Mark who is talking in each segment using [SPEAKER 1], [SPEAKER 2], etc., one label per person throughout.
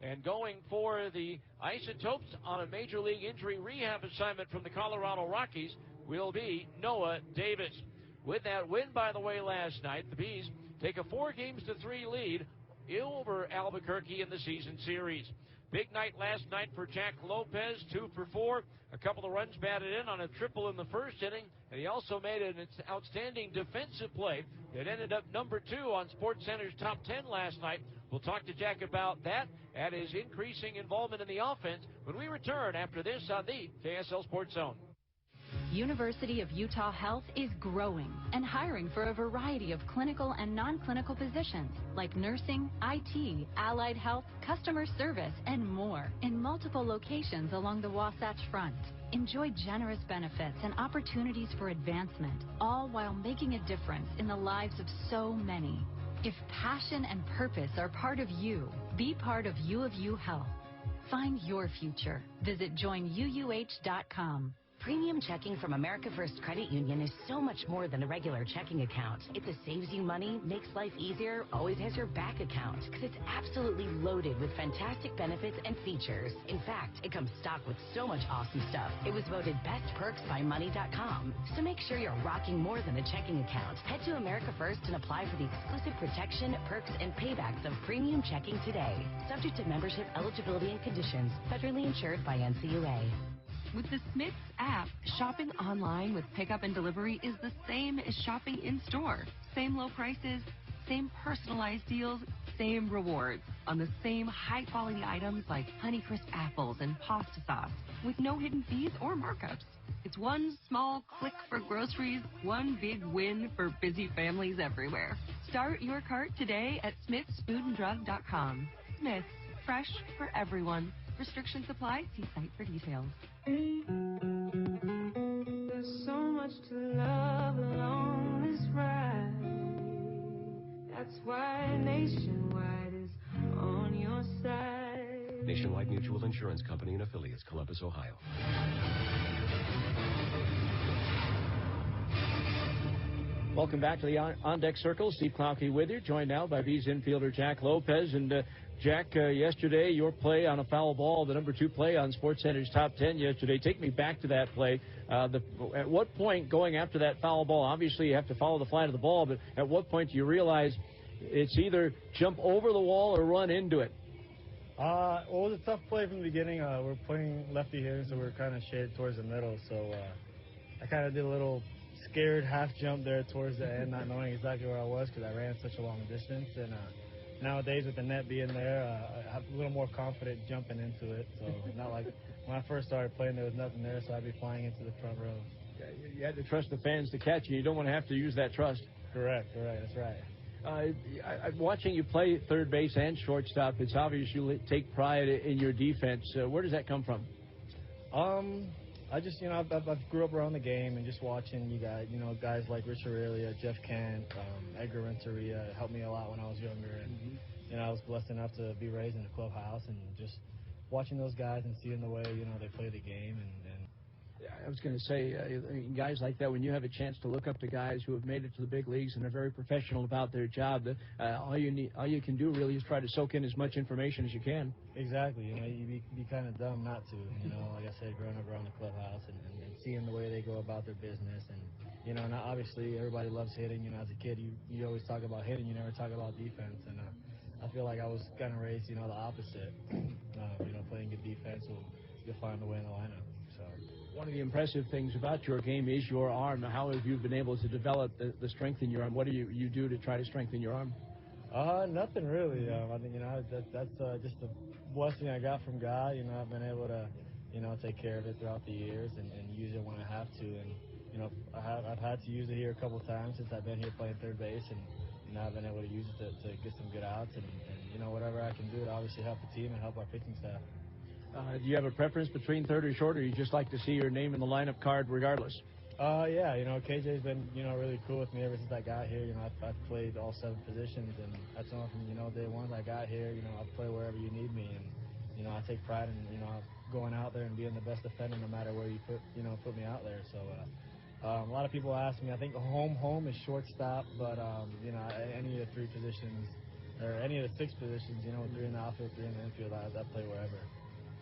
[SPEAKER 1] And going for the Isotopes on a Major League Injury Rehab assignment from the Colorado Rockies will be Noah Davis. With that win, by the way, last night, the Bees take a 4-3 lead over Albuquerque in the season series. Big night last night for Jack Lopez, 2 for 4. A couple of runs batted in on a triple in the first inning, and he also made an outstanding defensive play that ended up number 2 on SportsCenter's top 10 last night. We'll talk to Jack about that and his increasing involvement in the offense when we return after this on the KSL Sports Zone.
[SPEAKER 2] University of Utah Health is growing and hiring for a variety of clinical and non-clinical positions like nursing, IT, allied health, customer service, and more in multiple locations along the Wasatch Front. Enjoy generous benefits and opportunities for advancement, all while making a difference in the lives of so many. If passion and purpose are part of you, be part of U of U Health. Find your future. Visit joinuuh.com.
[SPEAKER 3] Premium checking from America First Credit Union is so much more than a regular checking account. It's a saves you money, makes life easier, always has your back account. Because it's absolutely loaded with fantastic benefits and features. In fact, it comes stocked with so much awesome stuff. It was voted Best Perks by Money.com. So make sure you're rocking more than a checking account. Head to America First and apply for the exclusive protection, perks, and paybacks of premium checking today. Subject to membership, eligibility, and conditions. Federally insured by NCUA.
[SPEAKER 4] With the Smith's app, shopping online with pickup and delivery is the same as shopping in store. Same low prices, same personalized deals, same rewards on the same high-quality items like Honeycrisp apples and pasta sauce with no hidden fees or markups. It's one small click for groceries, one big win for busy families everywhere. Start your cart today at smithsfoodanddrug.com. Smith's, fresh for everyone. Restrictions apply. See site for details.
[SPEAKER 5] There's so much to love alone is right. That's why Nationwide is on your side.
[SPEAKER 6] Nationwide Mutual Insurance Company and affiliates, Columbus, Ohio.
[SPEAKER 1] Welcome back to the On Deck Circle. Steve Klauke with you, joined now by Bees infielder Jack Lopez. And Jack, yesterday, your play on a foul ball, the number 2 play on SportsCenter's top 10 yesterday. Take me back to that play. At what point, going after that foul ball, obviously you have to follow the flight of the ball, but at what point do you realize it's either jump over the wall or run into it?
[SPEAKER 7] Well, it was a tough play from the beginning. We're playing lefty here, so we're kind of shaded towards the middle. So I kind of did a little scared half jump there towards the end, not knowing exactly where I was because I ran such a long distance. And nowadays, with the net being there, I'm a little more confident jumping into it. So not like when I first started playing, there was nothing there, so I'd be flying into the front row.
[SPEAKER 1] Yeah, you had to trust the fans to catch you. You don't want to have to use that trust.
[SPEAKER 7] Correct. That's right.
[SPEAKER 1] I'm watching you play third base and shortstop. It's obvious you take pride in your defense. Where does that come from?
[SPEAKER 7] I just, I grew up around the game and just watching you guys, guys like Rich Aurelia, Jeff Kent, Edgar Renteria helped me a lot when I was younger. And, I was blessed enough to be raised in the clubhouse and just watching those guys and seeing the way, they play the game. And
[SPEAKER 1] I was going to say, guys like that, when you have a chance to look up to guys who have made it to the big leagues and are very professional about their job, all you can do really is try to soak in as much information as you can.
[SPEAKER 7] Exactly. You'd be kind of dumb not to. Like I said, growing up around the clubhouse and seeing the way they go about their business. And, now obviously everybody loves hitting. As a kid, you always talk about hitting. You never talk about defense. And I feel like I was kind of raised, the opposite. Playing good defense, you'll find a way in the lineup. So.
[SPEAKER 1] One of the impressive things about your game is your arm. How have you been able to develop the strength in your arm? What do you do to try to strengthen your arm?
[SPEAKER 7] Nothing really. I think that's just a blessing I got from God. I've been able to, take care of it throughout the years and use it when I have to. And I've had to use it here a couple of times since I've been here playing third base, and I've been able to use it to get some good outs and whatever I can do to obviously help the team and help our pitching staff.
[SPEAKER 1] Do you have a preference between third or short, or you just like to see your name in the lineup card regardless?
[SPEAKER 7] Yeah, KJ's been, really cool with me ever since I got here. I've played all 7 positions, and I told him from, day one I got here, I'll play wherever you need me. And, I take pride in, going out there and being the best defender no matter where you put me out there. So, a lot of people ask me, I think home is shortstop, but, any of the 3 positions or any of the 6 positions, you know, 3 in the outfield, 3 in the infield. I play wherever.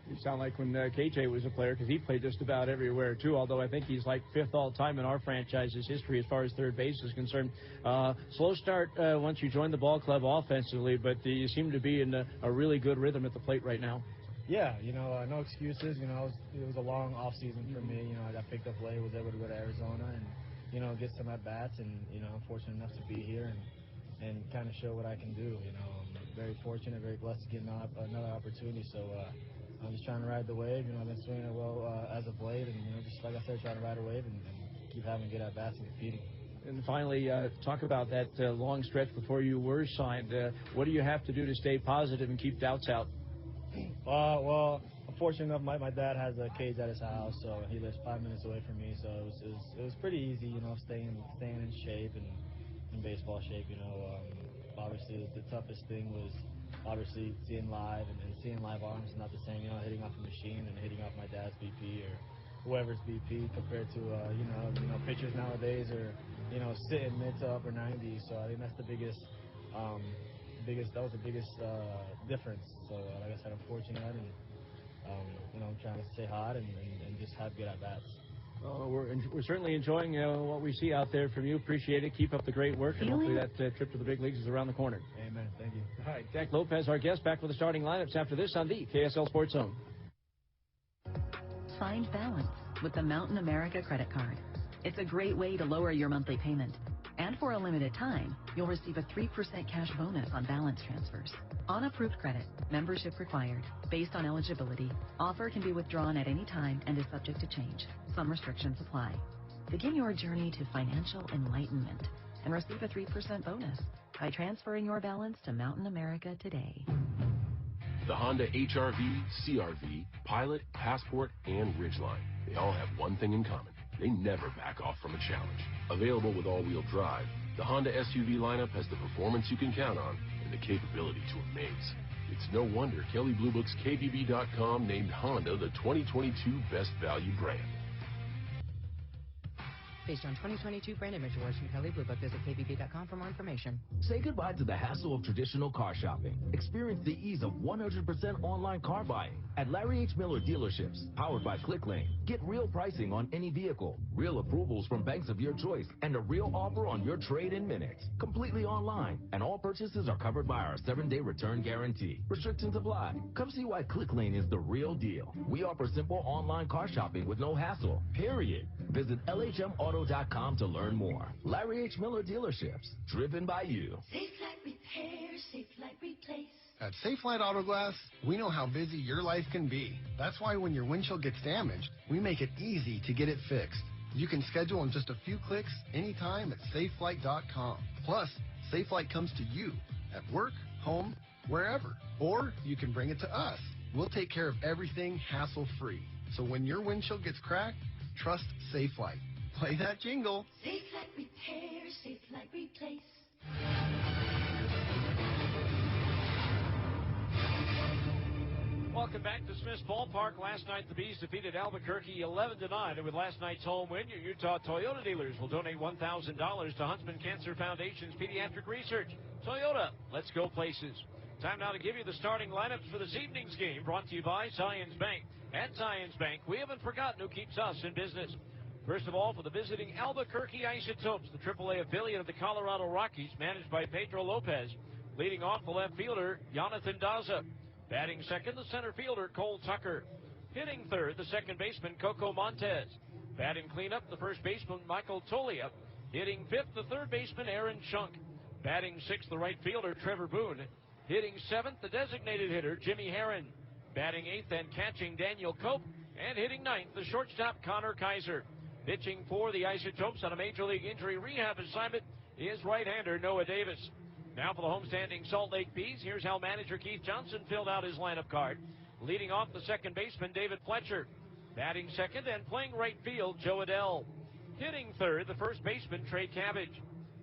[SPEAKER 8] You sound like when KJ was a player, because he played just about everywhere, too, although I think he's like 5th all-time in our franchise's history as far as third base is concerned. Slow start once you joined the ball club offensively, but you seem to be in a really good rhythm at the plate right now.
[SPEAKER 7] Yeah, you know, no excuses. You know, it was a long off-season for me. You know, I got picked up late, was able to go to Arizona and, you know, get some at-bats, and, you know, I'm fortunate enough to be here and kind of show what I can do. You know, I'm very fortunate, very blessed to get another opportunity, so I'm just trying to ride the wave. You know, I've been swinging it well as of late, and, you know, just like I said, trying to ride a wave and keep having good at-bats and competing.
[SPEAKER 8] And finally, talk about that long stretch before you were signed. What do you have to do to stay positive and keep doubts out?
[SPEAKER 7] Well, I'm fortunate enough, my dad has a cage at his house, so he lives 5 minutes away from me, so it was pretty easy, you know, staying in shape and in baseball shape. You know, obviously the toughest thing was obviously seeing live, and seeing live arms is not the same, you know, hitting off a machine and hitting off my dad's BP or whoever's BP compared to you know pitchers nowadays are, you know, sitting mid to upper 90s. So I think that's the biggest difference. So like I said, I'm fortunate, and you know, I'm trying to stay hot and just have good at bats.
[SPEAKER 8] Well, we're certainly enjoying what we see out there from you. Appreciate it. Keep up the great work, and hopefully that trip to the big leagues is around the corner.
[SPEAKER 7] Amen. Thank you.
[SPEAKER 8] All right, Jack Lopez, our guest, back with the starting lineups after this on the KSL Sports Zone.
[SPEAKER 2] Find balance with the Mountain America credit card. It's a great way to lower your monthly payment. And for a limited time, you'll receive a 3% cash bonus on balance transfers. On approved credit, membership required. Based on eligibility, offer can be withdrawn at any time and is subject to change. Some restrictions apply. Begin your journey to financial enlightenment and receive a 3% bonus by transferring your balance to Mountain America today.
[SPEAKER 6] The Honda HR-V, CR-V, Pilot, Passport, and Ridgeline. They all have one thing in common. They never back off from a challenge. Available with all-wheel drive, the Honda SUV lineup has the performance you can count on and the capability to amaze. It's no wonder Kelley Blue Book's KBB.com named Honda the 2022 Best Value brand.
[SPEAKER 3] Based on 2022 brand image awards from Kelley Blue Book, visit KBB.com for more information.
[SPEAKER 9] Say goodbye to the hassle of traditional car shopping. Experience the ease of 100% online car buying at Larry H. Miller dealerships, powered by ClickLane. Get real pricing on any vehicle, real approvals from banks of your choice, and a real offer on your trade in minutes. Completely online, and all purchases are covered by our 7-day return guarantee. Restrictions apply. Come see why ClickLane is the real deal. We offer simple online car shopping with no hassle, period. Visit LHMauto.com to learn more. Larry H. Miller dealerships, driven by you.
[SPEAKER 10] Safe Light Repair, Safe Light Replace.
[SPEAKER 11] At Safe Light Auto Glass, we know how busy your life can be. That's why when your windshield gets damaged, we make it easy to get it fixed. You can schedule in just a few clicks anytime at SafeLight.com. Plus, Safe Light comes to you at work, home, wherever. Or you can bring it to us. We'll take care of everything hassle-free. So when your windshield gets cracked, trust Safe Light. Play that jingle.
[SPEAKER 10] Safe Light Repair, Safe Light Replace.
[SPEAKER 1] Welcome back to Smith's Ballpark. Last night, the Bees defeated Albuquerque 11-9. And with last night's home win, your Utah Toyota dealers will donate $1,000 to Huntsman Cancer Foundation's pediatric research. Toyota, let's go places. Time now to give you the starting lineups for this evening's game, brought to you by Zions Bank. At Zions Bank, we haven't forgotten who keeps us in business. First of all, for the visiting Albuquerque Isotopes, the AAA affiliate of the Colorado Rockies, managed by Pedro Lopez. Leading off, the left fielder, Jonathan Daza. Batting second, the center fielder, Cole Tucker. Hitting third, the second baseman, Coco Montez. Batting cleanup, the first baseman, Michael Tolia. Hitting fifth, the third baseman, Aaron Schunk. Batting sixth, the right fielder, Trevor Boone. Hitting seventh, the designated hitter, Jimmy Herron. Batting eighth and catching, Daniel Cope. And hitting ninth, the shortstop, Connor Kaiser. Pitching for the Isotopes on a Major League injury rehab assignment is right-hander Noah Davis. Now for the homestanding Salt Lake Bees, here's how manager Keith Johnson filled out his lineup card. Leading off, the second baseman, David Fletcher. Batting second and playing right field, Joe Adell. Hitting third, the first baseman, Trey Cabbage.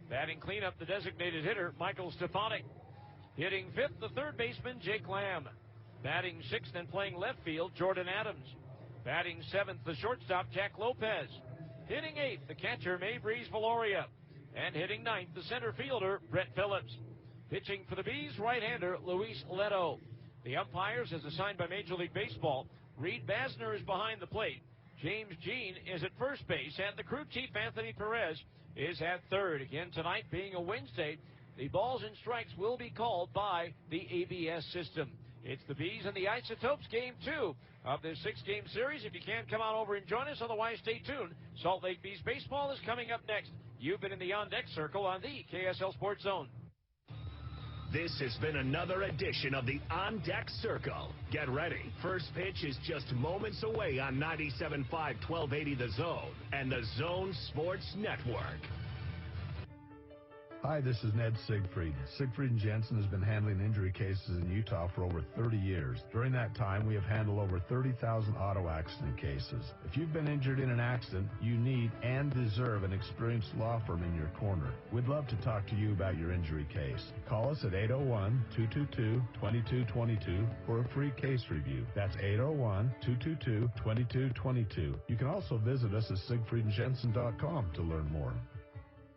[SPEAKER 1] Batting cleanup, the designated hitter, Michael Stefanik. Hitting fifth, the third baseman, Jake Lamb. Batting sixth and playing left field, Jordan Adams. Batting seventh, the shortstop, Jack Lopez. Hitting eighth, the catcher, Maybreeze Valoria. And hitting ninth, the center fielder, Brett Phillips. Pitching for the Bees, right-hander Luis Leto. The umpires, as assigned by Major League Baseball, Reed Basner is behind the plate. James Jean is at first base, and the crew chief, Anthony Perez, is at third. Again, tonight being a Wednesday, the balls and strikes will be called by the ABS system. It's the Bees and the Isotopes, Game 2 of this 6-game series. If you can, come on over and join us. Otherwise, stay tuned. Salt Lake Bees baseball is coming up next. You've been in the On Deck Circle on the KSL Sports Zone.
[SPEAKER 12] This has been another edition of the On Deck Circle. Get ready. First pitch is just moments away on 97.5 1280 The Zone and the Zone Sports Network.
[SPEAKER 13] Hi, this is Ned Siegfried. Siegfried & Jensen has been handling injury cases in Utah for over 30 years. During that time, we have handled over 30,000 auto accident cases. If you've been injured in an accident, you need and deserve an experienced law firm in your corner. We'd love to talk to you about your injury case. Call us at 801-222-2222 for a free case review. That's 801-222-2222. You can also visit us at siegfriedandjensen.com to learn more.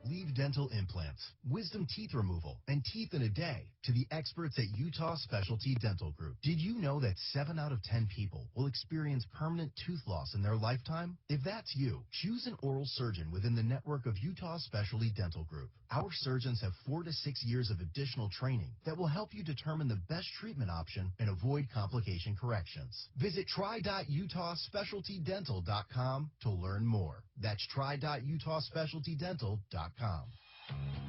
[SPEAKER 14] Leave dental implants, wisdom teeth removal, and teeth in a day to the experts at Utah Specialty Dental Group. Did you know that 7 out of 10 people will experience permanent tooth loss in their lifetime? If that's you, choose an oral surgeon within the network of Utah Specialty Dental Group. Our surgeons have 4 to 6 years of additional training that will help you determine the best treatment option and avoid complication corrections. Visit try.utahspecialtydental.com to learn more. That's try.utahspecialtydental.com.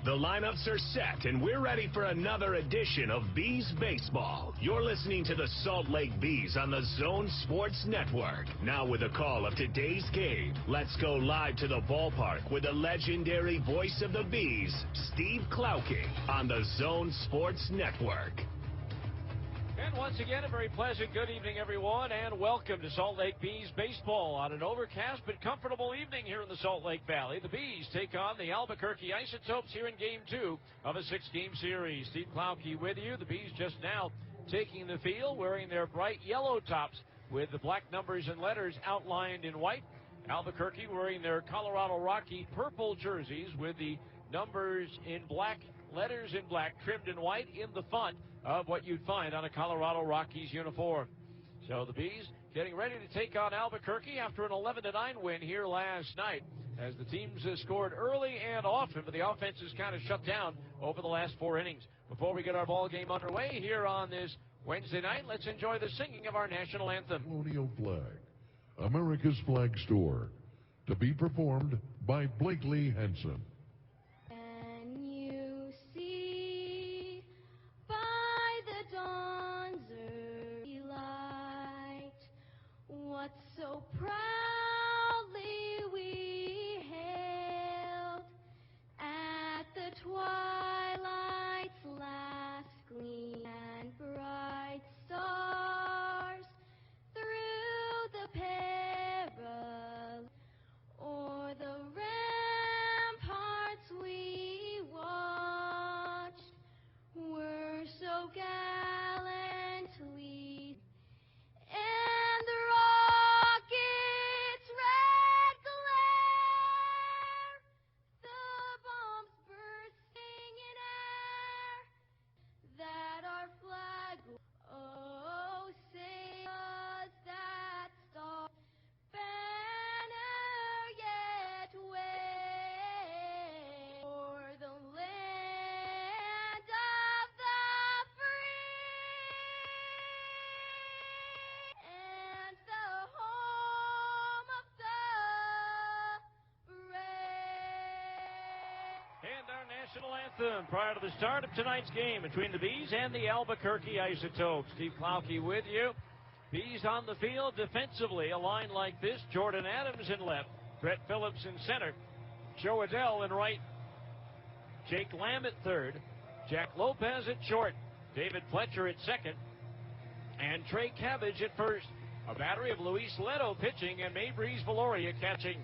[SPEAKER 12] The lineups are set, and we're ready for another edition of Bees Baseball. You're listening to the Salt Lake Bees on the Zone Sports Network. Now with a call of today's game, let's go live to the ballpark with the legendary voice of the Bees, Steve Klauke, on the Zone Sports Network.
[SPEAKER 1] And once again, a very pleasant good evening, everyone, and welcome to Salt Lake Bees baseball on an overcast but comfortable evening here in the Salt Lake Valley. The Bees take on the Albuquerque Isotopes here in Game 2 of a 6-game series. Steve Klauke with you. The Bees just now taking the field, wearing their bright yellow tops with the black numbers and letters outlined in white. Albuquerque wearing their Colorado Rocky purple jerseys with the numbers in black, letters in black, trimmed in white in the font of what you'd find on a Colorado Rockies uniform. So the Bees getting ready to take on Albuquerque after an 11-9 win here last night, as the teams scored early and often, but the offense is kind of shut down over the last 4 innings. Before we get our ball game underway here on this Wednesday night, let's enjoy the singing of our national anthem.
[SPEAKER 15] Colonial Flag, America's flag store, to be performed by Blakely Henson.
[SPEAKER 5] What so proudly we hailed at the twilight's last gleam, and bright stars through the peril o'er the ramparts we watched were so gallantly, and the rocket's red glare, the bombs bursting in air, that our flag, oh, say does that star banner yet wave o'er the land of the free and the home of the brave.
[SPEAKER 1] And our national anthem prior to the start of tonight's game between the Bees and the Albuquerque Isotopes. Steve Klauke with you. Bees on the field defensively, a line like this: Jordan Adams in left, Brett Phillips in center, Joe Adell in right, Jake Lamb at third, Jack Lopez at short, David Fletcher at second, and Trey Cabbage at first. A battery of Luis Leto pitching and Maybreeze Valoria catching.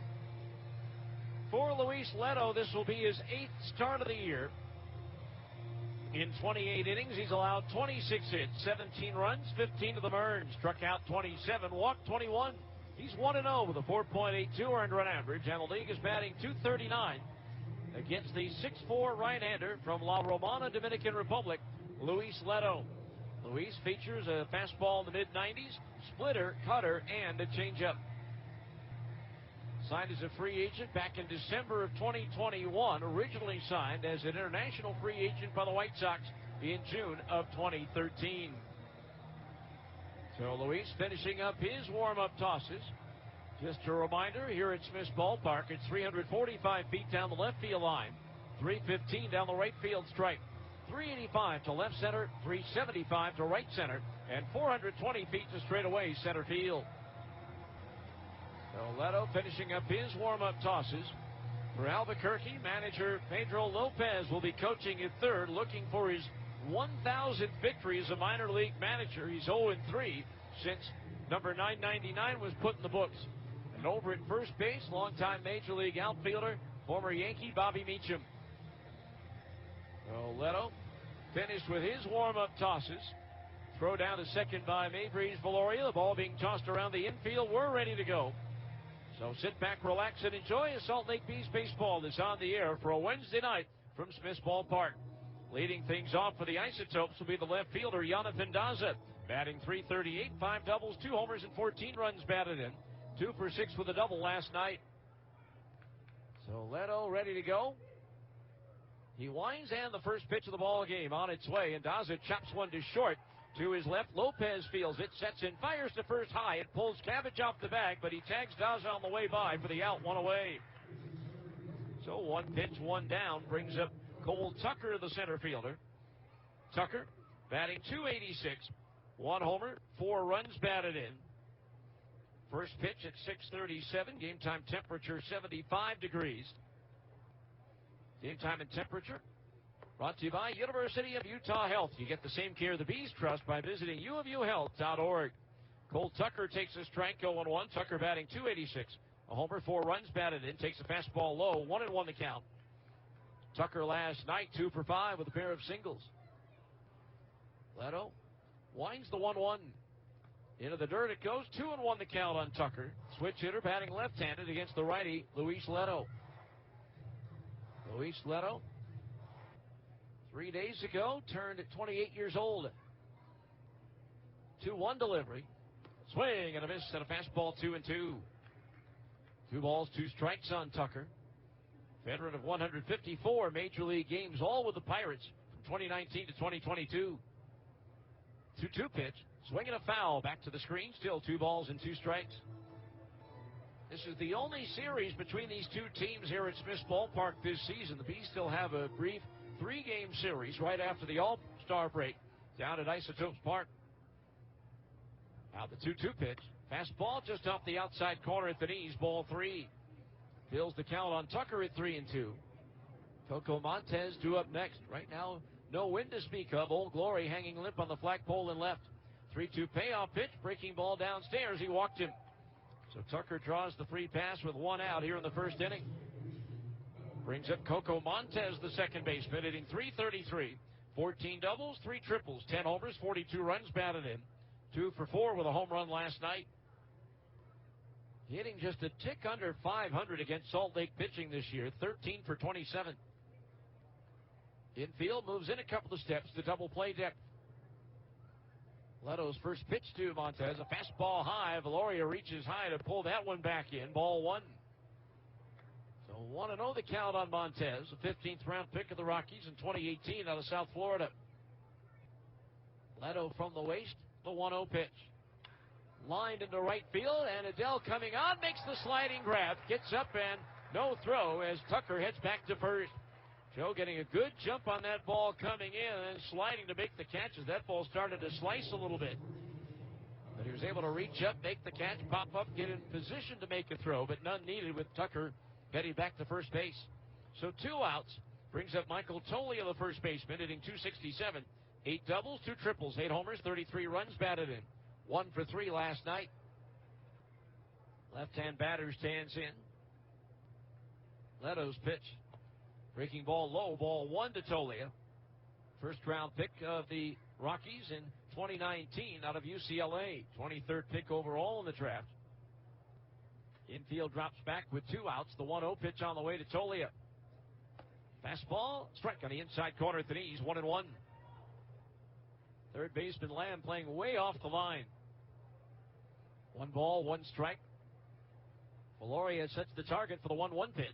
[SPEAKER 1] For Luis Leto, this will be his 8th start of the year. In 28 innings, he's allowed 26 hits, 17 runs, 15 of them earned, struck out 27, walked 21. He's 1-0 with a 4.82 earned run average, and the league is batting .239. against the 6'4" right-hander from La Romana, Dominican Republic, Luis Leto. Luis features a fastball in the mid-90s, splitter, cutter, and a changeup. Signed as a free agent back in December of 2021, originally signed as an international free agent by the White Sox in June of 2013. So Luis finishing up his warm-up tosses. Just a reminder, here at Smith's Ballpark, it's 345 feet down the left field line, 315 down the right field stripe, 385 to left center, 375 to right center, and 420 feet to straightaway center field. So Leto finishing up his warm-up tosses. For Albuquerque, manager Pedro Lopez will be coaching at third, looking for his 1,000th victory as a minor league manager. He's 0-3 since number 999 was put in the books. And over at first base, longtime Major League outfielder, former Yankee Bobby Meacham. So Leto finished with his warm-up tosses. Throw down to second by Maybreeze Valoria. The ball being tossed around the infield. We're ready to go. So sit back, relax, and enjoy as Salt Lake Bees baseball is on the air for a Wednesday night from Smith's Ballpark. Leading things off for the Isotopes will be the left fielder, Jonathan Daza, batting .338, 5 doubles, 2 homers, and 14 runs batted in. 2 for 6 with a double last night. So Leto ready to go. He winds, and the first pitch of the ball game on its way, and Daza chops one to short. To his left, Lopez fields it, sets in, fires to first high. It pulls Cabbage off the bag, but he tags Daza on the way by for the out, 1 away. So 1 pitch, 1 down, brings up Cole Tucker, the center fielder. Tucker batting .286, 1 homer, 4 runs batted in. First pitch at 6:37, game time temperature 75 degrees. Game time and temperature brought to you by University of Utah Health. You get the same care the Bees trust by visiting uofuhealth.org. Cole Tucker takes a strike, 0-1. Tucker batting .286, a homer, 4 runs batted in, takes a fastball low, 1-1 the count. Tucker last night 2 for 5 with a pair of singles. Leto winds the 1-1. Into the dirt it goes, 2-1 the count on Tucker. Switch hitter batting left-handed against the righty, Luis Leto. Luis Leto, 3 days ago, turned 28 years old. 2-1 delivery. Swing and a miss and a fastball, 2-2. 2 balls, 2 strikes on Tucker. Veteran of 154 Major League games, all with the Pirates from 2019 to 2022. 2-2 pitch. Swing and a foul. Back to the screen. Still 2 balls and 2 strikes. This is the only series between these two teams here at Smith's Ballpark this season. The Bees still have a brief 3-game series right after the All-Star break down at Isotopes Park. Now the 2-2 pitch. Fastball just off the outside corner at the knees. Ball 3. Fills the count on Tucker at 3-2. Coco Montez due up next. Right now, no wind to speak of. Old Glory hanging limp on the flagpole and left. 3-2 payoff pitch. Breaking ball downstairs. He walked him. So Tucker draws the free pass with 1 out here in the first inning. Brings up Coco Montez, the second baseman, hitting .333. 14 doubles, 3 triples, 10 homers, 42 runs batted in. 2 for 4 with a home run last night. Hitting just a tick under .500 against Salt Lake pitching this year, 13 for 27. Infield moves in a couple of steps to double play depth. Leto's first pitch to Montez, a fastball high. Valoria reaches high to pull that one back in. Ball 1. So 1-0 the count on Montez, the 15th round pick of the Rockies in 2018 out of South Florida. Leto from the waist, the 1-0 pitch. Lined into right field, and Adele coming on, makes the sliding grab, gets up and no throw as Tucker heads back to first. Joe getting a good jump on that ball coming in and sliding to make the catch as that ball started to slice a little bit. But he was able to reach up, make the catch, pop up, get in position to make a throw, but none needed with Tucker heading back to first base. So 2 outs. Brings up Michael Tolia, the first baseman, hitting .267. 8 doubles, 2 triples, 8 homers, 33 runs batted in. 1 for 3 last night. Left-hand batter stands in. Leto's pitch. Breaking ball low, ball 1 to Tolia. First round pick of the Rockies in 2019 out of UCLA. 23rd pick overall in the draft. Infield drops back with 2 outs. The 1-0 pitch on the way to Tolia. Fastball, strike on the inside corner at the knees, 1-1. Third baseman Lamb playing way off the line. 1 ball, 1 strike. Valoria sets the target for the 1-1 pitch.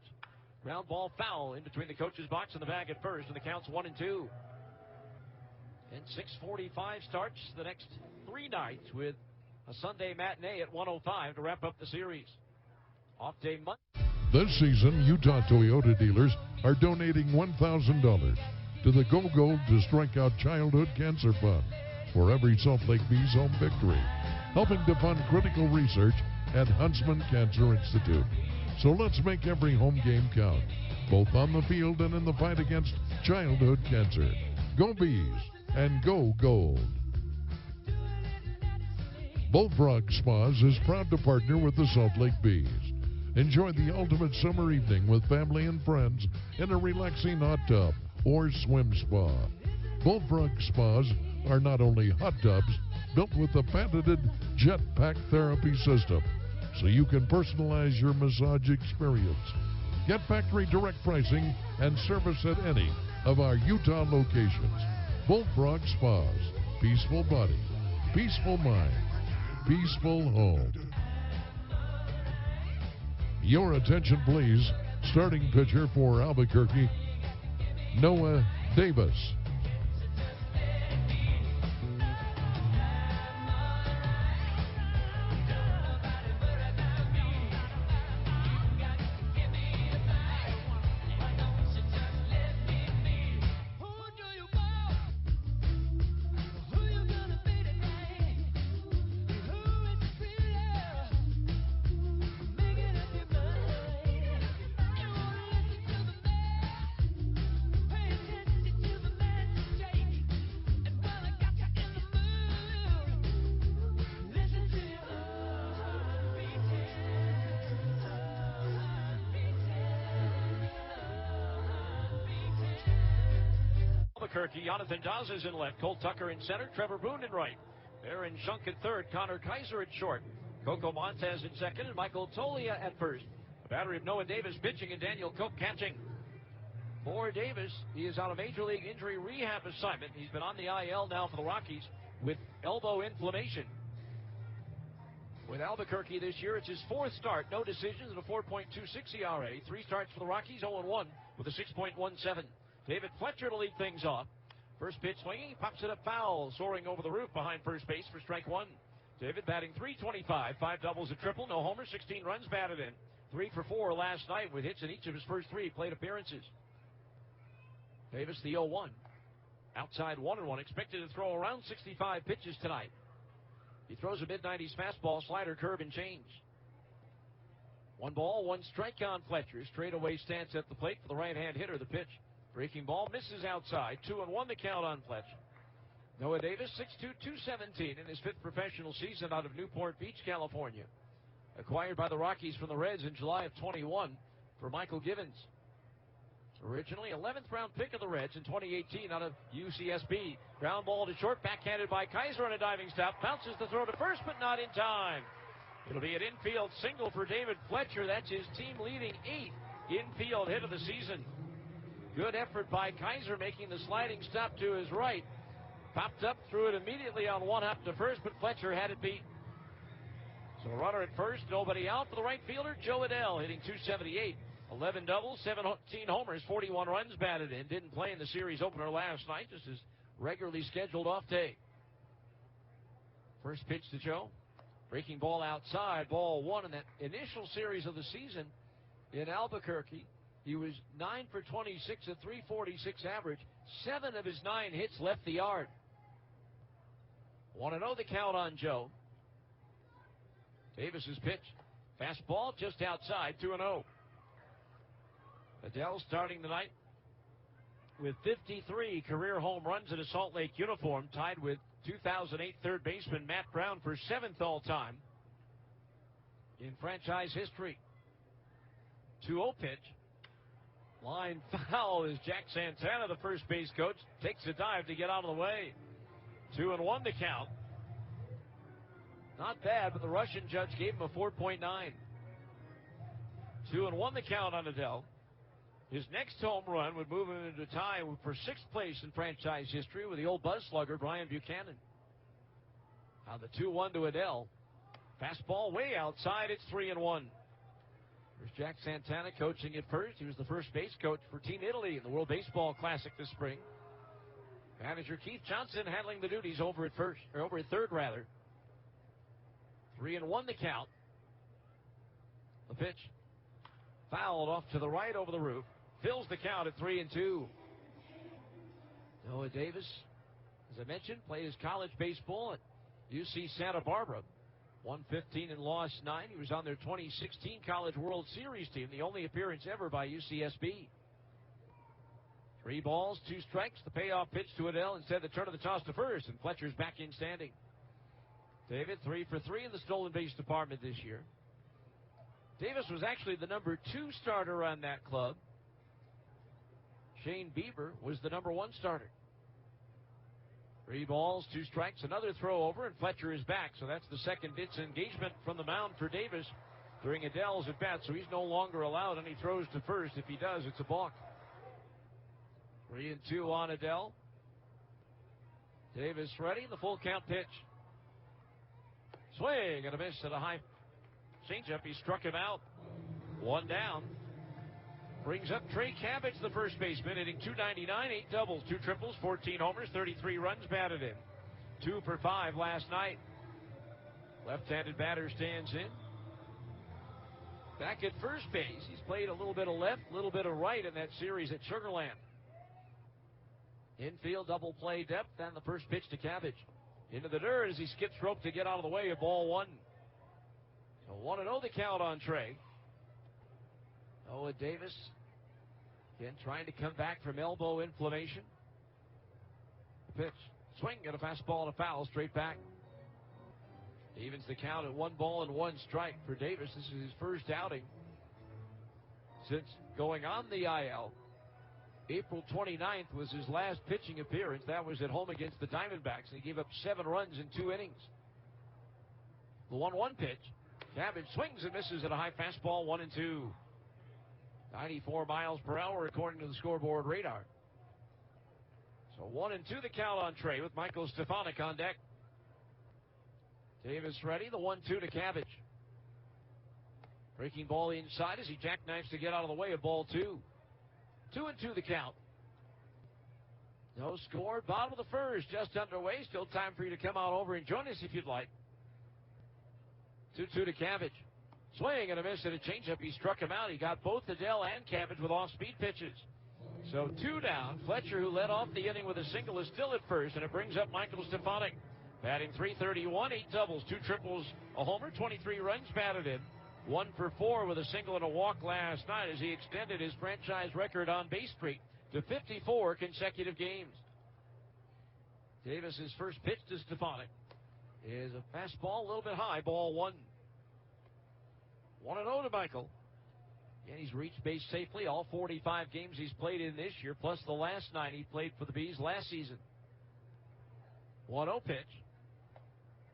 [SPEAKER 1] Ground ball foul in between the coach's box and the bag at first, and the count's 1-2. And 6:45 starts the next 3 nights with a Sunday matinee at 1:05 to wrap up the series. Off day Monday.
[SPEAKER 15] This season, Utah Toyota dealers are donating $1,000 to the Go Gold to Strike Out Childhood Cancer Fund for every Salt Lake Bees home victory, helping to fund critical research at Huntsman Cancer Institute. So let's make every home game count, both on the field and in the fight against childhood cancer. Go Bees and go Gold. Bullfrog Spas is proud to partner with the Salt Lake Bees. Enjoy the ultimate summer evening with family and friends in a relaxing hot tub or swim spa. Bullfrog Spas are not only hot tubs built with a patented jetpack therapy system, so you can personalize your massage experience. Get factory direct pricing and service at any of our Utah locations. Bullfrog Spas. Peaceful body, peaceful mind, peaceful home. Your attention, please. Starting pitcher for Albuquerque, Noah Davis.
[SPEAKER 1] Albuquerque, Jonathan Dawes is in left, Cole Tucker in center, Trevor Boone in right, Aaron Shunk in third, Connor Kaiser at short, Coco Montez in second, and Michael Tolia at first. A battery of Noah Davis pitching and Daniel Cook catching. For Davis, he is on a Major League injury rehab assignment. He's been on the IL now for the Rockies with elbow inflammation. With Albuquerque this year, it's his 4th start, no decisions, and a 4.26 ERA. 3 starts for the Rockies, 0-1 with a 6.17. David Fletcher to lead things off. First pitch swinging, pops it up foul, soaring over the roof behind first base for strike 1. David batting .325, 5 doubles, a triple, no homers, 16 runs batted in. 3 for 4 last night with hits in each of his first 3 plate appearances. Davis the 0-1. Outside 1-1, expected to throw around 65 pitches tonight. He throws a mid-90s fastball, slider, curve, and change. 1 ball, 1 strike on Fletcher. Straightaway stance at the plate for the right-hand hitter. The pitch. Breaking ball misses outside. 2-1 the count on Fletcher. Noah Davis, 6'2", 217 in his 5th professional season out of Newport Beach, California. Acquired by the Rockies from the Reds in July of 21 for Michael Givens. Originally 11th round pick of the Reds in 2018 out of UCSB. Ground ball to short, backhanded by Kaiser on a diving stop. Bounces the throw to first, but not in time. It'll be an infield single for David Fletcher. That's his team-leading 8th infield hit of the season. Good effort by Kaiser, making the sliding stop to his right. Popped up, threw it immediately on 1-hop to first, but Fletcher had it beat. So a runner at first, nobody out for the right fielder, Joe Adell, hitting .278. 11 doubles, 17 homers, 41 runs batted in. Didn't play in the series opener last night, just his regularly scheduled off day. First pitch to Joe. Breaking ball outside, ball 1 in that initial series of the season in Albuquerque. He was 9 for 26, a .346 average. 7 of his 9 hits left the yard. Want to know the count on Joe. Davis's pitch. Fastball just outside, 2-0. Adell starting the night with 53 career home runs in a Salt Lake uniform, tied with 2008 third baseman Matt Brown for 7th all-time in franchise history. 2-0 pitch. Line foul as Jack Santana, the first base coach, takes a dive to get out of the way. 2-1 the count. Not bad, but the Russian judge gave him a 4.9. 2-1 the count on Adell. His next home run would move him into tie for 6th place in franchise history with the old buzz slugger, Brian Buchanan. Now the 2-1 to Adele. Fastball way outside. It's 3-1. There's Jack Santana coaching at first. He was the first base coach for Team Italy in the World Baseball Classic this spring. Manager Keith Johnson handling the duties over at third rather. 3-1 the count. The pitch fouled off to the right over the roof. Fills the count at 3-2. Noah Davis, as I mentioned, played his college baseball at UC Santa Barbara. Won 15 and lost 9. He was on their 2016 College World Series team, the only appearance ever by UCSB. 3 balls, 2 strikes. The payoff pitch to Adele. Instead, the turn of the toss to first, and Fletcher's back in standing. David, 3 for 3 in the stolen base department this year. Davis was actually the number 2 starter on that club. Shane Bieber was the number 1 starter. 3 balls, 2 strikes, another throw over, and Fletcher is back. So that's the second disengagement from the mound for Davis during Adele's at bat. So he's no longer allowed any throws to first. If he does, it's a balk. 3-2 on Adele. Davis ready. The full count pitch. Swing and a miss at a high changeup. He struck him out. 1 down. Brings up Trey Cabbage, the first baseman, hitting .299, 8 doubles, 2 triples, 14 homers, 33 runs batted in. 2 for 5 last night. Left-handed batter stands in. Back at first base, he's played a little bit of left, a little bit of right in that series at Sugar Land. Infield double play depth, and the first pitch to Cabbage. Into the dirt as he skips rope to get out of the way of ball 1. So 1-0 the count on Trey. Noah Davis, again, trying to come back from elbow inflammation. Pitch, swing, and a fastball and a foul straight back. Evens the count at 1 ball and 1 strike for Davis. This is his first outing since going on the IL. April 29th was his last pitching appearance. That was at home against the Diamondbacks, and he gave up 7 runs in 2 innings. The 1-1 pitch. Cabbage swings and misses at a high fastball, 1-2. 94 miles per hour according to the scoreboard radar. So 1-2 the count on Trey with Michael Stefanik on deck. Davis ready. The 1-2 to Cabbage. Breaking ball inside as he jackknifes to get out of the way of ball 2. 2-2 the count. No score. Bottom of the first just underway. Still time for you to come out over and join us if you'd like. 2-2 to Cabbage. Swing and a miss and a changeup. He struck him out. He got both Adele and Cabbage with off-speed pitches. So 2 down. Fletcher, who led off the inning with a single, is still at first, and it brings up Michael Stefanik. Batting .331, 8 doubles, 2 triples, a homer, 23 runs batted in. 1 for 4 with a single and a walk last night as he extended his franchise record on base streak to 54 consecutive games. Davis's first pitch to Stefanik is a fastball, a little bit high, ball 1. 1-0 to Michael. And he's reached base safely all 45 games he's played in this year, plus the last 9 he played for the Bees last season. 1-0 pitch.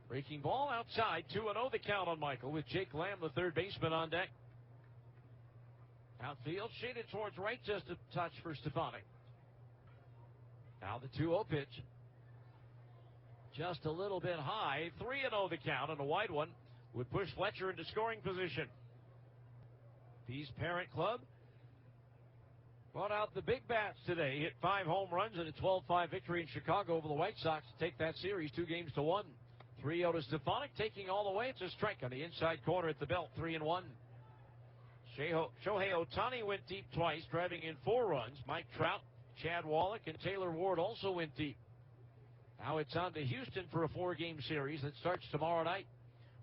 [SPEAKER 1] Breaking ball outside, 2-0 the count on Michael with Jake Lamb, the third baseman, on deck. Outfield shaded towards right, just a touch for Stefanik. Now the 2-0 pitch. Just a little bit high, 3-0 the count, and a wide one would push Fletcher into scoring position. Bees parent club brought out the big bats today. Hit 5 home runs in a 12-5 victory in Chicago over the White Sox to take that series 2-1. 3-0 to Stefanik, taking all the way. It's a strike on the inside corner at the belt, 3-1. Shohei Ohtani went deep twice, driving in 4 runs. Mike Trout, Chad Wallach, and Taylor Ward also went deep. Now it's on to Houston for a 4-game series that starts tomorrow night.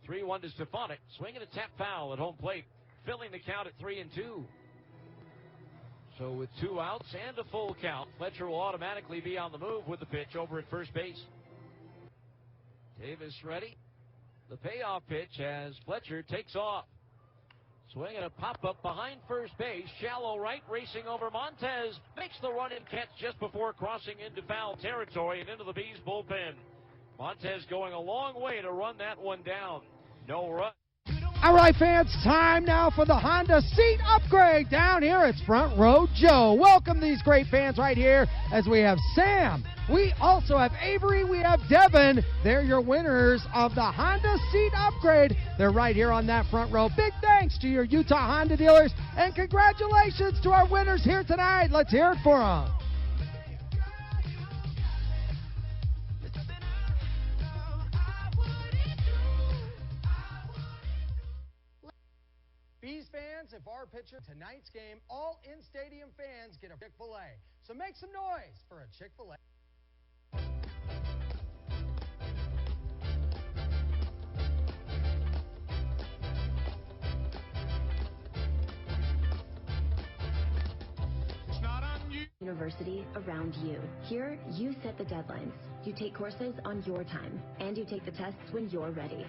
[SPEAKER 1] 3-1 to Stefanik, swinging a tap foul at home plate, filling the count at 3-2. So with 2 outs and a full count, Fletcher will automatically be on the move with the pitch over at first base. Davis ready. The payoff pitch as Fletcher takes off. Swing and a pop-up behind first base. Shallow right, racing over Montez. Makes the run and catch just before crossing into foul territory and into the Bees bullpen. Montez going a long way to run that one down. No run.
[SPEAKER 16] All right, fans, time now for the Honda seat upgrade down here. It's Front Row Joe. Welcome these great fans right here as we have Sam. We also have Avery. We have Devin. They're your winners of the Honda seat upgrade. They're right here on that front row. Big thanks to your Utah Honda dealers, and congratulations to our winners here tonight. Let's hear it for them. Bees fans, if our pitcher tonight's game, all in-stadium fans get a Chick-fil-A. So make some noise for a Chick-fil-A.
[SPEAKER 17] University around you. Here, you set the deadlines. You take courses on your time, and you take the tests when you're ready.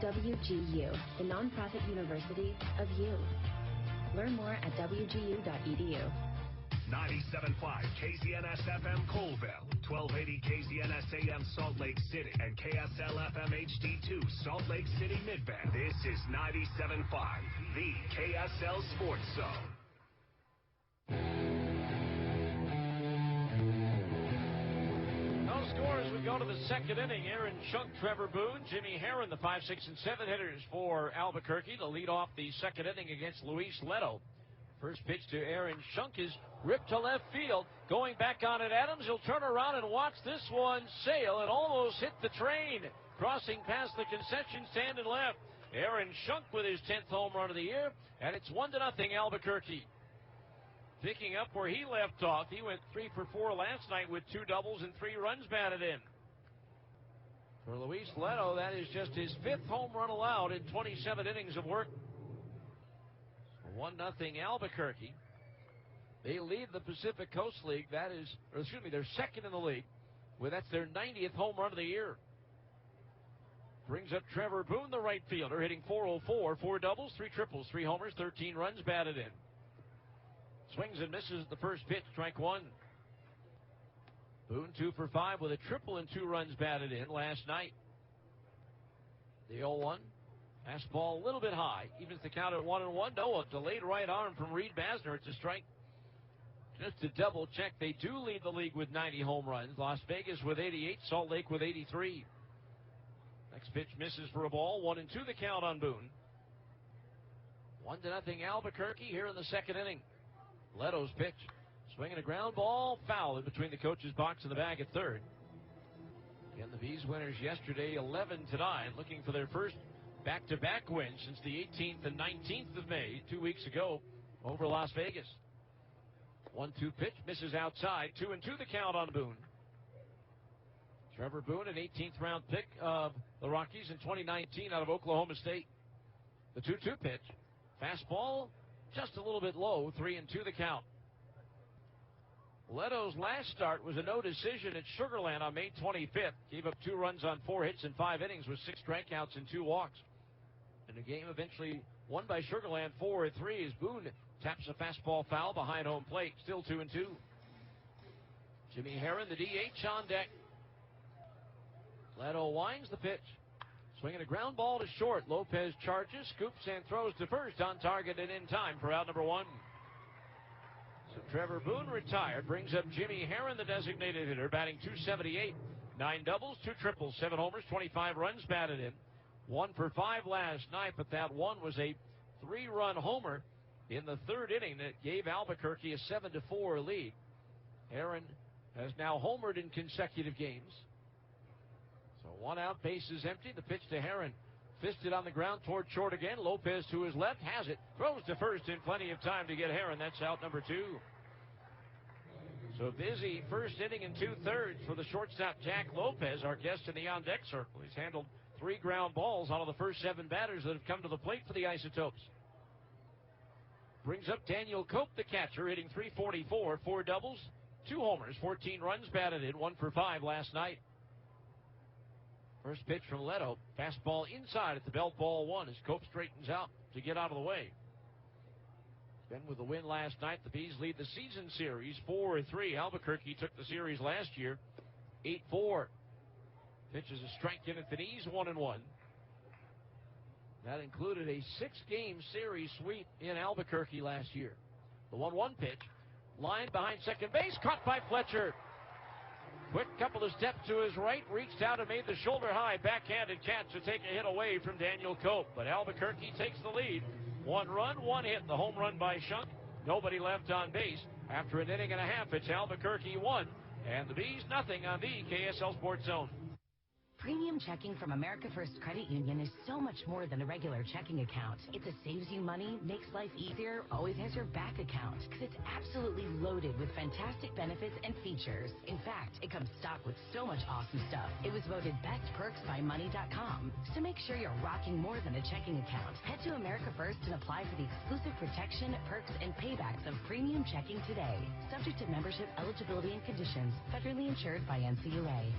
[SPEAKER 17] WGU, the nonprofit university of you. Learn more at wgu.edu.
[SPEAKER 12] 97.5 KZNS FM Colville, 1280 KZNS AM Salt Lake City, and KSL FM HD2 Salt Lake City Midband. This is 97.5, the KSL Sports Zone.
[SPEAKER 1] Scores, we go to the second inning. Aaron Shunk, Trevor Boone, Jimmy Herron, the 5, 6, and 7 hitters for Albuquerque to lead off the second inning against Luis Leto. First pitch to Aaron Shunk is ripped to left field. Going back on it, Adams. He'll turn around and watch this one sail and almost hit the train, crossing past the concession stand and left. Aaron Shunk with his 10th home run of the year, and it's 1-0 Albuquerque. Picking up where he left off, he went 3 for 4 last night with 2 doubles and 3 runs batted in. For Luis Leto, that is just his 5th home run allowed in 27 innings of work. 1-0 Albuquerque. They lead the Pacific Coast League. That is, or excuse me, they're second in the league. That's their 90th home run of the year. Brings up Trevor Boone, the right fielder, hitting .404, 4 doubles, 3 triples, 3 homers, 13 runs batted in. Swings and misses at the first pitch, strike one. Boone 2 for 5 with a triple and 2 runs batted in last night. The 0-1. Fastball a little bit high. Evens the count at 1-1. Noah, delayed right arm from Reed Basner. It's a strike. Just to double check, they do lead the league with 90 home runs. Las Vegas with 88, Salt Lake with 83. Next pitch misses for a ball. 1-2 the count on Boone. 1-0 Albuquerque here in the second inning. Leto's pitch. Swinging a ground ball, foul in between the coach's box and the bag at third. Again, the Bees winners yesterday, 11-9, looking for their first back-to-back win since the 18th and 19th of May, 2 weeks ago, over Las Vegas. 1-2 pitch, misses outside. 2-2 the count on Boone. Trevor Boone, an 18th round pick of the Rockies in 2019 out of Oklahoma State. The 2-2 pitch. Fastball just a little bit low, 3-2 the count. Leto's last start was a no decision at Sugar Land on May 25th. Gave up 2 runs on 4 hits in 5 innings with 6 strikeouts and 2 walks. And the game eventually won by Sugar Land 4-3 as Boone taps a fastball foul behind home plate. Still 2-2. Jimmy Herron, the DH, on deck. Leto winds the pitch. Swinging a ground ball to short. Lopez charges, scoops, and throws to first on target and in time for out number 1. So Trevor Boone retired. Brings up Jimmy Herron, the designated hitter, batting .278. 9 doubles, 2 triples, 7 homers, 25 runs batted in. 1 for 5 last night, but that one was a 3-run homer in the third inning that gave Albuquerque a 7-4 lead. Herron has now homered in consecutive games. So 1 out, bases empty. The pitch to Herron. Fisted on the ground toward short again. Lopez to his left has it. Throws to first in plenty of time to get Herron. That's out number 2. So busy first inning and 2/3 for the shortstop Jack Lopez, our guest in the on-deck circle. He's handled 3 ground balls out of the first 7 batters that have come to the plate for the Isotopes. Brings up Daniel Cope, the catcher, hitting .344, 4 doubles, 2 homers, 14 runs batted in, 1 for 5 last night. First pitch from Leto. Fastball inside at the belt, ball 1 as Cope straightens out to get out of the way. Then with the win last night, the Bees lead the season series 4-3. Albuquerque took the series last year 8-4. Pitch is a strike in at the knees, 1-1. That included a 6-game series sweep in Albuquerque last year. The 1-1 pitch, lined behind second base, caught by Fletcher. Quick couple of steps to his right, reached out and made the shoulder-high backhanded catch to take a hit away from Daniel Cope. But Albuquerque takes the lead. 1 run, 1 hit, the home run by Shunk. Nobody left on base. After an inning and a half, it's Albuquerque 1 and the Bees nothing on the KSL Sports Zone.
[SPEAKER 3] Premium checking from America First Credit Union is so much more than a regular checking account. It's a saves you money, makes life easier, always has your back account. Because it's absolutely loaded with fantastic benefits and features. In fact, it comes stocked with so much awesome stuff. It was voted Best Perks by Money.com. So make sure you're rocking more than a checking account. Head to America First and apply for the exclusive protection, perks, and paybacks of premium checking today. Subject to membership, eligibility, and conditions. Federally insured by NCUA.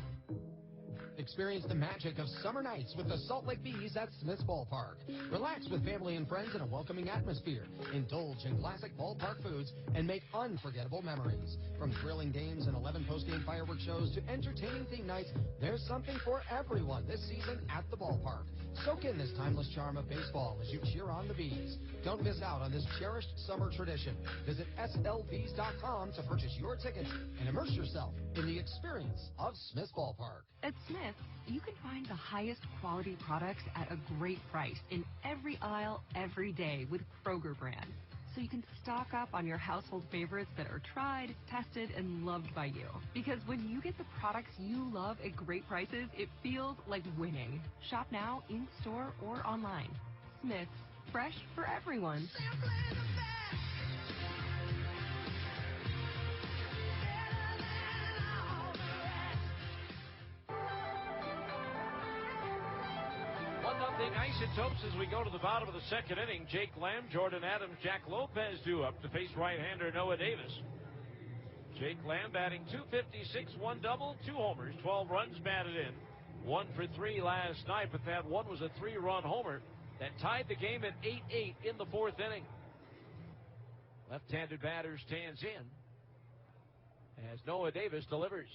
[SPEAKER 18] Experience the magic of summer nights with the Salt Lake Bees at Smith's Ballpark. Relax with family and friends in a welcoming atmosphere. Indulge in classic ballpark foods and make unforgettable memories. From thrilling games and 11 post-game fireworks shows to entertaining theme nights, there's something for everyone this season at the ballpark. Soak in this timeless charm of baseball as you cheer on the Bees. Don't miss out on this cherished summer tradition. Visit slbees.com to purchase your tickets and immerse yourself in the experience of Smith's Ballpark.
[SPEAKER 4] At Smith's, you can find the highest quality products at a great price in every aisle, every day with Kroger brand. So you can stock up on your household favorites that are tried, tested, and loved by you. Because when you get the products you love at great prices, it feels like winning. Shop now, in-store, or online. Smith's, fresh for everyone.
[SPEAKER 1] Isotopes as we go to the bottom of the second inning. Jake Lamb, Jordan Adams, Jack Lopez due up to face right-hander Noah Davis. Jake Lamb batting .256, 1 double, 2 homers, 12 runs batted in. 1 for 3 last night, but that one was a 3-run homer that tied the game at 8-8 in the 4th inning. Left-handed batter stands in as Noah Davis delivers.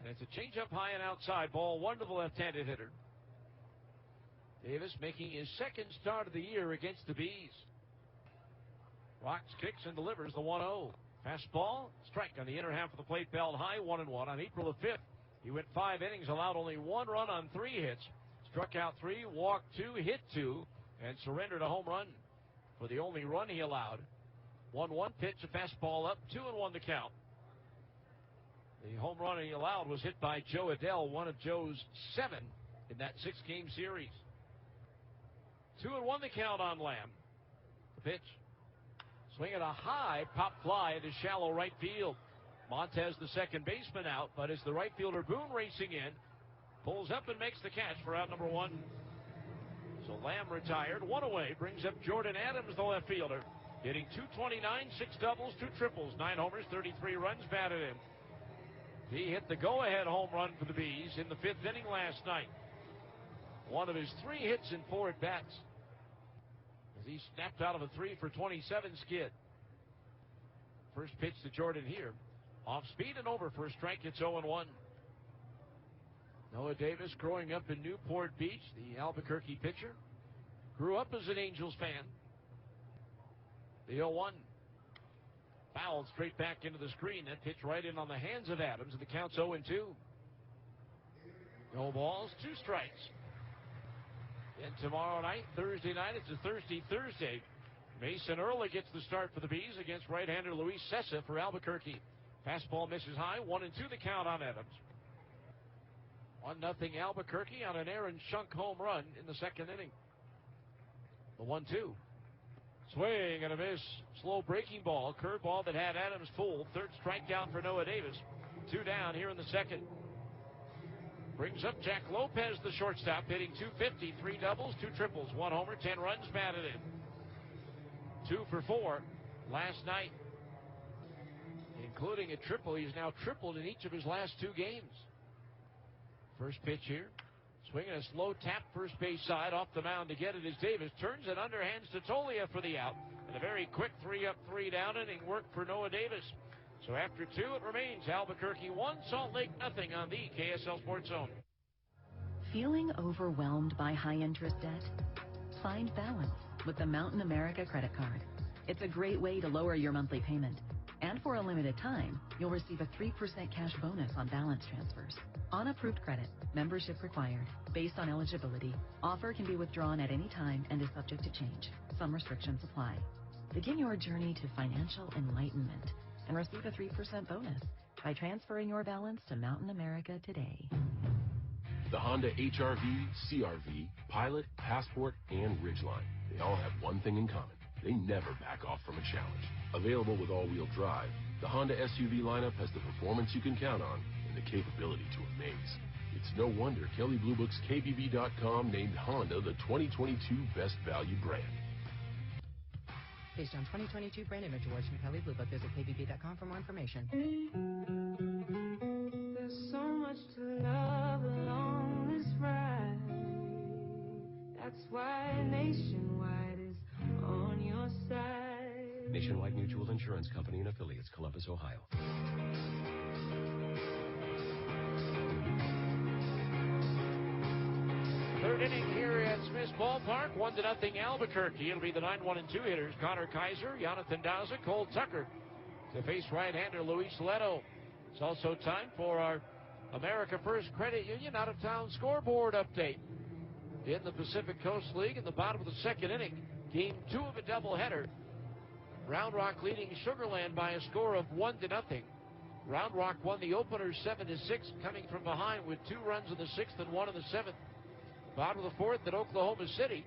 [SPEAKER 1] And it's a changeup high and outside. Ball 1 to the left-handed hitter. Davis making his 2nd start of the year against the Bees. Rocks, kicks, and delivers the 1-0. Fastball, strike on the inner half of the plate, belled high, 1-1. On April the 5th, he went 5 innings, allowed only 1 run on 3 hits. Struck out 3, walked 2, hit 2, and surrendered a home run for the only run he allowed. 1-1 pitch, a fastball up, 2-1 the count. The home run he allowed was hit by Joe Adell, one of Joe's 7 in that 6-game series. 2-1 the count on Lamb. The pitch. Swinging a high pop fly into shallow right field. Montez, the second baseman, out, but as the right fielder Boone racing in, pulls up and makes the catch for out number 1. So Lamb retired, 1 away, brings up Jordan Adams, the left fielder, hitting .229, 6 doubles, 2 triples, 9 homers, 33 runs batted in. He hit the go-ahead home run for the Bees in the 5th inning last night. One of his 3 hits in 4 at-bats. As he snapped out of a 3 for 27 skid. First pitch to Jordan here. Off speed and over for a strike. It's 0-1. Noah Davis growing up in Newport Beach, the Albuquerque pitcher. Grew up as an Angels fan. The 0-1. Fouled straight back into the screen. That pitch right in on the hands of Adams, and the count's 0-2. No balls, 2 strikes. And tomorrow night, Thursday night, it's a Thursday. Mason Early gets the start for the Bees against right-hander Luis Sessa for Albuquerque. Fastball misses high, 1-2 the count on Adams. 1-0 Albuquerque on an Aaron Shunk home run in the 2nd inning. The 1-2. Swing and a miss. Slow breaking ball. Curveball that had Adams fooled. 3rd strikeout for Noah Davis. 2 down here in the 2nd. Brings up Jack Lopez, the shortstop, hitting .250, 3 doubles, 2 triples, 1 homer, 10 runs batted in. 2 for 4 last night, including a triple. He's now tripled in each of his last 2 games. First pitch here. Swinging a slow tap first base side off the mound to get it as Davis turns it underhands to Tolia for the out. And a very quick 3-up, 3-down inning work for Noah Davis. So after 2, it remains Albuquerque 1, Salt Lake nothing on the KSL Sports Zone.
[SPEAKER 2] Feeling overwhelmed by high interest debt?
[SPEAKER 19] find balance with the Mountain America credit card. It's a great way to lower your monthly payment. And for a limited time, you'll receive a 3% cash bonus on balance transfers. On approved credit, membership required, based on eligibility. Offer can be withdrawn at any time and is subject to change. Some restrictions apply. Begin your journey to financial enlightenment and receive a 3% bonus by transferring your balance to Mountain America today.
[SPEAKER 6] The Honda HR-V, CR-V, Pilot, Passport, and Ridgeline. They all have one thing in common. They never back off from a challenge. Available with all-wheel drive, the Honda SUV lineup has the performance you can count on and the capability to amaze. It's no wonder Kelley Blue Book's KBB.com named Honda the 2022 Best Value Brand.
[SPEAKER 20] Based on 2022 brand image awards from Kelley Blue Book, visit KBB.com for more information.
[SPEAKER 21] There's so much to love along this ride. That's why Nationwide is on your side.
[SPEAKER 22] Nationwide Mutual Insurance Company and affiliates, Columbus, Ohio.
[SPEAKER 1] Third inning here at Smith's Ballpark, 1-0 Albuquerque. It'll be the 9-1-2 hitters, Connor Kaiser, Jonathan Daza, Cole Tucker, to face right-hander Luis Leto. It's also time for our America First Credit Union out-of-town scoreboard update. In the Pacific Coast League, in the bottom of the second inning, Game 2 of a doubleheader. Round Rock leading Sugar Land by a score of 1-0. Round Rock won the opener 7-6, coming from behind with 2 runs in the 6th and 1 in the 7th. Bottom of the 4th at Oklahoma City.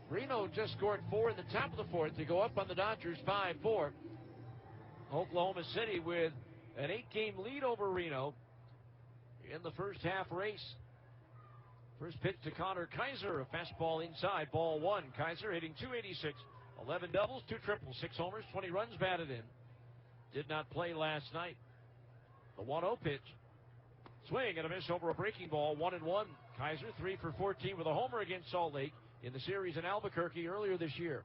[SPEAKER 1] Reno just scored 4 in the top of the 4th to go up on the Dodgers 5-4. Oklahoma City with an 8-game lead over Reno in the first half race. First pitch to Connor Kaiser, a fastball inside, ball 1. Kaiser hitting .286, 11 doubles, 2 triples, 6 homers, 20 runs batted in. Did not play last night. The 1-0 pitch. Swing and a miss over a breaking ball, 1-1. Kaiser 3 for 14 with a homer against Salt Lake in the series in Albuquerque earlier this year.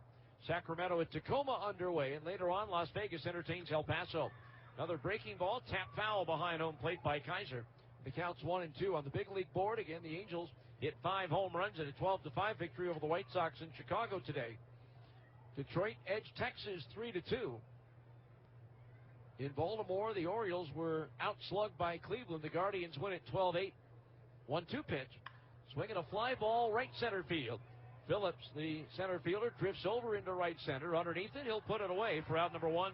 [SPEAKER 1] Sacramento at Tacoma underway, and later on Las Vegas entertains El Paso. Another breaking ball, tap foul behind home plate by Kaiser. The count's 1-2 on the big league board. Again, the Angels hit 5 home runs in a 12-5 victory over the White Sox in Chicago today. Detroit edged Texas 3-2. In Baltimore, the Orioles were outslugged by Cleveland. The Guardians win at 12-8. 1-2 pitch. Swinging a fly ball right center field. Phillips, the center fielder, drifts over into right center. Underneath it, he'll put it away for out number 1.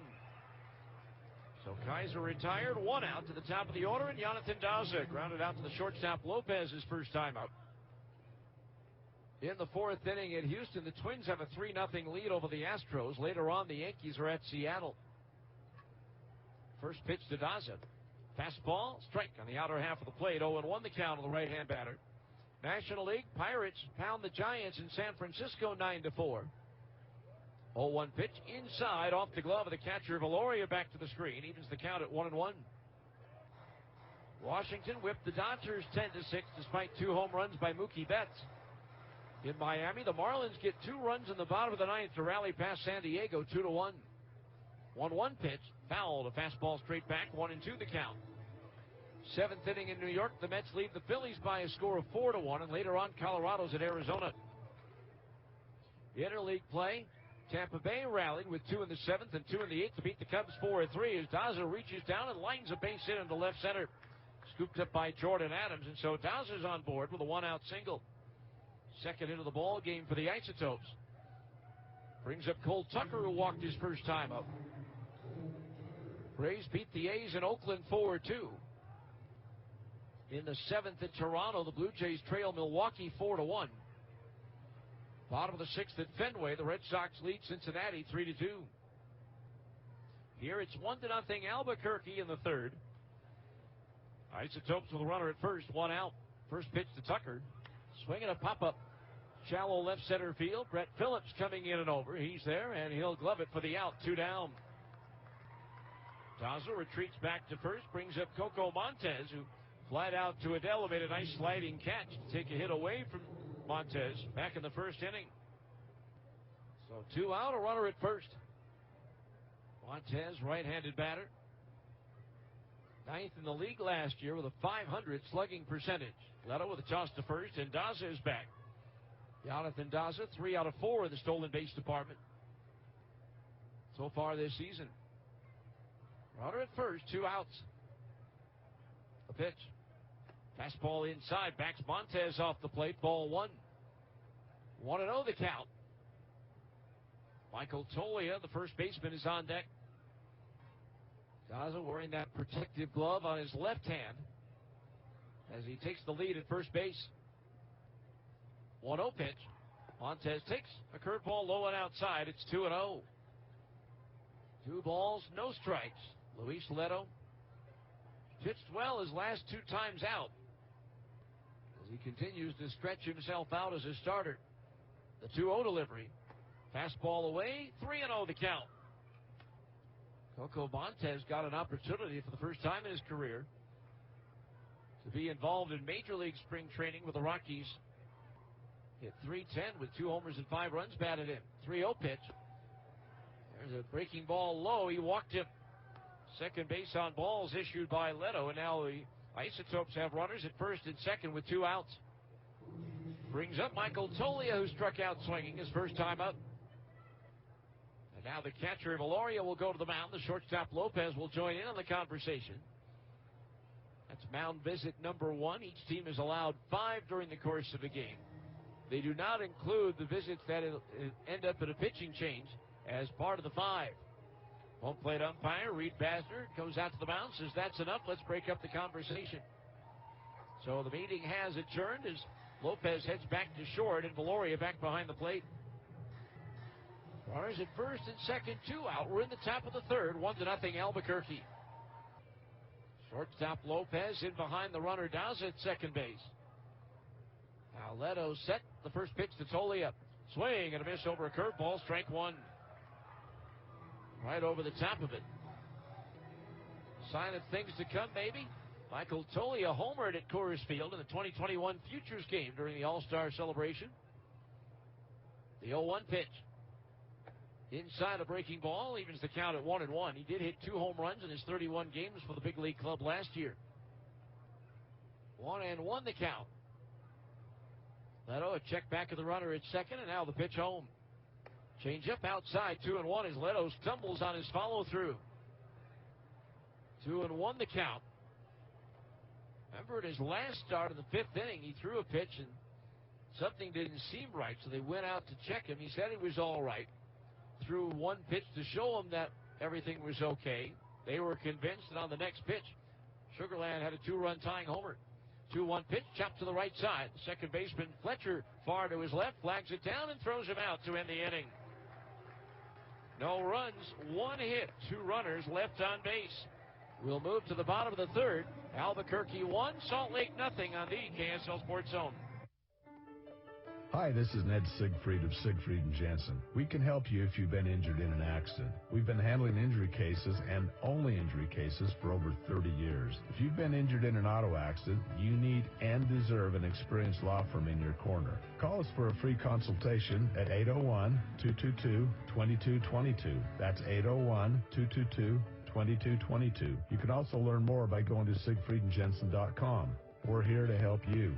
[SPEAKER 1] So Kaiser retired, 1 out to the top of the order, and Jonathan Daza grounded out to the shortstop Lopez his first time out. In the 4th inning at Houston, the Twins have a 3-0 lead over the Astros. Later on, the Yankees are at Seattle. First pitch to Daza. Fastball, strike on the outer half of the plate. 0-1 the count on the right-hand batter. National League, Pirates pound the Giants in San Francisco 9-4. 0-1 pitch inside off the glove of the catcher. Valoria back to the screen. Evens the count at 1-1. Washington whipped the Dodgers 10-6 despite 2 home runs by Mookie Betts. In Miami, the Marlins get 2 runs in the bottom of the 9th to rally past San Diego 2-1. 1-1 pitch, foul, a fastball straight back, 1-2 the count. 7th inning in New York, the Mets lead the Phillies by a score of 4-1, and later on, Colorado's at Arizona. Interleague play, Tampa Bay rallied with 2 in the 7th and 2 in the 8th to beat the Cubs 4-3 as Daza reaches down and lines a base hit into left center. Scooped up by Jordan Adams, and so Daza's on board with a 1-out single. Second hit of the ball game for the Isotopes. Brings up Cole Tucker, who walked his first time up. Braves beat the A's in Oakland 4-2. In the 7th at Toronto, the Blue Jays trail Milwaukee 4-1. Bottom of the 6th at Fenway, the Red Sox lead Cincinnati 3-2. Here it's 1-0 Albuquerque in the 3rd. Isotopes with a runner at first, 1 out. First pitch to Tucker. Swinging a pop-up. Shallow left center field. Brett Phillips coming in and over. He's there, and he'll glove it for the out. 2 down. Daza retreats back to first, brings up Coco Montez, who flied out to Adele, made a nice sliding catch to take a hit away from Montez back in the 1st inning. So 2 out, a runner at first. Montez, right-handed batter. 9th in the league last year with a .500 slugging percentage. Leto with a toss to first, and Daza is back. Jonathan Daza, 3 out of 4 in the stolen base department so far this season. Runner at first, 2 outs. A pitch. Fastball inside, backs Montez off the plate, ball 1. 1-0 the count. Michael Tolia, the first baseman, is on deck. Daza wearing that protective glove on his left hand as he takes the lead at first base. 1-0 pitch. Montez takes a curveball low and outside. It's 2-0. 2 balls, no strikes. Luis Leto pitched well his last 2 times out as he continues to stretch himself out as a starter. The 2-0 delivery. Fastball away, 3-0 the count. Coco Montez got an opportunity for the first time in his career to be involved in Major League spring training with the Rockies. Hit .310 with 2 homers and 5 runs batted in. 3-0 pitch. There's a breaking ball low. He walked him. Second base on balls issued by Leto, and now the Isotopes have runners at first and second with 2 outs. Brings up Michael Tolia, who struck out swinging his first time up. And now the catcher, Valoria, will go to the mound. The shortstop, Lopez, will join in on the conversation. That's mound visit number 1. Each team is allowed 5 during the course of a game. They do not include the visits that end up in a pitching change as part of the 5. Home plate umpire, Reed Basner, goes out to the mound, says that's enough, let's break up the conversation. So the meeting has adjourned as Lopez heads back to short and Valoria back behind the plate. Runners at first and second, 2 out. We're in the top of the third, 1-0 Albuquerque. Shortstop Lopez in behind the runner Daza at second base. Now Leto set the first pitch to Tolia. Swing and a miss over a curveball, strike 1. Right over the top of it. Sign of things to come, maybe. Michael Tolia homered at Coors Field in the 2021 Futures game during the All-Star celebration. The 0-1 pitch. Inside a breaking ball, evens the count at 1-1. He did hit 2 home runs in his 31 games for the big league club last year. 1-1 the count. Leto a check back of the runner at second, and now the pitch home. Change up outside, 2-1 as Leto stumbles on his follow-through. 2-1 the count. Remember, in his last start in the 5th inning, he threw a pitch and something didn't seem right, so they went out to check him. He said he was all right. Threw 1 pitch to show him that everything was okay. They were convinced, and on the next pitch, Sugarland had a 2-run tying homer. 2-1 pitch, chopped to the right side. The second baseman, Fletcher, far to his left, flags it down and throws him out to end the inning. No runs, 1 hit, 2 runners left on base. We'll move to the bottom of the third. Albuquerque 1, Salt Lake nothing on the KSL Sports Zone.
[SPEAKER 13] Hi, this is Ned Siegfried of Siegfried & Jensen. We can help you if you've been injured in an accident. We've been handling injury cases and only injury cases for over 30 years. If you've been injured in an auto accident, you need and deserve an experienced law firm in your corner. Call us for a free consultation at 801-222-2222. That's 801-222-2222. You can also learn more by going to siegfriedandjensen.com. We're here to help you.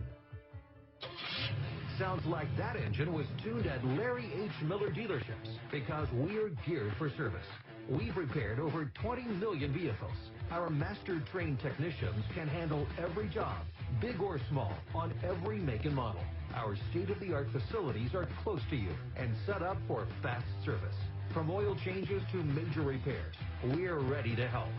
[SPEAKER 7] Sounds like that engine was tuned at Larry H. Miller dealerships because we're geared for service. We've repaired over 20 million vehicles. Our master-trained technicians can handle every job, big or small, on every make and model. Our state-of-the-art facilities are close to you and set up for fast service. From oil changes to major repairs, we're ready to help.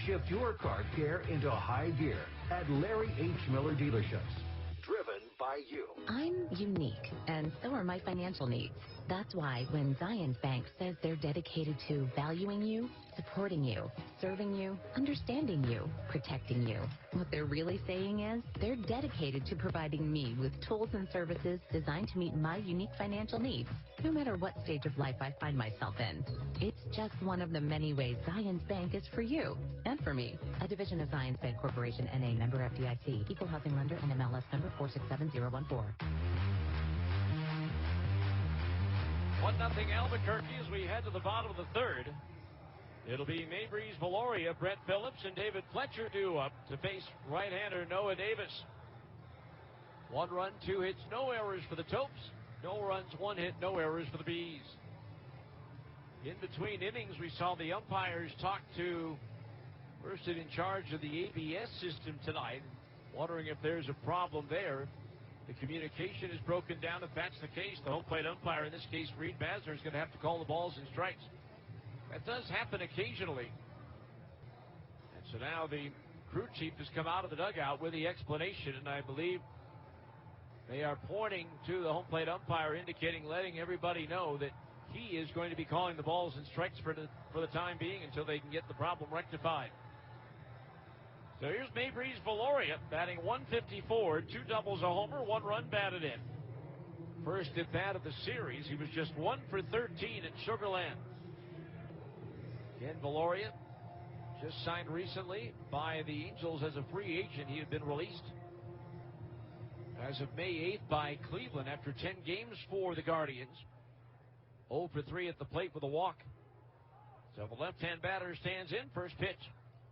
[SPEAKER 7] Shift your car care into high gear at Larry H. Miller dealerships. Driven by you.
[SPEAKER 3] I'm unique, and so are my financial needs. That's why when Zions Bank says they're dedicated to valuing you, supporting you, serving you, understanding you, protecting you, what they're really saying is they're dedicated to providing me with tools and services designed to meet my unique financial needs, no matter what stage of life I find myself in. It's just one of the many ways Zions Bank is for you and for me. A division of Zions Bank Corporation, N.A., member FDIC, equal housing lender, and MLS number 467014.
[SPEAKER 1] 1-0 Albuquerque as we head to the bottom of the third. It'll be Maybreeze Valoria, Brett Phillips, and David Fletcher due up to face right-hander Noah Davis. 1 run, 2 hits, no errors for the Topes. No runs, 1 hit, no errors for the Bees. In between innings, we saw the umpires talk to the person in charge of the ABS system tonight, wondering if there's a problem there. The communication is broken down. If that's the case, the home plate umpire, in this case Reed Basler, is going to have to call the balls and strikes. That does happen occasionally. And so now the crew chief has come out of the dugout with the explanation, and I believe they are pointing to the home plate umpire, indicating, letting everybody know that he is going to be calling the balls and strikes for the time being until they can get the problem rectified. So here's Maybreeze Valoria batting .154, 2 doubles, a homer, 1 run batted in. First at bat of the series, he was just 1 for 13 at Sugarland. Again, Valoria just signed recently by the Angels as a free agent. He had been released as of May 8th by Cleveland after 10 games for the Guardians. 0 for 3 at the plate with a walk. So the left-hand batter stands in. First pitch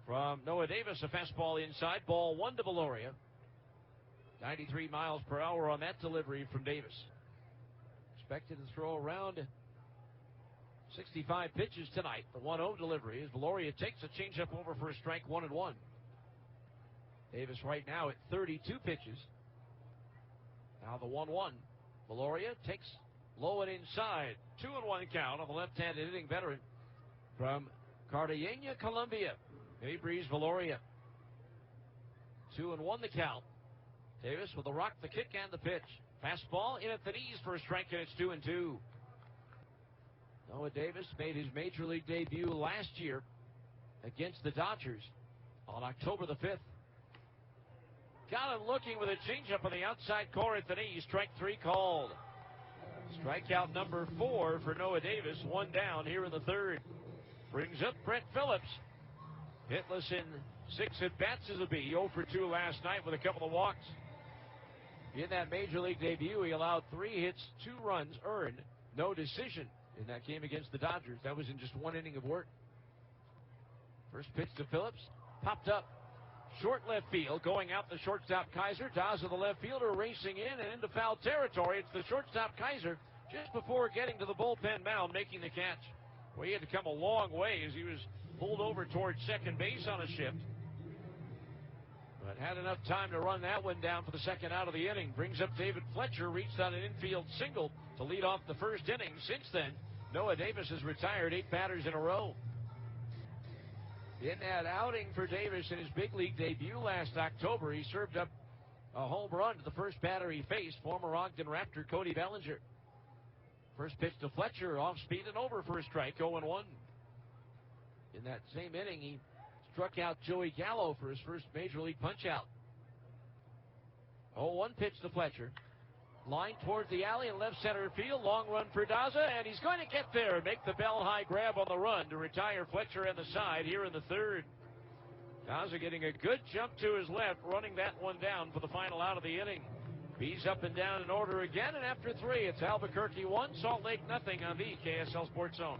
[SPEAKER 1] from Noah Davis, a fastball inside, ball 1 to Valoria. 93 miles per hour on that delivery from Davis. Expected to throw around 65 pitches tonight. The 1-0 delivery as Valoria takes a changeup over for a strike, 1-1. Davis right now at 32 pitches. Now the 1-1. Valoria takes low and inside. 2-1 count on the left-handed hitting veteran from Cartagena, Colombia. Maybreeze Valoria. 2-1 the count. Davis with the rock, the kick, and the pitch. Fastball in at the knees for a strike, and it's 2-2. Noah Davis made his major league debut last year against the Dodgers on October the 5th. Got him looking with a changeup on the outside corner at the knee. Strike 3 called. Strikeout number 4 for Noah Davis. 1 down here in the third. Brings up Brett Phillips. Hitless in 6 at-bats as a Bee. 0 for 2 last night with a couple of walks. In that major league debut, he allowed 3 hits, 2 runs earned, no decision in that game against the Dodgers. That was in just 1 inning of work. First pitch to Phillips. Popped up. Short left field, going out the shortstop Kaiser. Daza, the left fielder, racing in and into foul territory. It's the shortstop Kaiser just before getting to the bullpen mound, making the catch. Well, he had to come a long way as he was pulled over towards second base on a shift. But had enough time to run that one down for the second out of the inning. Brings up David Fletcher, reached on an infield single to lead off the first inning. Since then, Noah Davis has retired 8 batters in a row. In that outing for Davis in his big league debut last October, he served up a home run to the first batter he faced, former Ogden Raptor Cody Bellinger. First pitch to Fletcher, off speed and over for a strike, 0-1. In that same inning, he struck out Joey Gallo for his first major league punch-out. 0-1 pitch to Fletcher. Line towards the alley in left center field. Long run for Daza, and he's going to get there and make the bell-high grab on the run to retire Fletcher on the side here in the third. Daza getting a good jump to his left, running that one down for the final out of the inning. Bees up and down in order again, and after 3, it's Albuquerque 1, Salt Lake nothing on the KSL Sports Zone.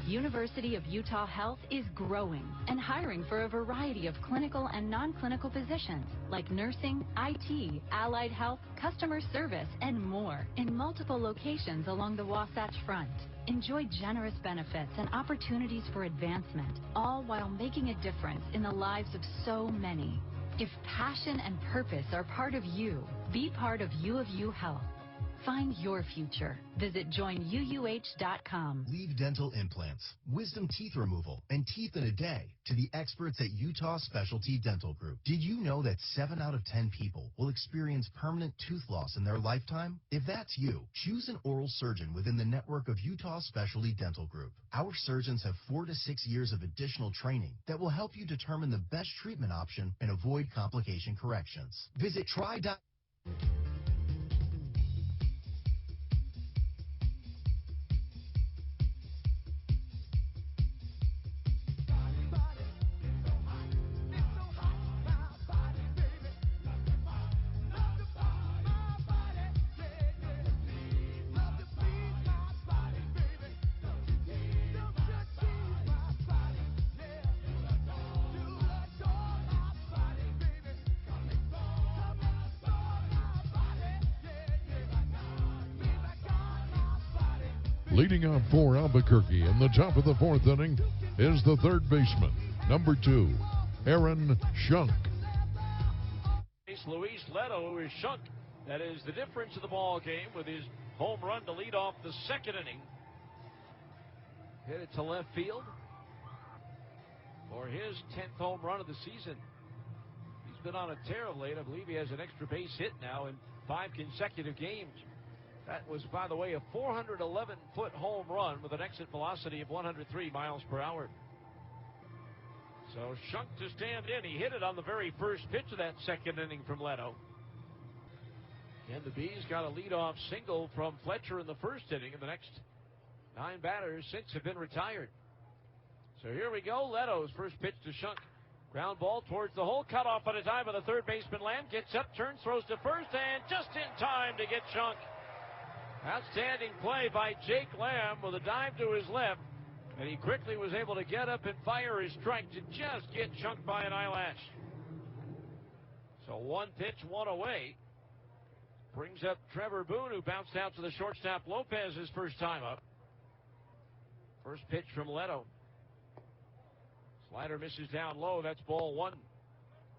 [SPEAKER 2] University of Utah Health is growing and hiring for a variety of clinical and non-clinical positions like nursing, IT, allied health, customer service, and more in multiple locations along the Wasatch Front. Enjoy generous benefits and opportunities for advancement, all while making a difference in the lives of so many. If passion and purpose are part of you, be part of U of U Health. Find your future. Visit joinuuh.com.
[SPEAKER 14] Leave dental implants, wisdom teeth removal, and teeth in a day to the experts at Utah Specialty Dental Group. Did you know that 7 out of 10 people will experience permanent tooth loss in their lifetime? If that's you, choose an oral surgeon within the network of Utah Specialty Dental Group. Our surgeons have 4 to 6 years of additional training that will help you determine the best treatment option and avoid complication corrections. Visit try.
[SPEAKER 15] Leading off for Albuquerque in the top of the fourth inning is the third baseman, number 2, Aaron Shunk.
[SPEAKER 1] Luis Leto, who is Shunk. That is the difference of the ball game with his home run to lead off the second inning. Hit it to left field for his 10th home run of the season. He's been on a tear of late. I believe he has an extra base hit now in 5 consecutive games. That was, by the way, a 411-foot home run with an exit velocity of 103 miles per hour. So Shunk to stand in. He hit it on the very first pitch of that second inning from Leto. And the Bees got a leadoff single from Fletcher in the first inning, and the next 9 batters since have been retired. So here we go. Leto's first pitch to Shunk. Ground ball towards the hole. Cut off on a dive by the third baseman. Lamb gets up, turns, throws to first, and just in time to get Shunk. Outstanding play by Jake Lamb with a dive to his left. And he quickly was able to get up and fire his strike to just get Shunk by an eyelash. So 1 pitch, 1 away. Brings up Trevor Boone, who bounced out to the shortstop Lopez his first time up. First pitch from Leto. Slider misses down low. That's ball 1.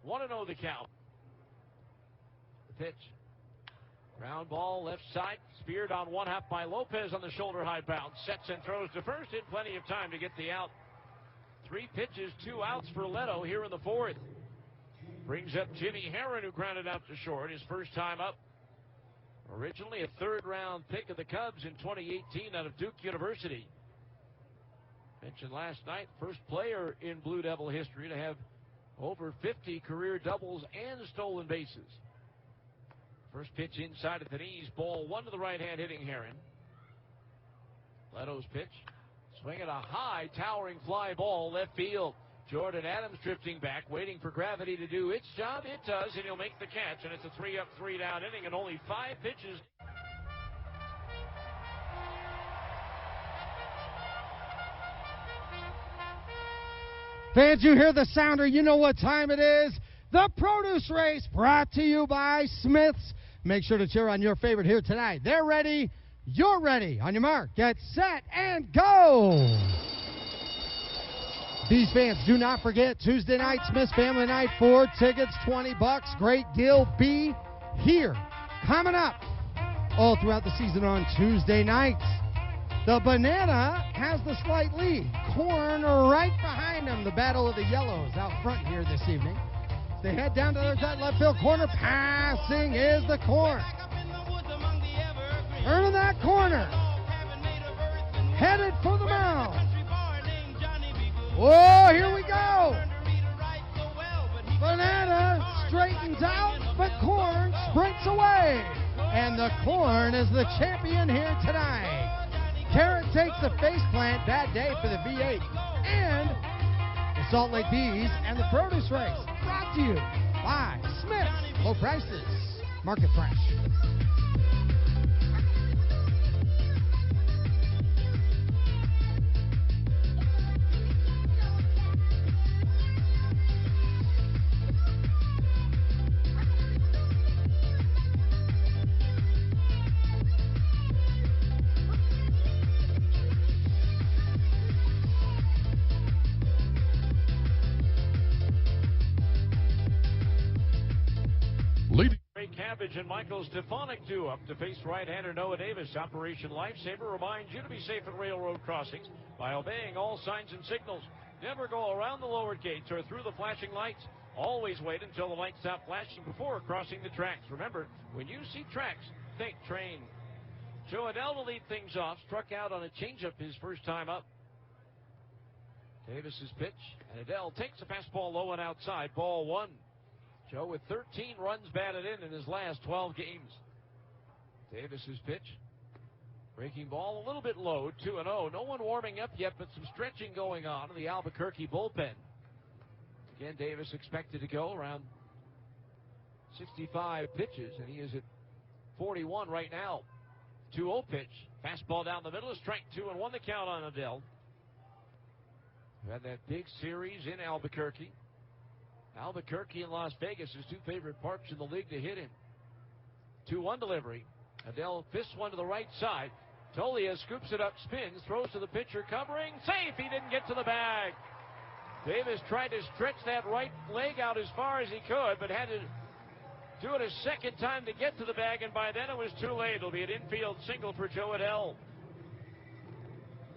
[SPEAKER 1] 1-0 the count. The pitch. Ground ball left side. Speared on one hop by Lopez on the shoulder high bounce. Sets and throws to first in plenty of time to get the out. 3 pitches, 2 outs for Leto here in the fourth. Brings up Jimmy Herron, who grounded out to short his first time up. Originally a 3rd round pick of the Cubs in 2018 out of Duke University. Mentioned last night, first player in Blue Devil history to have over 50 career doubles and stolen bases. First pitch inside at the knees, ball 1 to the right-hand hitting Herron. Leto's pitch, swinging a high, towering fly ball left field. Jordan Adams drifting back, waiting for gravity to do its job. It does, and he'll make the catch, and it's a 3-up, 3-down inning, and only 5 pitches.
[SPEAKER 16] Fans, you hear the sounder, you know what time it is. The produce race brought to you by Smith's. Make sure to cheer on your favorite here tonight. They're ready. You're ready. On your mark, get set, and go. These fans, do not forget Tuesday night, Smith's Family Night. 4 tickets, $20. Great deal. Be here. Coming up all throughout the season on Tuesday nights. The Banana has the slight lead. Corn right behind him. The battle of the yellows out front here this evening. As they head down to the other side, left field corner. Passing is the Corn. Earning that corner. Headed for the mound. Whoa, here we go. Banana straightens out, but Corn sprints away. And the Corn is the champion here tonight. Carrot takes the faceplant. Bad day for the V8. And the Salt Lake Bees and the produce race. Brought to you by Smith's. Low prices. Market fresh.
[SPEAKER 1] Cabbage and Michael Stefanik due up to face right-hander Noah Davis. Operation Lifesaver reminds you to be safe at railroad crossings by obeying all signs and signals. Never go around the lowered gates or through the flashing lights. Always wait until the lights stop flashing before crossing the tracks. Remember, when you see tracks, think train. Joe Adell to lead things off. Struck out on a changeup his first time up. Davis's pitch, and Adell takes a fastball low and outside. Ball 1. Joe with 13 runs batted in his last 12 games. Davis's pitch. Breaking ball a little bit low, 2-0. No one warming up yet, but some stretching going on in the Albuquerque bullpen. Again, Davis expected to go around 65 pitches, and he is at 41 right now. 2-0 pitch. Fastball down the middle, a strike 2 and 1 the count on Adell. We had that big series in Albuquerque. Albuquerque and Las Vegas, his 2 favorite parks in the league to hit him. 2-1 delivery. Adell fists one to the right side. Tolia scoops it up, spins, throws to the pitcher, covering, safe. He didn't get to the bag. Davis tried to stretch that right leg out as far as he could, but had to do it a second time to get to the bag, and by then it was too late. It'll be an infield single for Joe Adell.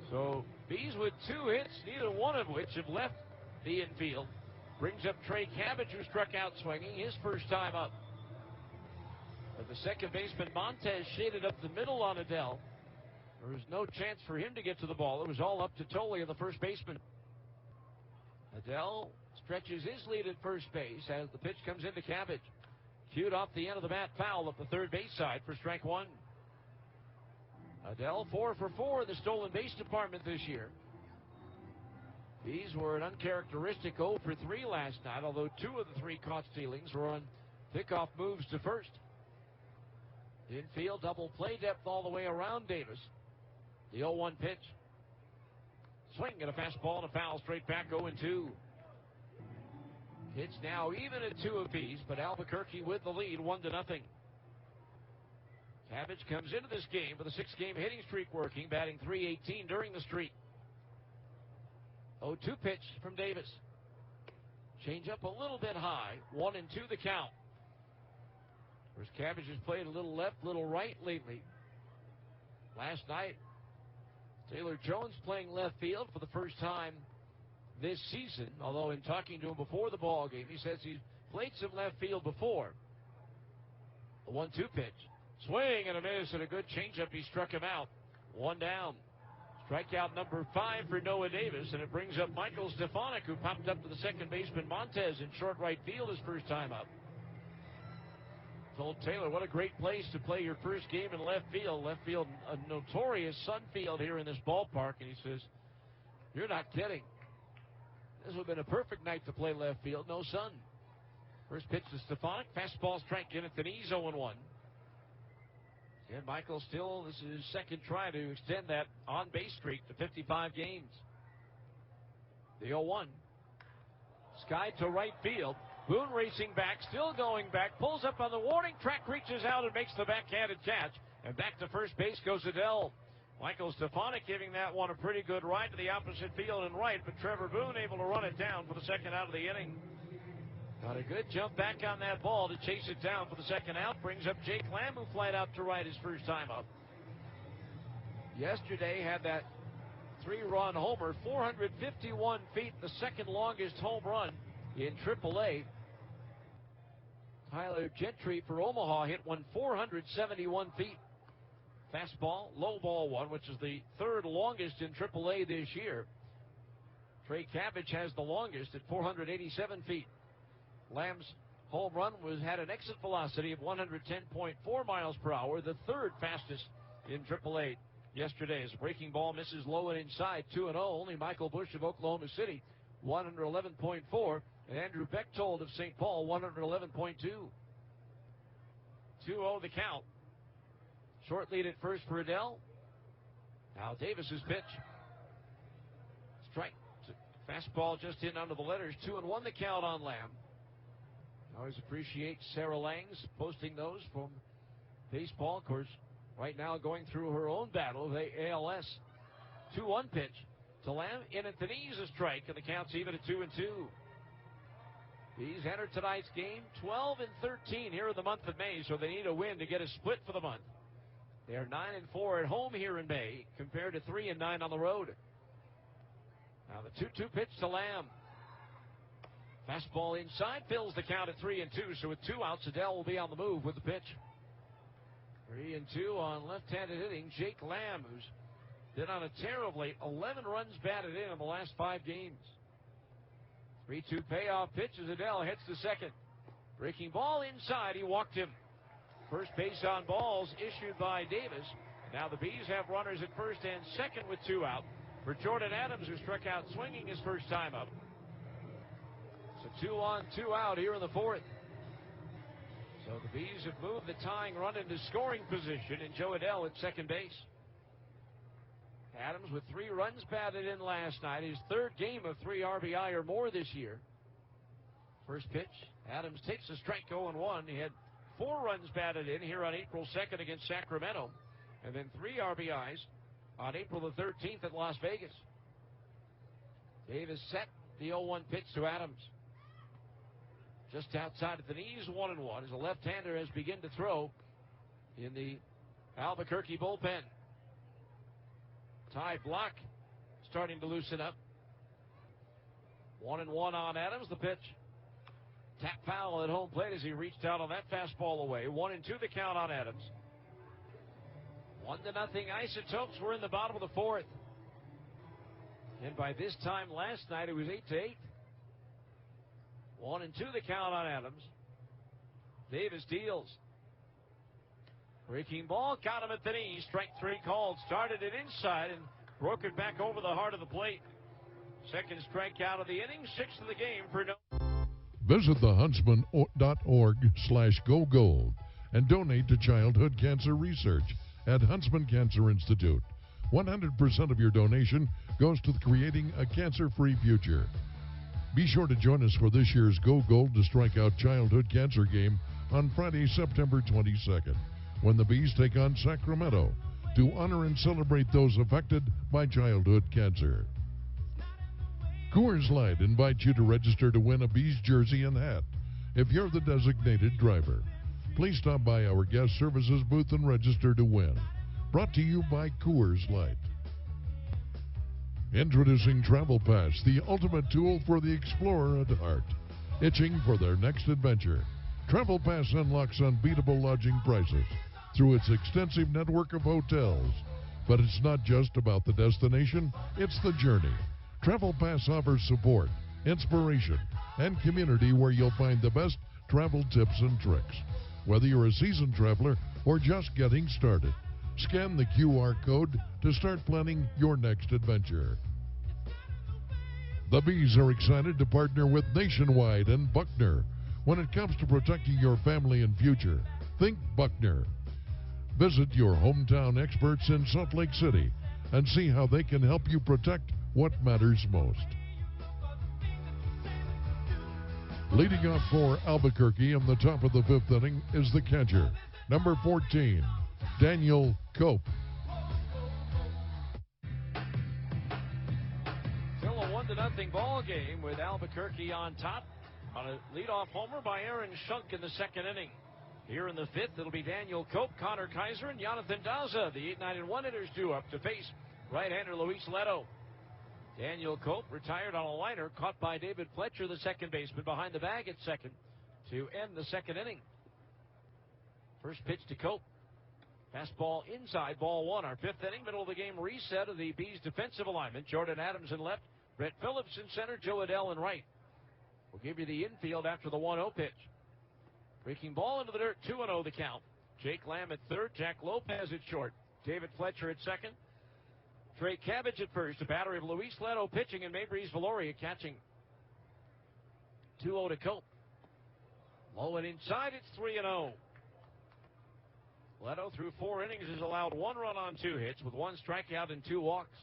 [SPEAKER 1] So Bees with 2 hits, neither one of which have left the infield. Brings up Trey Cabbage, who struck out swinging his first time up. But the second baseman Montez shaded up the middle on Adell. There was no chance for him to get to the ball. It was all up to Tolia, the first baseman. Adell stretches his lead at first base as the pitch comes into Cabbage. Cued off the end of the bat, foul up the third base side for strike 1. Adell 4 for 4 in the stolen base department this year. These were an uncharacteristic 0 for 3 last night, although 2 of the 3 caught stealings were on pickoff moves to first. Infield double play depth all the way around Davis. The 0-1 pitch. Swing and a fastball and a foul straight back 0-2. It's now even at 2 apiece, but Albuquerque with the lead 1-0. Cabbage comes into this game with a 6-game hitting streak working, batting .318 during the streak. 0-2 pitch from Davis. Change up a little bit high. 1-2 the count. Whereas Cabbage has played a little left, little right lately. Last night, Taylor Jones playing left field for the first time this season, although in talking to him before the ball game, he says he's played some left field before. The 1-2 pitch. Swing and a miss and a good changeup. He struck him out. 1 down. Strikeout number 5 for Noah Davis, and it brings up Michael Stefanik, who popped up to the second baseman Montez in short right field his first time up. Told Taylor, what a great place to play your first game in left field. Left field, a notorious sun field here in this ballpark, and he says, you're not kidding. This would have been a perfect night to play left field, no sun. First pitch to Stefanik, fastball strike in at the knees, 0-1. And Michael still, this is his second try to extend that on-base streak to 55 games. The 0-1. Sky to right field. Boone racing back, still going back, pulls up on the warning track, reaches out and makes the backhanded catch. And back to first base goes Adell. Michael Stefanik giving that one a pretty good ride to the opposite field and right, but Trevor Boone able to run it down for the second out of the inning. Got a good jump back on that ball to chase it down for the second out. Brings up Jake Lamb, who flied out to right his first time up. Yesterday had that 3-run homer, 451 feet, the second longest home run in AAA. Tyler Gentry for Omaha hit one 471 feet. Fastball, low ball one, which is the third longest in AAA this year. Trey Cabbage has the longest at 487 feet. Lamb's home run had an exit velocity of 110.4 miles per hour, the third fastest in AAA yesterday. As a breaking ball misses low and inside, 2-0. Only Michael Busch of Oklahoma City, 111.4. And Andrew Bechtold of St. Paul, 111.2. 2-0 the count. Short lead at first for Adell. Now Davis's pitch. Strike. Fastball just in under the letters. 2-1 the count on Lamb. Always appreciate Sarah Langs posting those from baseball. Of course, right now going through her own battle of ALS. 2-1 pitch to Lamb. In at the knees, a strike, and the count's even at 2-2. He's entered tonight's game 12-13 here in the month of May, so they need a win to get a split for the month. They are 9-4 at home here in May, compared to 3-9 on the road. Now the 2-2 pitch to Lamb. Fastball inside, fills the count at 3-2. So with 2 outs, Adell will be on the move with the pitch. 3-2 on left-handed hitting Jake Lamb, who's been on a tear of late. 11 runs batted in the last 5 games. 3-2 payoff pitch as Adell hits the second. Breaking ball inside, he walked him. First base on balls issued by Davis. Now the Bees have runners at first and second with 2 out for Jordan Adams, who struck out swinging his first time up. So 2 on, 2 out here in the 4th. So the Bees have moved the tying run into scoring position, and Joe Adell at second base. Adams with 3 runs batted in last night, his third game of 3 RBI or more this year. First pitch, Adams takes a strike, 0-1. He had 4 runs batted in here on April 2nd against Sacramento. and then 3 RBIs on April the 13th at Las Vegas. Davis set the 0-1 pitch to Adams. Just outside of the knees, 1-1, as a left-hander has begun to throw in the Albuquerque bullpen. Ty Block starting to loosen up. 1-1 on Adams, the pitch. Tap foul at home plate as he reached out on that fastball away. 1-2 the count on Adams. 1-0 Isotopes. We're in the bottom of the fourth. And by this time last night, it was 8-8. 1-2 the count on Adams. Davis deals. Breaking ball, got him at the knee. Strike 3 called. Started it inside and broke it back over the heart of the plate. Second strikeout of the inning, 6th of the game for no.
[SPEAKER 15] Visit thehuntsman.org/gogold and donate to childhood cancer research at Huntsman Cancer Institute. 100% of your donation goes to creating a cancer-free future. Be sure to join us for this year's Go Gold to Strike Out Childhood Cancer game on Friday, September 22nd, when the Bees take on Sacramento to honor and celebrate those affected by childhood cancer. Coors Light invites you to register to win a Bees jersey and hat if you're the designated driver. Please stop by our guest services booth and register to win. Brought to you by Coors Light. Introducing Travel Pass, the ultimate tool for the explorer at heart, itching for their next adventure. Travel Pass unlocks unbeatable lodging prices through its extensive network of hotels. But it's not just about the destination, it's the journey. Travel Pass offers support, inspiration, and community where you'll find the best travel tips and tricks. Whether you're a seasoned traveler or just getting started, scan the QR code to start planning your next adventure. The Bees are excited to partner with Nationwide and Buckner. When it comes to protecting your family and future, think Buckner. Visit your hometown experts in Salt Lake City and see how they can help you protect what matters most. Leading off for Albuquerque in the top of the 5th inning is the catcher, number 14, Daniel Cope.
[SPEAKER 1] Still a 1-0 ball game with Albuquerque on top on a leadoff homer by Aaron Schunk in the 2nd inning. Here in the 5th, it'll be Daniel Cope, Connor Kaiser, and Jonathan Daza. The 8-9-1 hitters due up to face right-hander Luis Leto. Daniel Cope retired on a liner caught by David Fletcher, the second baseman, behind the bag at second to end the 2nd inning. First pitch to Cope. Fastball inside, ball 1. Our 5th inning, middle of the game reset of the Bees defensive alignment. Jordan Adams in left, Brett Phillips in center, Joe Adell in right. We'll give you the infield after the 1-0 pitch. Breaking ball into the dirt, 2-0 the count. Jake Lamb at third, Jack Lopez at short, David Fletcher at second, Trey Cabbage at first, a battery of Luis Leto pitching and Maybreeze Valoria catching. 2-0 to Cope. Low and inside, it's 3-0. Leto through 4 innings has allowed 1 run on 2 hits with 1 strikeout and 2 walks.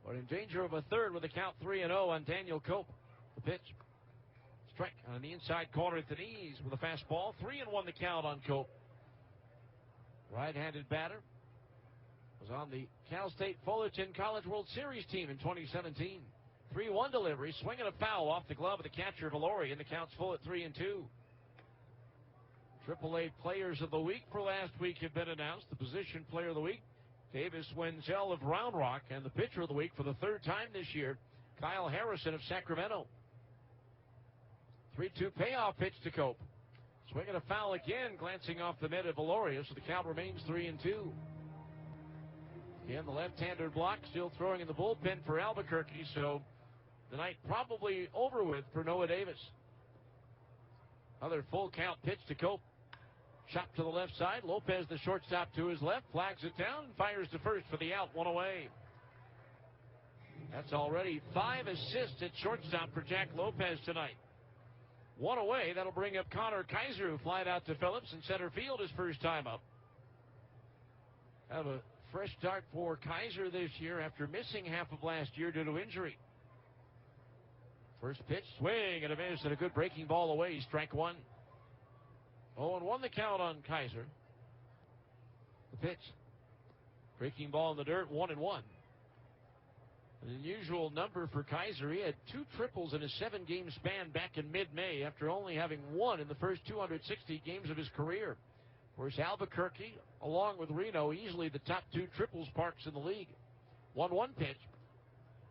[SPEAKER 1] But in danger of a third with a count 3-0 on Daniel Cope. The pitch. Strike on the inside corner at the knees with a fastball. 3-1 the count on Cope. Right-handed batter. Was on the Cal State Fullerton College World Series team in 2017. 3-1 delivery, swinging a foul off the glove of the catcher Valori, and the count's full at 3-2. AAA Players of the Week for last week have been announced. The position player of the week, Davis Wenzel of Round Rock, and the pitcher of the week for the 3rd time this year, Kyle Harrison of Sacramento. 3-2 payoff pitch to Cope. Swinging a foul again, glancing off the mitt of Valoria, so the count remains 3-2. Again, the left-hander block still throwing in the bullpen for Albuquerque, so the night probably over with for Noah Davis. Another full count pitch to Cope. Shot to the left side. Lopez, the shortstop, to his left, flags it down, and fires to first for the out, 1 away. That's already 5 assists at shortstop for Jack Lopez tonight. 1 away. That'll bring up Connor Kaiser, who flied out to Phillips in center field his first time up. Have a fresh start for Kaiser this year after missing half of last year due to injury. First pitch, swing and a miss, and a good breaking ball away. Strike 1. 0-1 the count on Kaiser. The pitch. Breaking ball in the dirt, 1-1. An unusual number for Kaiser. He had 2 triples in a 7-game span back in mid-May after only having 1 in the first 260 games of his career. Of course, Albuquerque, along with Reno, easily the top 2 triples parks in the league. 1-1 pitch.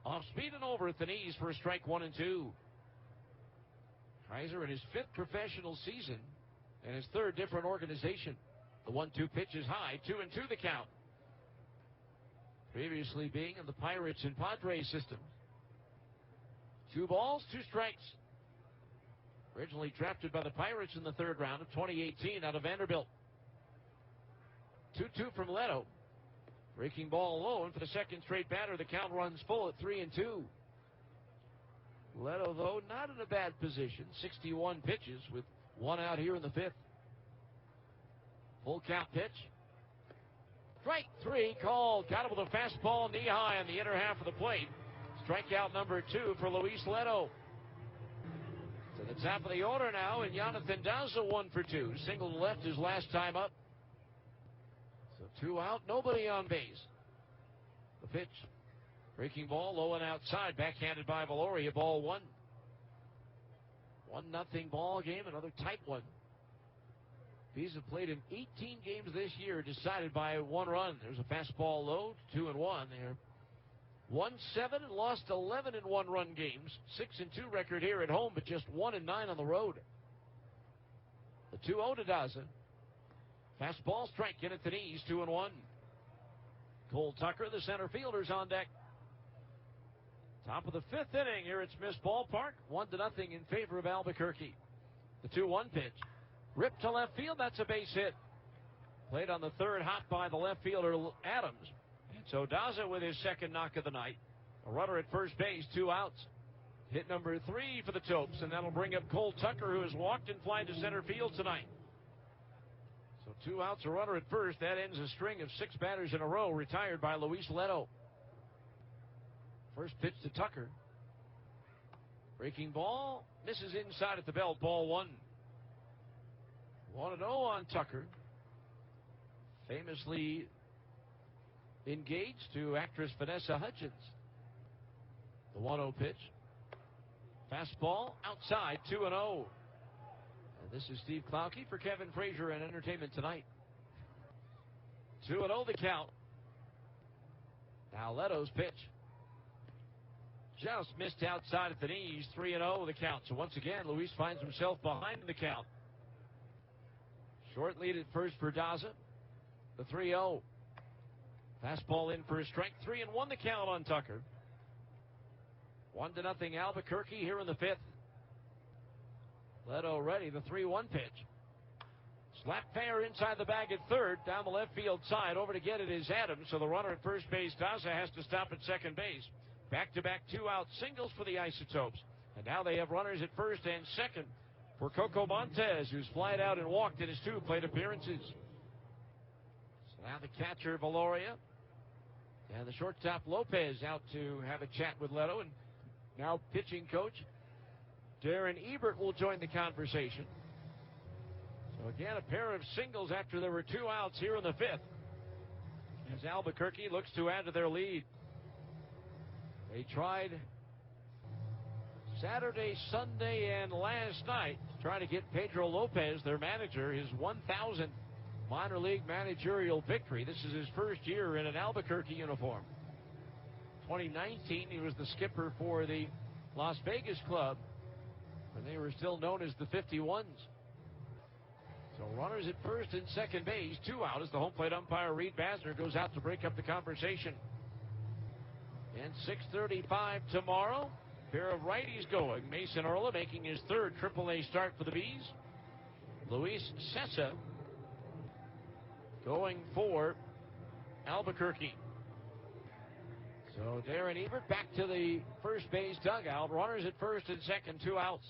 [SPEAKER 1] Off speed and over at the knees for a strike, 1-2. Kaiser in his 5th professional season and his 3rd different organization. The 1-2 pitch is high, 2-2 the count. Previously being in the Pirates and Padres systems. 2 balls, 2 strikes. Originally drafted by the Pirates in the 3rd round of 2018 out of Vanderbilt. 2-2 from Leto. Breaking ball low, and for the 2nd straight batter, the count runs full at 3-2. Leto, though, not in a bad position. 61 pitches with 1 out here in the 5th. Full count pitch. Strike 3 called. Got him with a fastball knee high on the inner half of the plate. Strikeout number 2 for Luis Leto. To the top of the order now, and Jonathan Daza 1 for 2. Single to left his last time up. So 2 out, nobody on base. The pitch. Breaking ball low and outside. Backhanded by Valoria. Ball 1. 1-0 ball game. Another tight one. Bees have played in 18 games this year, decided by 1 run. There's a fastball low, 2-1. They're 1-7 and lost 11 in 1-run games. 6-2 record here at home, but just 1-9 on the road. The 2-0 to Daza. Fastball strike in at the knees, 2-1. Cole Tucker, the center fielder's on deck. Top of the 5th inning here at Smith's Ballpark. 1-0 in favor of Albuquerque. The 2-1 pitch. Ripped to left field, that's a base hit. Played on the 3rd hop by the left fielder, Adams. And so Daza with his 2nd knock of the night. A runner at first base, 2 outs. Hit number 3 for the Topes, and that'll bring up Cole Tucker, who has walked and flied to center field tonight. So 2 outs, a runner at first. That ends a string of 6 batters in a row retired by Luis Leto. First pitch to Tucker. Breaking ball, misses inside at the belt, ball 1. 1-0 on Tucker. Famously engaged to actress Vanessa Hudgens. The 1-0 pitch. Fastball outside, 2-0. And this is Steve Klauke for Kevin Frazier and Entertainment Tonight. 2-0 the count. Now Leto's pitch. Just missed outside at the knees, 3-0 the count. So once again, Luis finds himself behind the count. Short lead at first for Daza. The 3-0. Fastball in for a strike. 3-1 the count on Tucker. 1-0 Albuquerque here in the 5th. Leto ready. The 3-1 pitch. Slap fair inside the bag at 3rd. Down the left field side. Over to get it is Adams. So the runner at first base, Daza, has to stop at 2nd base. Back-to-back 2-out singles for the Isotopes. And now they have runners at 1st and 2nd. For Coco Montez, who's flied out and walked in his 2 plate appearances. So now the catcher, Valoria, and the shortstop, Lopez, out to have a chat with Leto. And now pitching coach, Darren Ebert, will join the conversation. So again, a pair of singles after there were 2 outs here in the 5th. As Albuquerque looks to add to their lead. They tried Saturday, Sunday, and last night trying to get Pedro Lopez, their manager, his 1,000th minor league managerial victory. This is his first year in an Albuquerque uniform. 2019, he was the skipper for the Las Vegas club when they were still known as the 51s. So runners at 1st and 2nd base, 2 out as the home plate umpire Reed Basner goes out to break up the conversation. And 6:35 tomorrow. Pair of righties going. Mason Erla making his 3rd AAA start for the Bees. Luis Cessa going for Albuquerque. So Darren Ebert back to the first base dugout. Runners at 1st and 2nd, 2 outs.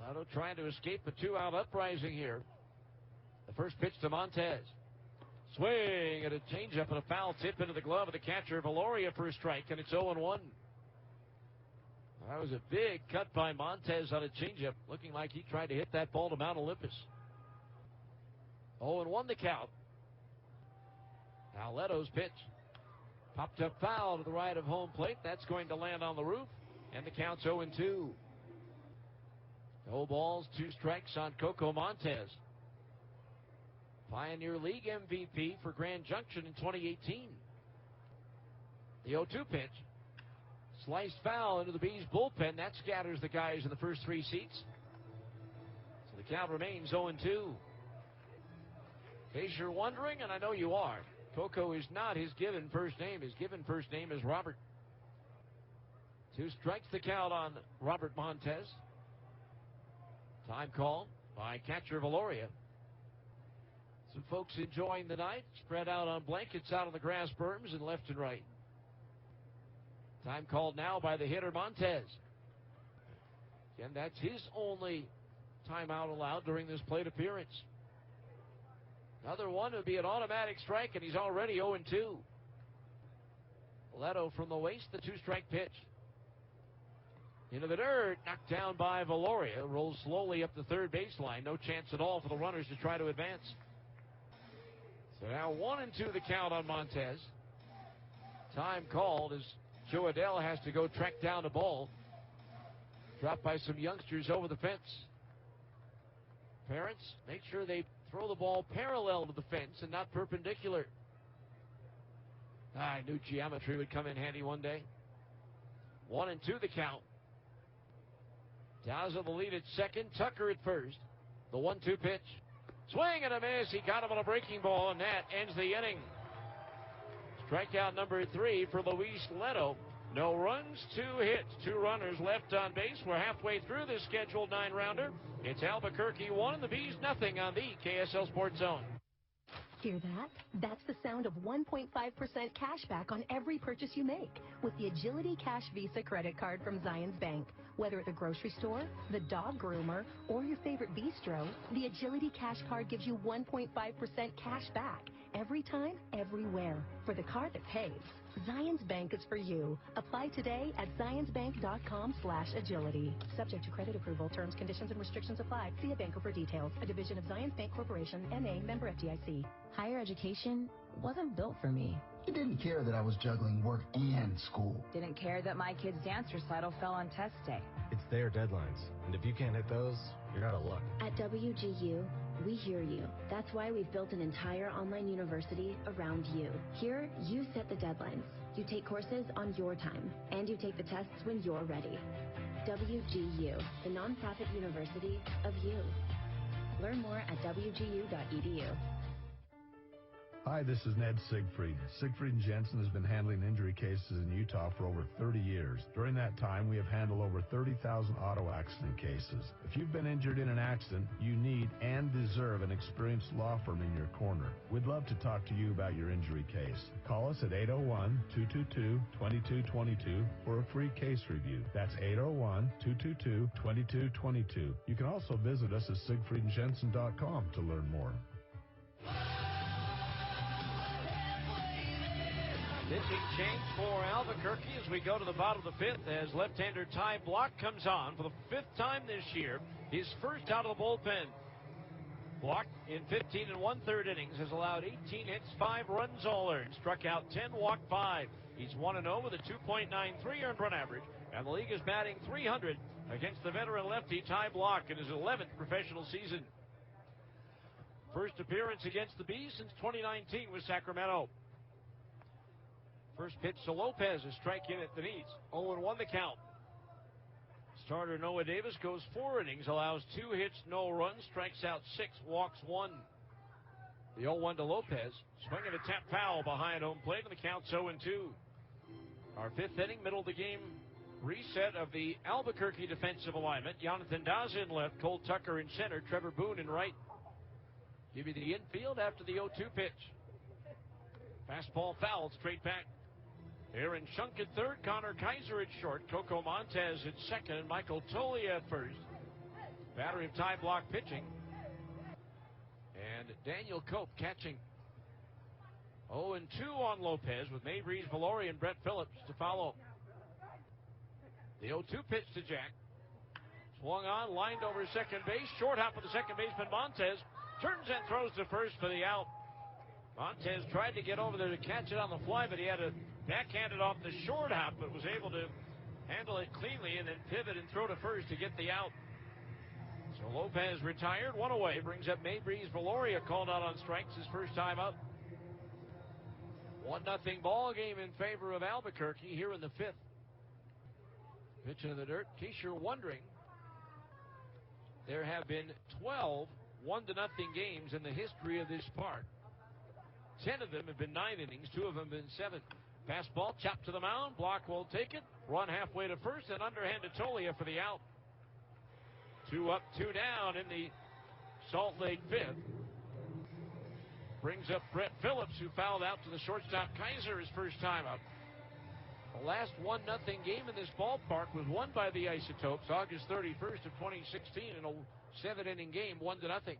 [SPEAKER 1] Leto trying to escape a 2-out uprising here. The first pitch to Montez. Swing and a changeup and a foul tip into the glove of the catcher, Valoria, for a strike, and it's 0-1. That was a big cut by Montez on a changeup, looking like he tried to hit that ball to Mount Olympus. 0-1 the count. Now Leto's pitch. Popped up foul to the right of home plate. That's going to land on the roof. And the count's 0-2. No balls, 2 strikes on Coco Montez. Pioneer League MVP for Grand Junction in 2018. The 0-2 pitch. Sliced foul into the Bees bullpen. That scatters the guys in the first 3 seats. So the count remains 0-2. In case you're wondering, and I know you are, Coco is not his given first name. His given first name is Robert. 2 strikes the count on Robert Montez. Time called by catcher Valoria. Some folks enjoying the night, spread out on blankets out on the grass berms and left and right. Time called now by the hitter Montez. Again, that's his only timeout allowed during this plate appearance. Another one would be an automatic strike, and he's already 0-2. Leto from the waist, the 2-strike pitch. Into the dirt, knocked down by Valoria. Rolls slowly up the third baseline. No chance at all for the runners to try to advance. So now 1-2 the count on Montez. Time called as Joe Adele has to go track down the ball. Dropped by some youngsters over the fence. Parents, make sure they throw the ball parallel to the fence and not perpendicular. I knew geometry would come in handy one day. 1-2 the count. Dowser the lead at second, Tucker at first. The 1-2 pitch. Swing and a miss. He got him on a breaking ball, and that ends the inning. Strikeout number 3 for Luis Leto. No runs, 2 hits, 2 runners left on base. We're halfway through this scheduled 9-rounder. It's Albuquerque 1 and the Bees nothing on the KSL Sports Zone.
[SPEAKER 8] Hear that? That's the sound of 1.5% cash back on every purchase you make with the Agility Cash Visa credit card from Zions Bank. Whether at the grocery store, the dog groomer, or your favorite bistro, the Agility Cash card gives you 1.5% cash back every time, everywhere, for the card that pays. Zions Bank is for you. Apply today at zionsbank.com/agility. Subject to credit approval. Terms, conditions, and restrictions apply. See a banker for details. A division of Zions Bank Corporation, N.A., member FDIC.
[SPEAKER 9] Higher education wasn't built for me.
[SPEAKER 23] He didn't care that I was juggling work and school.
[SPEAKER 9] Didn't care that my kid's dance recital fell on test day.
[SPEAKER 24] It's their deadlines, and if you can't hit those, you're out of luck.
[SPEAKER 17] At WGU, we hear you. That's why we've built an entire online university around you. Here, you set the deadlines. You take courses on your time, and you take the tests when you're ready. WGU, the nonprofit university of you. Learn more at wgu.edu.
[SPEAKER 13] Hi, this is Ned Siegfried. Siegfried & Jensen has been handling injury cases in Utah for over 30 years. During that time, we have handled over 30,000 auto accident cases. If you've been injured in an accident, you need and deserve an experienced law firm in your corner. We'd love to talk to you about your injury case. Call us at 801-222-2222 for a free case review. That's 801-222-2222. You can also visit us at siegfriedandjensen.com to learn more.
[SPEAKER 1] Pitching change for Albuquerque as we go to the bottom of the 5th as left-hander Ty Block comes on for the 5th time this year. His first out of the bullpen. Block in 15 1/3 innings has allowed 18 hits, 5 runs all earned. Struck out 10, walked 5. He's 1-0 with a 2.93 earned run average. And the league is batting .300 against the veteran lefty Ty Block in his 11th professional season. First appearance against the Bees since 2019 with Sacramento. First pitch to Lopez, a strike in at the knees. 0-1 the count. Starter Noah Davis goes 4 innings, allows 2 hits, no runs, strikes out 6, walks 1. The 0-1 to Lopez. Swinging a tap foul behind home plate, and the count's 0-2. Our 5th inning, middle of the game reset of the Albuquerque defensive alignment. Jonathan Daza in left, Cole Tucker in center, Trevor Boone in right. Give you the infield after the 0-2 pitch. Fastball fouled straight back. Aaron Shunk at third, Connor Kaiser at short, Coco Montez at second, and Michael Tolia at first. Battery of Ty Block pitching. And Daniel Cope catching. 0-2 on Lopez with Maybreeze, Valori, and Brett Phillips to follow. The 0-2 pitch to Jack. Swung on, lined over second base. Short hop of the second baseman Montez. Turns and throws to first for the out. Montez tried to get over there to catch it on the fly, but he had to backhand it off the short hop, but was able to handle it cleanly and then pivot and throw to first to get the out. So Lopez retired, one away, brings up Maybreeze Valoria, called out on strikes his first time up. 1-0 ball game in favor of Albuquerque here in the fifth. Pitch into the dirt. In case you're wondering, there have been 12 1-0 games in the history of this park. 10 of them have been 9 innings, 2 of them have been 7. Fastball, chopped to the mound, Block will take it, run halfway to first, and underhand to Tolia for the out. 2 up, 2 down in the Salt Lake fifth. Brings up Brett Phillips, who fouled out to the shortstop Kaiser his first time up. The last 1-0 game in this ballpark was won by the Isotopes August 31st of 2016 in a 7-inning game, 1-0.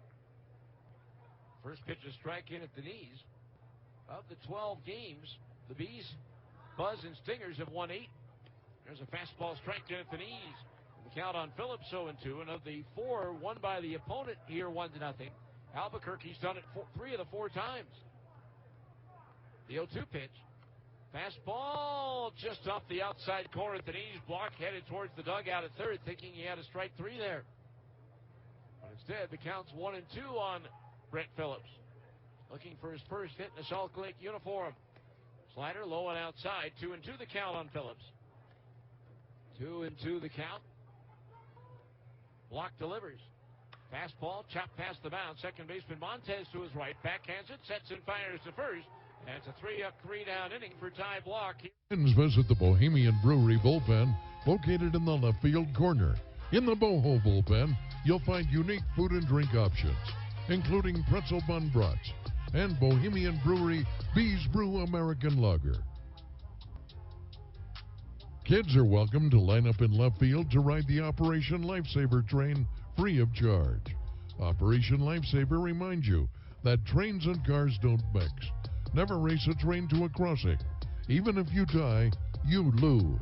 [SPEAKER 1] First pitch a strike in at the knees. Of the 12 games, the Bees, Buzz, and Stingers have won 8. There's a fastball strike in at the knees. The count on Phillips 0-2, and of the 4 won by the opponent here 1-0. Albuquerque's done it 3 of the 4 times. The 0-2 pitch. Fastball just off the outside corner at the knees. Block headed towards the dugout at third, thinking he had a strike 3 there. But instead, the count's 1-2 on Brett Phillips. Looking for his first hit in a Salt Lake uniform. Slider low and outside. 2-2 the count on Phillips. 2-2 the count. Block delivers. Fastball chopped past the mound. Second baseman Montez to his right. Backhands it. Sets and fires to first. And it's a 3 up, 3 down inning for Ty Block.
[SPEAKER 15] Fans visit the Bohemian Brewery bullpen located in the left field corner. In the Boho bullpen, you'll find unique food and drink options, including pretzel bun brats and Bohemian Brewery Bees Brew American Lager. Kids are welcome to line up in left field to ride the Operation Lifesaver train free of charge. Operation Lifesaver reminds you that trains and cars don't mix. Never race a train to a crossing. Even if you die, you lose.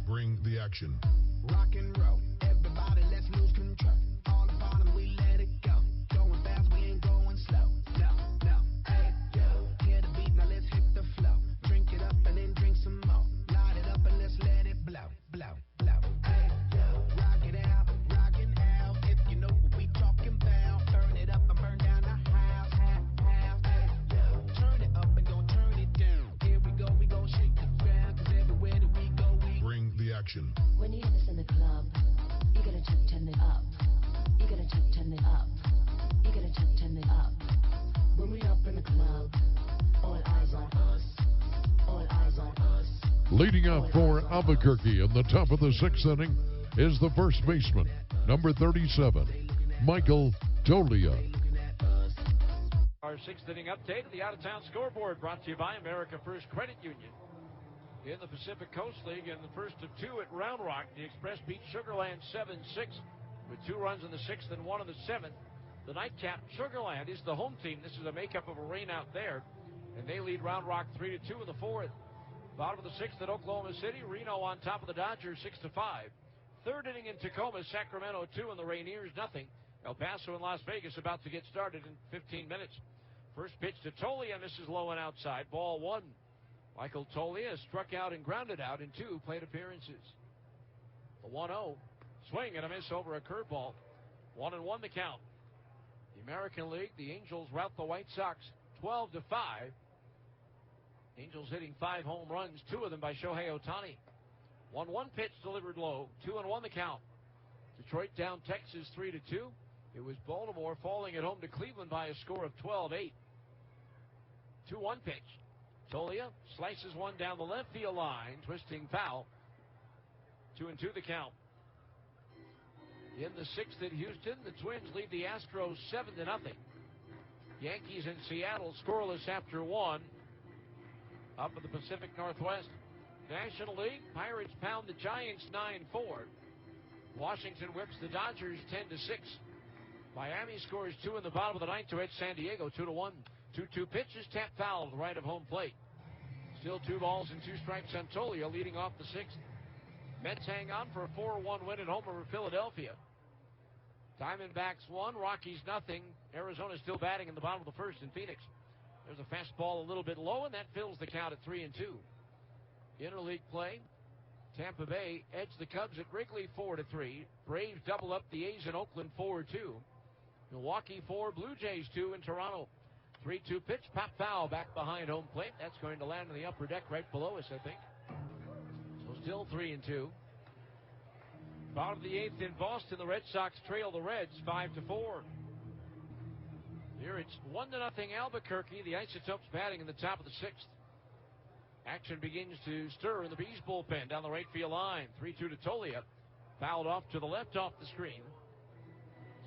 [SPEAKER 15] Bring the action.
[SPEAKER 5] Rock and roll. Everybody, let's lose control. All the bottom, we let it go. Going fast, we ain't going slow. No, no. Hey, yo. Hear the beat, now let's hit the flow. Drink it up and then drink some more. Light it up and let's let it blow, blow, blow. Hey, yo. Rock it out, rockin' out. If you know what we talking about. Burn it up and burn down the house, house. Hey, yo. Turn it up and don't turn it down. Here we go shake the ground. 'Cause everywhere that we go, we
[SPEAKER 15] Bring the action.
[SPEAKER 10] When you hear this in the club, you gotta turn it up. You gotta turn it up. You gotta turn it up. When we up in the club, all eyes on us. All eyes on us.
[SPEAKER 15] Leading up for Albuquerque in the top of the 6th inning is the first baseman, number 37, Michael Tolia.
[SPEAKER 1] Our 6th inning update, the out-of-town scoreboard brought to you by America First Credit Union. In the Pacific Coast League, in the first of 2 at Round Rock, the Express beat Sugarland 7-6 with 2 runs in the 6th and 1 in the 7th. The nightcap, Sugarland, is the home team. This is a makeup of a rain out there, and they lead Round Rock 3-2 in the 4th. Bottom of the 6th at Oklahoma City, Reno on top of the Dodgers 6-5. 3rd inning in Tacoma, Sacramento 2 and the Rainiers nothing. El Paso and Las Vegas about to get started in 15 minutes. First pitch to Tolia, misses low and outside, ball 1. Michael Tolia struck out and grounded out in 2 plate appearances. The 1-0, swing and a miss over a curveball. 1-1 the count. The American League, the Angels rout the White Sox 12-5. Angels hitting 5 home runs, 2 of them by Shohei Ohtani. 1-1 pitch delivered low, 2-1 the count. Detroit down Texas 3-2. It was Baltimore falling at home to Cleveland by a score of 12-8. 2-1 pitch. Tolia slices one down the left field line, twisting foul. 2-2 the count. In the 6th at Houston, the Twins lead the Astros 7-0. Yankees in Seattle scoreless after 1. Up in the Pacific Northwest. National League, Pirates pound the Giants 9-4. Washington whips the Dodgers 10-6. Miami scores 2 in the bottom of the ninth to edge San Diego 2-1. 2-2 pitch is tapped foul to the right of home plate. Still 2 balls and 2 strikes on Tolia leading off the 6th. Mets hang on for a 4-1 win at home over Philadelphia. Diamondbacks 1, Rockies nothing. Arizona still batting in the bottom of the 1st in Phoenix. There's a fastball a little bit low, and that fills the count at 3-2. Interleague play. Tampa Bay edged the Cubs at Wrigley 4-3. Braves double up the A's in Oakland 4-2. Milwaukee 4, Blue Jays 2 in Toronto. 3-2 pitch, pop foul back behind home plate. That's going to land on the upper deck right below us, I think. So still 3-2. Bottom of the 8th in Boston, the Red Sox trail the Reds 5-4. Here it's 1-0 Albuquerque. The Isotopes batting in the top of the 6th. Action begins to stir in the Bees bullpen down the right field line. 3-2 to Tolia. Fouled off to the left off the screen.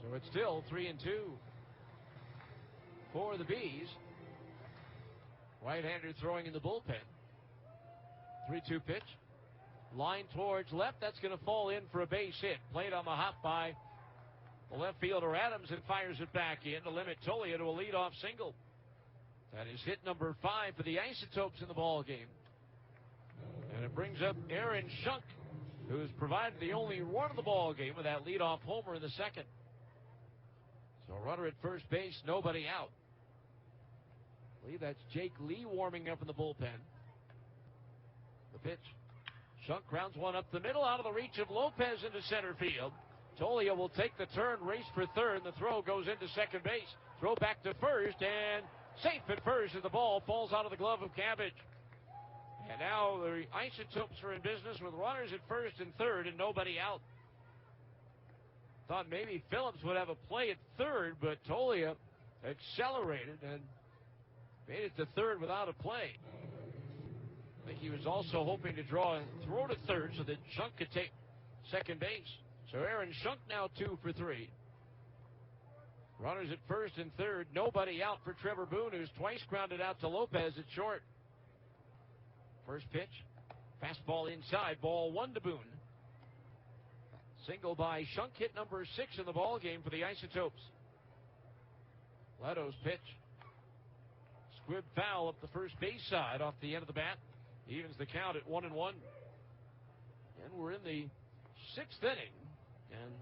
[SPEAKER 1] So it's still 3-2 for the Bees. Right-hander throwing in the bullpen. 3-2 pitch. Line towards left. That's going to fall in for a base hit. Played on the hop by the left fielder Adams and fires it back in to limit Tolia to a leadoff single. That is hit number 5 for the Isotopes in the ball game. And it brings up Aaron Schunk, who's provided the only run of the ball game with that leadoff homer in the 2nd. So runner at first base, nobody out. I believe that's Jake Lee warming up in the bullpen. The pitch. Schunk grounds one up the middle, out of the reach of Lopez into center field. Tolia will take the turn, race for third, and the throw goes into second base. Throw back to first, and safe at first as the ball falls out of the glove of Cabbage. And now the Isotopes are in business with runners at first and third and nobody out. Thought maybe Phillips would have a play at third, but Tolia accelerated and made it to third without a play. I think he was also hoping to draw a throw to third so that Schunk could take second base. So Aaron Schunk now 2 for 3. Runners at first and third, nobody out for Trevor Boone, who's twice grounded out to Lopez at short. First pitch, fastball inside, ball 1 to Boone. Single by Schunk, hit number 6 in the ball game for the Isotopes. Leto's pitch, squib foul up the first base side off the end of the bat. Evens the count at 1-1. And we're in the 6th inning, and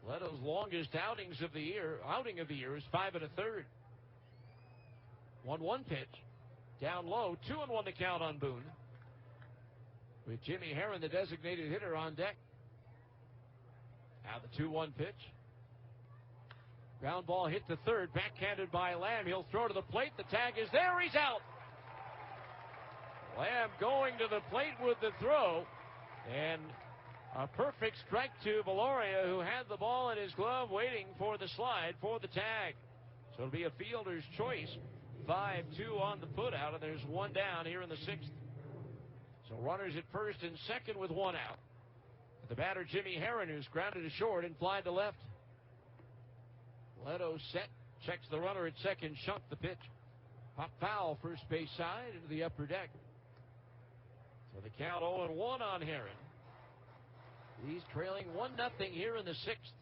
[SPEAKER 1] Leto's longest outing of the year is 5 1/3. 1-1 pitch. Down low, 2-1 the count on Boone. With Jimmy Herron, the designated hitter, on deck. Now the 2-1 pitch. Ground ball hit to third, backhanded by Lamb. He'll throw to the plate. The tag is there. He's out. Lamb going to the plate with the throw. And a perfect strike to Valoria, who had the ball in his glove waiting for the slide for the tag. So it'll be a fielder's choice. 5-2 on the putout, and there's 1 down here in the 6th. So runners at first and second with 1 out. The batter, Jimmy Herron, who's grounded to short and flied to left. Leto set, checks the runner at second, Schunk the pitch. Pop foul, first base side into the upper deck. So the count 0-1 on Herron. He's trailing 1-0 here in the 6th.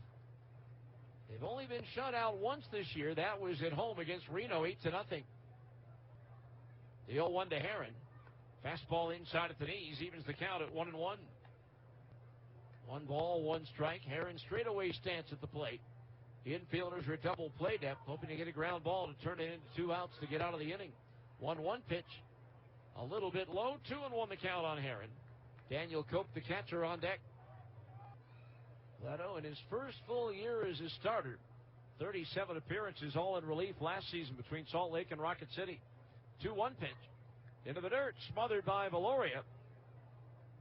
[SPEAKER 1] They've only been shut out once this year. That was at home against Reno, 8-0. The 0-1 to Herron. Fastball inside at the knees, evens the count at 1-1. 1 ball, 1 strike. Herron straightaway stance at the plate. The infielders are double play depth, hoping to get a ground ball to turn it into 2 outs to get out of the inning. 1-1 pitch. A little bit low, 2-1 the count on Herron. Daniel Cope, the catcher, on deck. Leto in his first full year as a starter. 37 appearances, all in relief last season between Salt Lake and Rocket City. 2-1 pitch. Into the dirt, smothered by Valoria.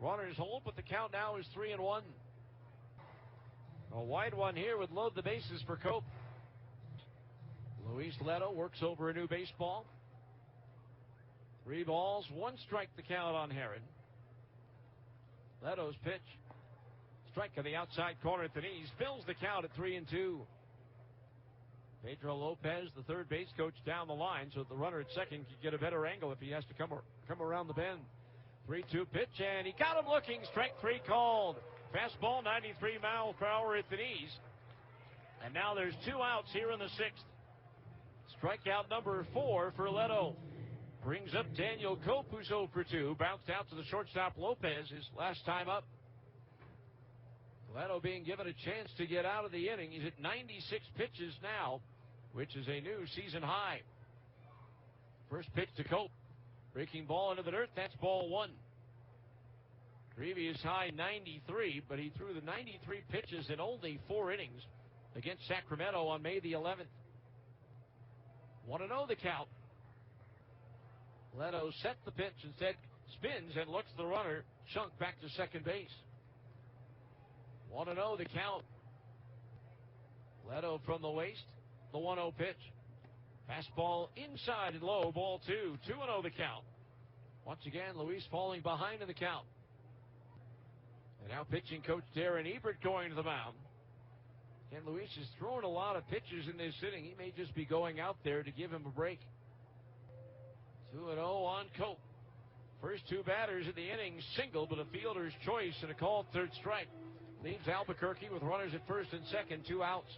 [SPEAKER 1] Runners hold, but the count now is 3-1. A wide one here would load the bases for Cope. Luis Leto works over a new baseball. 3 balls, 1 strike the count on Herron. Leto's pitch. Strike on the outside corner at the knees. Fills the count at 3-2. Pedro Lopez, the third base coach, down the line so that the runner at second can get a better angle if he has to come around the bend. 3-2 pitch, and he got him looking. Strike 3 called. Fastball, 93 miles per hour at the knees. And now there's 2 outs here in the 6th. Strikeout number 4 for Leto. Brings up Daniel Cope, who's 0 for 2. Bounced out to the shortstop Lopez his last time up. Leto being given a chance to get out of the inning. He's at 96 pitches now, which is a new season high. First pitch to Cope. Breaking ball into the dirt. That's ball 1. Previous high 93, but he threw the 93 pitches in only 4 innings against Sacramento on May the 11th. 1-0 the count. Leto set the pitch, instead spins and looks the runner chunk back to second base. 1-0 the count. Leto from the waist, the 1-0 pitch. Fastball inside and low, ball 2. 2-0 the count. Once again, Luis falling behind in the count. And now pitching coach Darren Ebert going to the mound. And Luis has thrown a lot of pitches in this inning. He may just be going out there to give him a break. 2-0 on Cope. First 2 batters in the inning single, but a fielder's choice and a called third strike. Leaves Albuquerque with runners at first and second, 2 outs.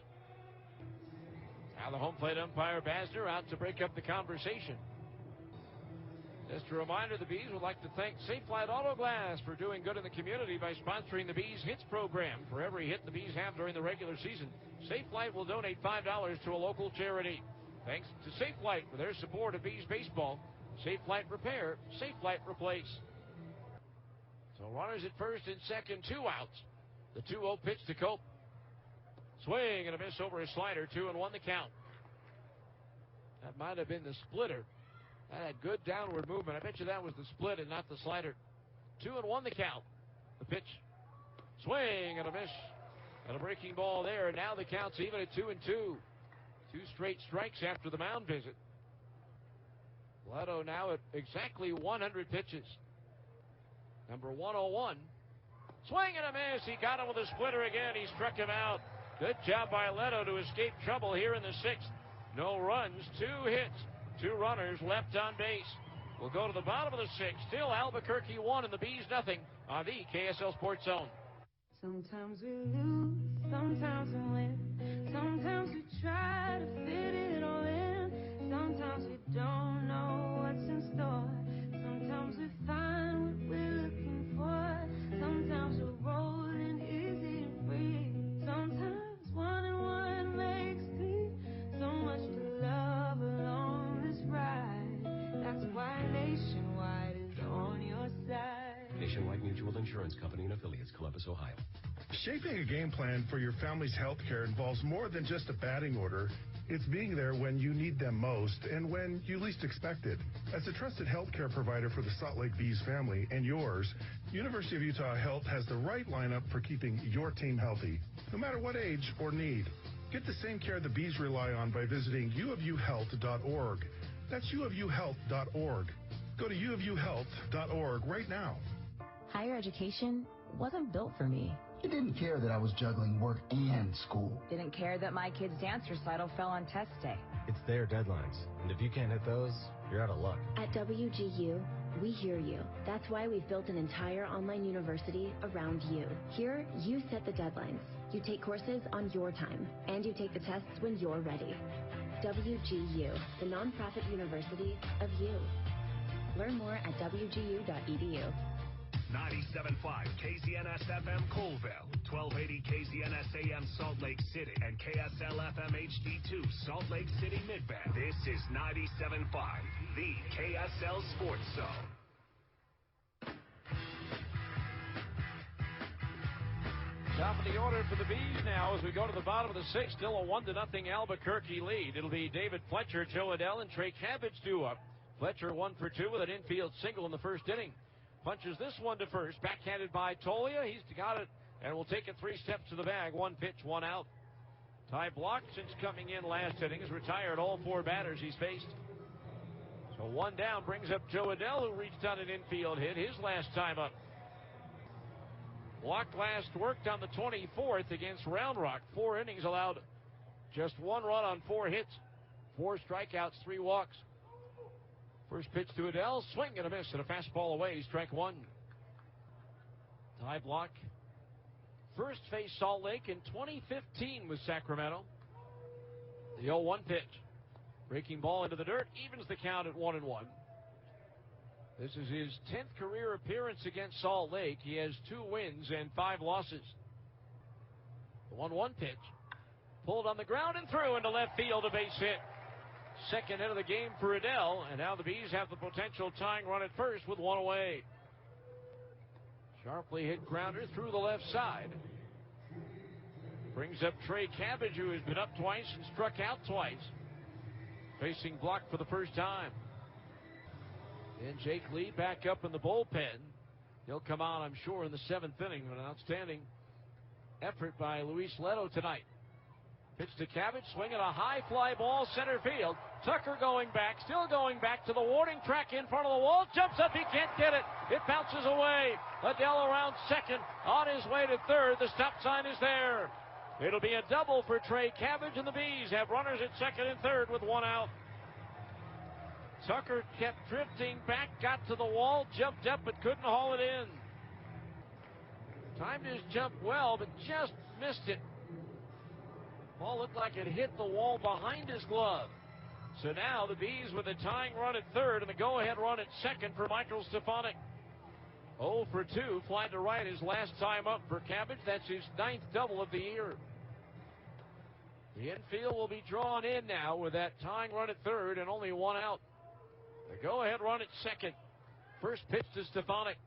[SPEAKER 1] Now the home plate umpire Basner out to break up the conversation. Just a reminder, the Bees would like to thank Safe Flight Auto Glass for doing good in the community by sponsoring the Bees Hits program. For every hit the Bees have during the regular season, Safe Flight will donate $5 to a local charity. Thanks to Safe Flight for their support of Bees baseball. Safe Flight repair, Safe Flight replace. So runners at first and second, 2 outs. The 2-0 pitch to Cope. Swing and a miss over a slider, 2-1 the count. That might have been the splitter. That had good downward movement. I bet you that was the split and not the slider. 2-1 the count. The pitch. Swing and a miss. And a breaking ball there. Now the count's even at 2-2. 2 straight strikes after the mound visit. Leto now at exactly 100 pitches. Number 101. Swing and a miss. He got him with a splitter again. He struck him out. Good job by Leto to escape trouble here in the 6th. No runs, 2 hits. 2 runners left on base. We'll go to the bottom of the 6th. Still Albuquerque 1 and the Bees nothing on the KSL Sports Zone.
[SPEAKER 21] Sometimes we lose, sometimes we win. Sometimes we try to fit it all in. Sometimes we don't know what's in store. Sometimes we find what we're looking for. Sometimes we're rolling easy and free. Sometimes 1 and 1 makes 3. So much to love along this ride. That's why Nationwide is on your side.
[SPEAKER 22] Nationwide Mutual Insurance Company and Affiliates, Columbus, Ohio.
[SPEAKER 4] Shaping a game plan for your family's health care involves more than just a batting order. It's being there when you need them most and when you least expect it. As a trusted healthcare provider for the Salt Lake Bees family and yours, University of Utah Health has the right lineup for keeping your team healthy, no matter what age or need. Get the same care the Bees rely on by visiting uofuhealth.org. That's uofuhealth.org. Go to uofuhealth.org right now.
[SPEAKER 9] Higher education wasn't built for me.
[SPEAKER 23] You didn't care that I was juggling work and school.
[SPEAKER 9] Didn't care that my kid's dance recital fell on test day.
[SPEAKER 24] It's their deadlines, and if you can't hit those, you're out of luck.
[SPEAKER 17] At WGU, we hear you. That's why we've built an entire online university around you. Here, you set the deadlines. You take courses on your time, and you take the tests when you're ready. WGU, the nonprofit university of you. Learn more at wgu.edu.
[SPEAKER 11] 97.5 KZNS FM Colville, 1280 KZNS AM Salt Lake City, and KSL FM HD2 Salt Lake City Midband. This is 97.5, the KSL Sports Zone.
[SPEAKER 1] Top of the order for the Bees now as we go to the bottom of the 6th. Still a 1-0 Albuquerque lead. It'll be David Fletcher, Joe Adell, and Trey Cabbage due up. Fletcher 1 for 2 with an infield single in the first inning. Punches this one to first, backhanded by Tolia. He's got it and will take it 3 steps to the bag. 1 pitch, 1 out. Ty Block, since coming in last inning, has retired all 4 batters he's faced. So 1 down brings up Joe Adell, who reached on an infield hit his last time up. Block last worked on the 24th against Round Rock. 4 innings, allowed just 1 run on 4 hits. 4 strikeouts, 3 walks. First pitch to Adell, swing and a miss, and a fastball away, strike 1. Ty Block first faced Salt Lake in 2015 with Sacramento. The 0-1 pitch. Breaking ball into the dirt, evens the count at 1-1. This is his 10th career appearance against Salt Lake. He has 2 wins and 5 losses. The 1-1 pitch. Pulled on the ground and through into left field, a base hit. Second hit of the game for Adele, and now the Bees have the potential tying run at first with 1 away. Sharply hit grounder through the left side. Brings up Trey Cabbage, who has been up twice and struck out twice. Facing block for the first time. And Jake Lee back up in the bullpen. He'll come out, I'm sure, in the 7th inning. An outstanding effort by Luis Leto tonight. Pitch to Cabbage, swinging a high fly ball, center field. Tucker going back, still going back to the warning track in front of the wall. Jumps up, he can't get it. It bounces away. Adele around second, on his way to third. The stop sign is there. It'll be a double for Trey Cabbage, and the Bees have runners at second and third with 1 out. Tucker kept drifting back, got to the wall, jumped up, but couldn't haul it in. Timed his jump well, but just missed it. Ball looked like it hit the wall behind his glove. So now the Bees with a tying run at third and the go-ahead run at second for Michael Stefanik. 0 for 2, fly to right his last time up for Cabbage. That's his 9th double of the year. The infield will be drawn in now with that tying run at third and only 1 out. The go-ahead run at second. First pitch to Stefanik.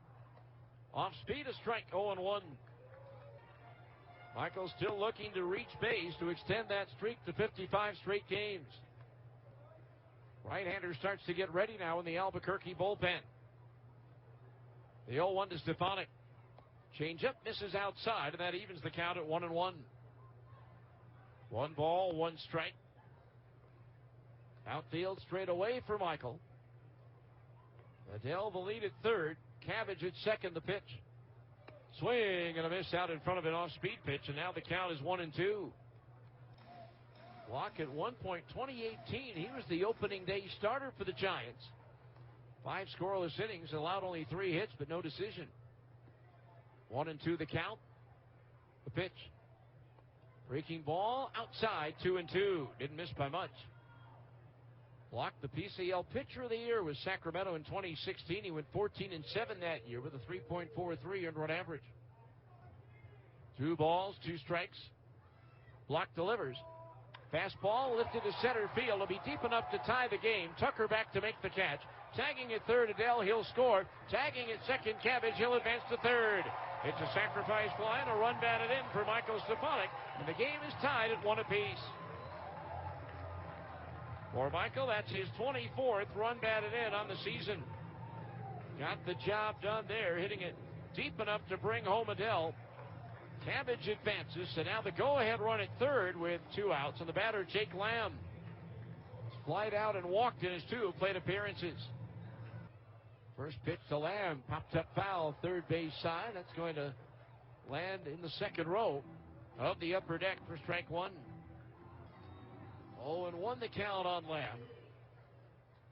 [SPEAKER 1] Off speed, a strike, 0-1. Michael still looking to reach base to extend that streak to 55 straight games. Right-hander starts to get ready now in the Albuquerque bullpen. The 0-1 to Stefanik. Change-up misses outside, and that evens the count at 1-1. 1 ball, 1 strike. Outfield straight away for Michael. Adele the lead at third. Cabbage at second, the pitch. Swing and a miss out in front of an off-speed pitch, and now the count is 1-2. Block at one point, 2018, he was the opening day starter for the Giants. 5 scoreless innings, allowed only 3 hits, but no decision. 1-2 the count. The pitch. Breaking ball outside, 2-2. Didn't miss by much. Blocked the PCL Pitcher of the Year with Sacramento in 2016. He went 14-7 that year with a 3.43 earned run average. 2 balls, 2 strikes. Block delivers. Fastball lifted to center field. It'll be deep enough to tie the game. Tucker back to make the catch. Tagging at third, Adele, he'll score. Tagging at second, Cabbage, he'll advance to third. It's a sacrifice fly and a run batted in for Michael Stefanik, and the game is tied at 1 apiece. For Michael, that's his 24th run batted in on the season. Got the job done there, hitting it deep enough to bring home Adele. Cabbage advances, so now the go-ahead run at third with 2 outs, and the batter, Jake Lamb, flied out and walked in his 2 plate appearances. First pitch to Lamb, popped up foul, third base side. That's going to land in the second row of the upper deck for strike 1. 0-1 the count on Lamb.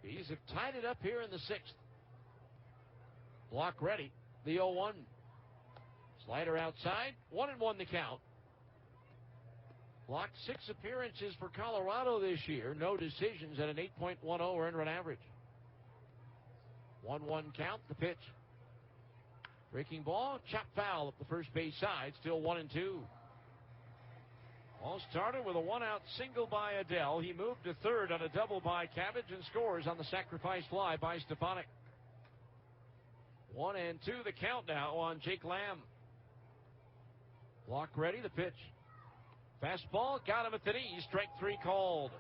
[SPEAKER 1] Bees have tied it up here in the 6th. Block ready, the 0-1. Slider outside, 1-1 the count. Blocked 6 appearances for Colorado this year. No decisions at an 8.10 earned run average. 1-1 count, the pitch. Breaking ball, chopped foul up the first base side, still 1-2. All started with a 1-out single by Adele. He moved to third on a double by Cabbage and scores on the sacrifice fly by Stefanik. 1-2 the count now on Jake Lamb. Block ready, the pitch. Fastball, got him at the knees, strike 3 called.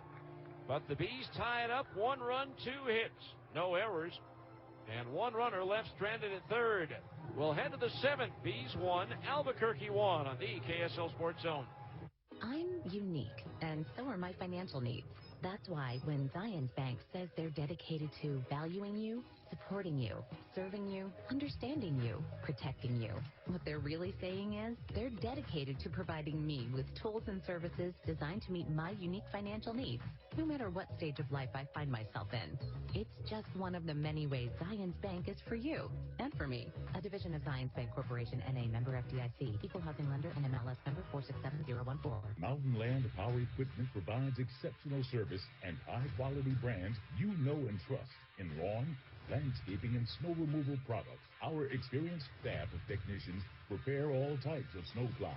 [SPEAKER 1] But the Bees tie it up, 1 run, 2 hits, no errors, and 1 runner left stranded at third. We'll head to the 7th. Bees 1, Albuquerque 1 on the KSL Sports Zone.
[SPEAKER 3] I'm unique, and so are my financial needs. That's why when Zions Bank says they're dedicated to valuing you, supporting you, serving you, understanding you, protecting you, what they're really saying is they're dedicated to providing me with tools and services designed to meet my unique financial needs, no matter what stage of life I find myself in. It's just one of the many ways Zions Bank is for you and for me. A division of Zions Bank Corporation, N.A., member FDIC, equal housing lender, and MLS number 467014.
[SPEAKER 6] Mountain Land Power Equipment provides exceptional service and high-quality brands you know and trust in lawn, landscaping, and snow removal products. Our experienced staff of technicians prepare all types of snow plows,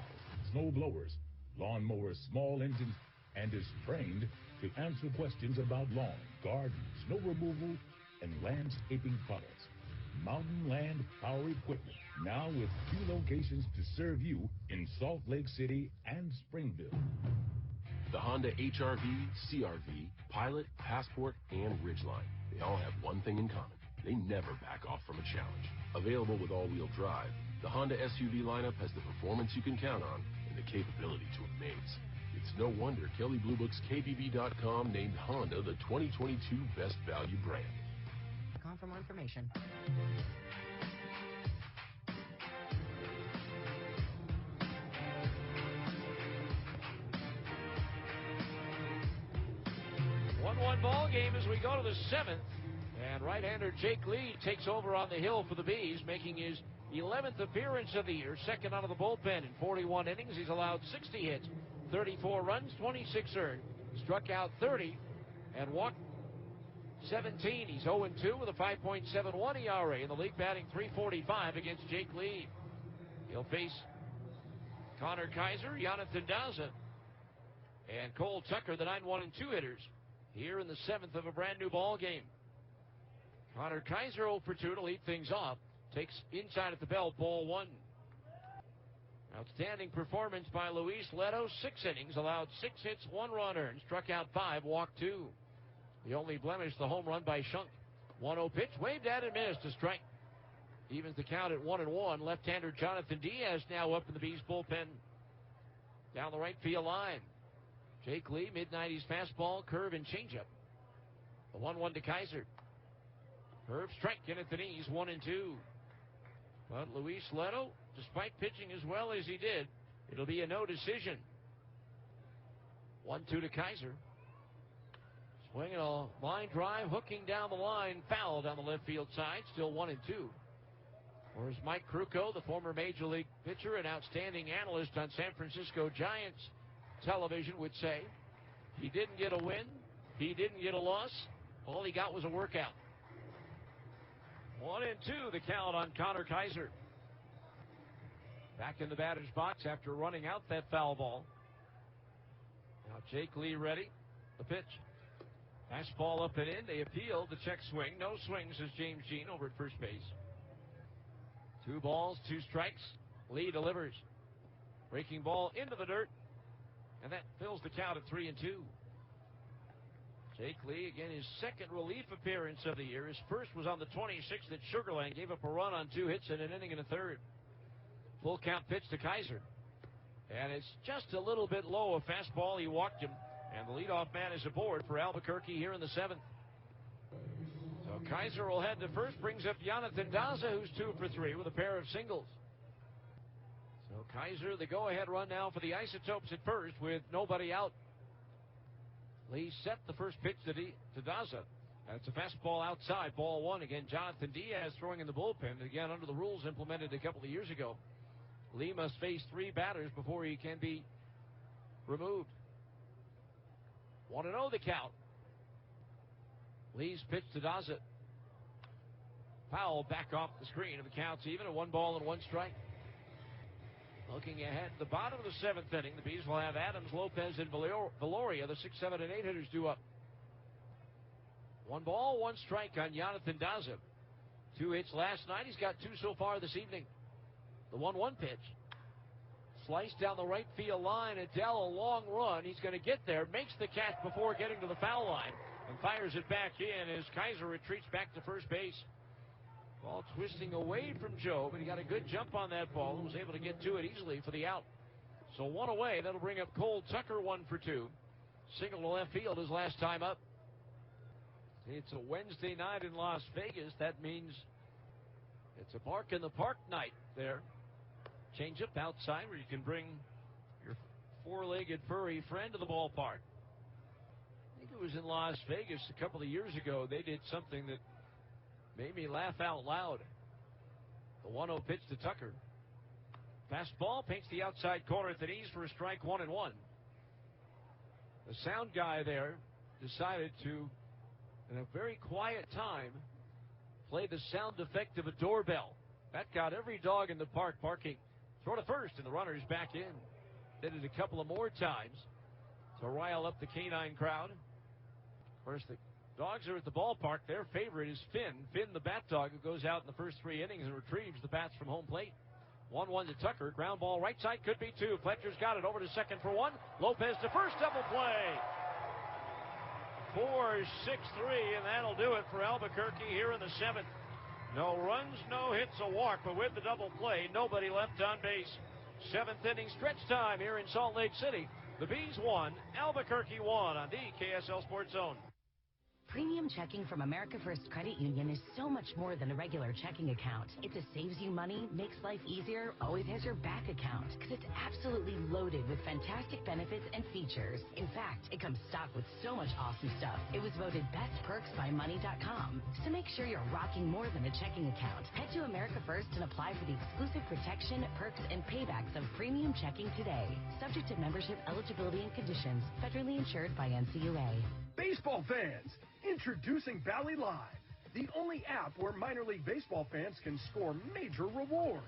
[SPEAKER 6] snow blowers, lawn mowers, small engines, and is trained to answer questions about lawn, garden, snow removal, and landscaping products. Mountain Land Power Equipment, now with 2 locations to serve you in Salt Lake City and Springville.
[SPEAKER 12] The Honda HR-V, CR-V, Pilot, Passport, and Ridgeline. They all have one thing in common. They never back off from a challenge. Available with all-wheel drive, the Honda SUV lineup has the performance you can count on and the capability to amaze. It's no wonder Kelley Blue Book's KBB.com named Honda the 2022 Best Value Brand.
[SPEAKER 20] .com for more information.
[SPEAKER 1] One ball game as we go to the 7th. And right-hander Jake Lee takes over on the hill for the Bees, making his 11th appearance of the year, second out of the bullpen. In 41 innings, he's allowed 60 hits, 34 runs, 26 earned, struck out 30, and walked 17. He's 0-2 with a 5.71 ERA in the league, batting .345 against Jake Lee. He'll face Connor Kaiser, Jonathan Daza, and Cole Tucker, the 9-1 and 2 hitters, here in the 7th of a brand new ball game. Connor Kaiser 0-2 to lead things off. Takes inside at the bell, ball 1. Outstanding performance by Luis Leto. 6 innings, allowed 6 hits, 1 run earned, struck out 5, walked 2. The only blemish, the home run by Shunk. 1-0 pitch, waved at and missed, a strike. Evens the count at 1-1. Left-hander Jonathan Diaz now up in the Bees bullpen. Down the right field line. Jake Lee, mid-90s fastball, curve, and changeup. The 1-1 to Kaiser. Curve, strike in at the knees, 1-2. But Luis Leto, despite pitching as well as he did, it'll be a no decision. 1-2 to Kaiser. Swinging a line drive, hooking down the line, foul down the left field side, still 1-2. Whereas Mike Krukow, the former Major League pitcher and outstanding analyst on San Francisco Giants television, would say, he didn't get a win, he didn't get a loss, all he got was a workout. 1-2 the count on Connor Kaiser. Back in the batter's box after running out that foul ball. Now Jake Lee ready. The pitch. Fastball up and in. They appeal the check swing. No swing, says James Jean over at first base. 2 balls, 2 strikes. Lee delivers. Breaking ball into the dirt. And that fills the count at 3-2. Jake Lee, again, his second relief appearance of the year. His first was on the 26th at Sugar Land. Gave up a run on 2 hits in an inning and a third. Full count pitch to Kaiser. And it's just a little bit low. A fastball, he walked him. And the leadoff man is aboard for Albuquerque here in the 7th. So Kaiser will head to first. Brings up Jonathan Daza, who's 2 for 3 with a pair of singles. So Kaiser, the go-ahead run now for the Isotopes at first with nobody out. Lee set the first pitch to Daza. And it's a fastball outside, ball 1. Again, Jonathan Diaz throwing in the bullpen. Again, under the rules implemented a couple of years ago, Lee must face 3 batters before he can be removed. 1-0 the count. Lee's pitch to Daza. Foul back off the screen, and the count's even at 1 ball and 1 strike. Looking ahead, the bottom of the 7th inning, the Bees will have Adams, Lopez, and Valoria, the 6, 7, and 8 hitters due up. 1 ball, 1 strike on Jonathan Daza. 2 hits last night. He's got 2 so far this evening. The 1-1 pitch. Sliced down the right field line. Adele, a long run. He's going to get there, makes the catch before getting to the foul line, and fires it back in as Kaiser retreats back to first base. Ball twisting away from Joe, but he got a good jump on that ball and was able to get to it easily for the out. So 1 away. That'll bring up Cole Tucker, 1 for 2. Single to left field his last time up. It's a Wednesday night in Las Vegas. That means it's a Bark in the Park night there. Change up outside where you can bring your four-legged furry friend to the ballpark. I think it was in Las Vegas a couple of years ago. They did something that made me laugh out loud. The 1-0 pitch to Tucker. Fastball paints the outside corner at the knees for a strike, 1-1. The sound guy there decided to, in a very quiet time, play the sound effect of a doorbell. That got every dog in the park barking. Throw to first, and the runner's back in. Did it a couple of more times to rile up the canine crowd. Of course, the dogs are at the ballpark. Their favorite is Finn. Finn, the bat dog, who goes out in the first 3 innings and retrieves the bats from home plate. 1-1 to Tucker. Ground ball right side, could be 2. Fletcher's got it over to second for 1. Lopez to first, double play. 4-6-3, and that'll do it for Albuquerque here in the 7th. No runs, no hits, a walk, but with the double play, nobody left on base. 7th inning stretch time here in Salt Lake City. The Bees won, Albuquerque won on the KSL Sports Zone.
[SPEAKER 3] Premium checking from America First Credit Union is so much more than a regular checking account. It's a saves you money, makes life easier, always has your back account. Because it's absolutely loaded with fantastic benefits and features. In fact, it comes stocked with so much awesome stuff. It was voted Best Perks by Money.com. So make sure you're rocking more than a checking account. Head to America First and apply for the exclusive protection, perks, and paybacks of premium checking today. Subject to membership, eligibility, and conditions. Federally insured by NCUA.
[SPEAKER 2] Baseball fans, introducing Bally Live, the only app where minor league baseball fans can score major rewards.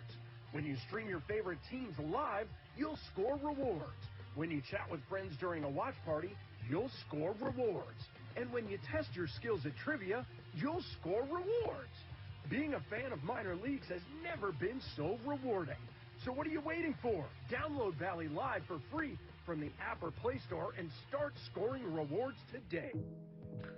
[SPEAKER 2] When you stream your favorite teams live, you'll score rewards. When you chat with friends during a watch party, you'll score rewards. And when you test your skills at trivia, you'll score rewards. Being a fan of minor leagues has never been so rewarding. So what are you waiting for? Download Bally Live for free from the app or Play Store and start scoring rewards today.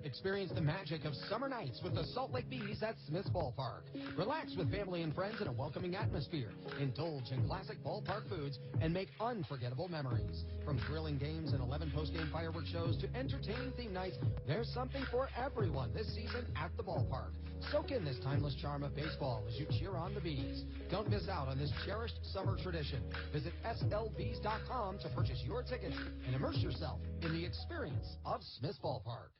[SPEAKER 7] Experience the magic of summer nights with the Salt Lake Bees at Smith's Ballpark. Relax with family and friends in a welcoming atmosphere. Indulge in classic ballpark foods and make unforgettable memories. From thrilling games and 11 post-game fireworks shows to entertaining theme nights, there's something for everyone this season at the ballpark. Soak in this timeless charm of baseball as you cheer on the Bees. Don't miss out on this cherished summer tradition. Visit slbees.com to purchase your tickets and immerse yourself in the experience of Smith's Ballpark.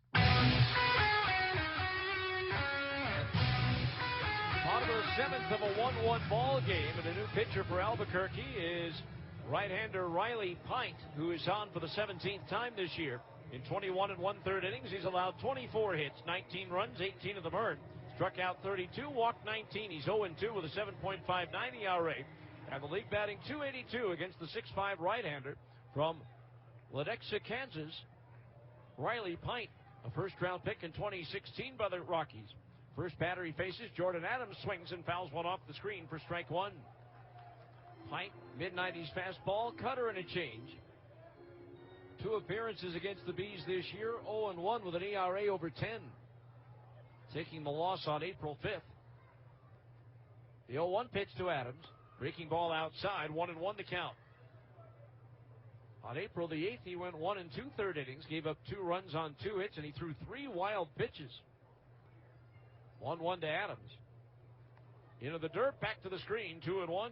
[SPEAKER 1] Bottom of the 7th of a 1-1 ball game, and a new pitcher for Albuquerque is right-hander Riley Pint, who is on for the 17th time this year. In 21 1/3 innings, he's allowed 24 hits, 19 runs, 18 of them earned. Struck out 32, walked 19. He's 0-2 with a 7.59 ERA. And the league batting .282 against the 6'5 right-hander from Lenexa, Kansas, Riley Pint, a first-round pick in 2016 by the Rockies. First batter he faces, Jordan Adams, swings and fouls one off the screen for strike 1. Pint, mid-90s fastball, cutter, and a change. 2 appearances against the Bees this year, 0-1 with an ERA over 10. Taking the loss on April 5th. The 0-1 pitch to Adams. Breaking ball outside, 1-1 to count. On April the 8th, he went 1 2/3 innings, gave up 2 runs on 2 hits, and he threw 3 wild pitches. 1-1 to Adams. Into the dirt, back to the screen, 2-1.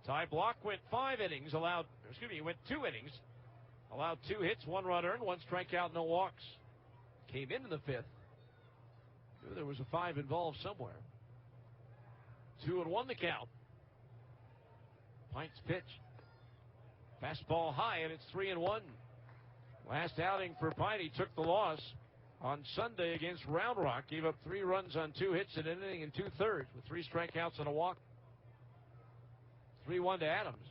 [SPEAKER 1] Ty Block went 5 innings, went 2 innings, allowed 2 hits, 1 run earned, 1 strikeout, no walks. Came into the 5th. Knew there was a 5 involved somewhere. 2-1 the count. Pint's pitch. Fastball high, and it's 3-1. Last outing for Pint, he took the loss on Sunday against Round Rock. Gave up 3 runs on 2 hits in an inning and 2/3 with 3 strikeouts and a walk. 3-1 to Adams.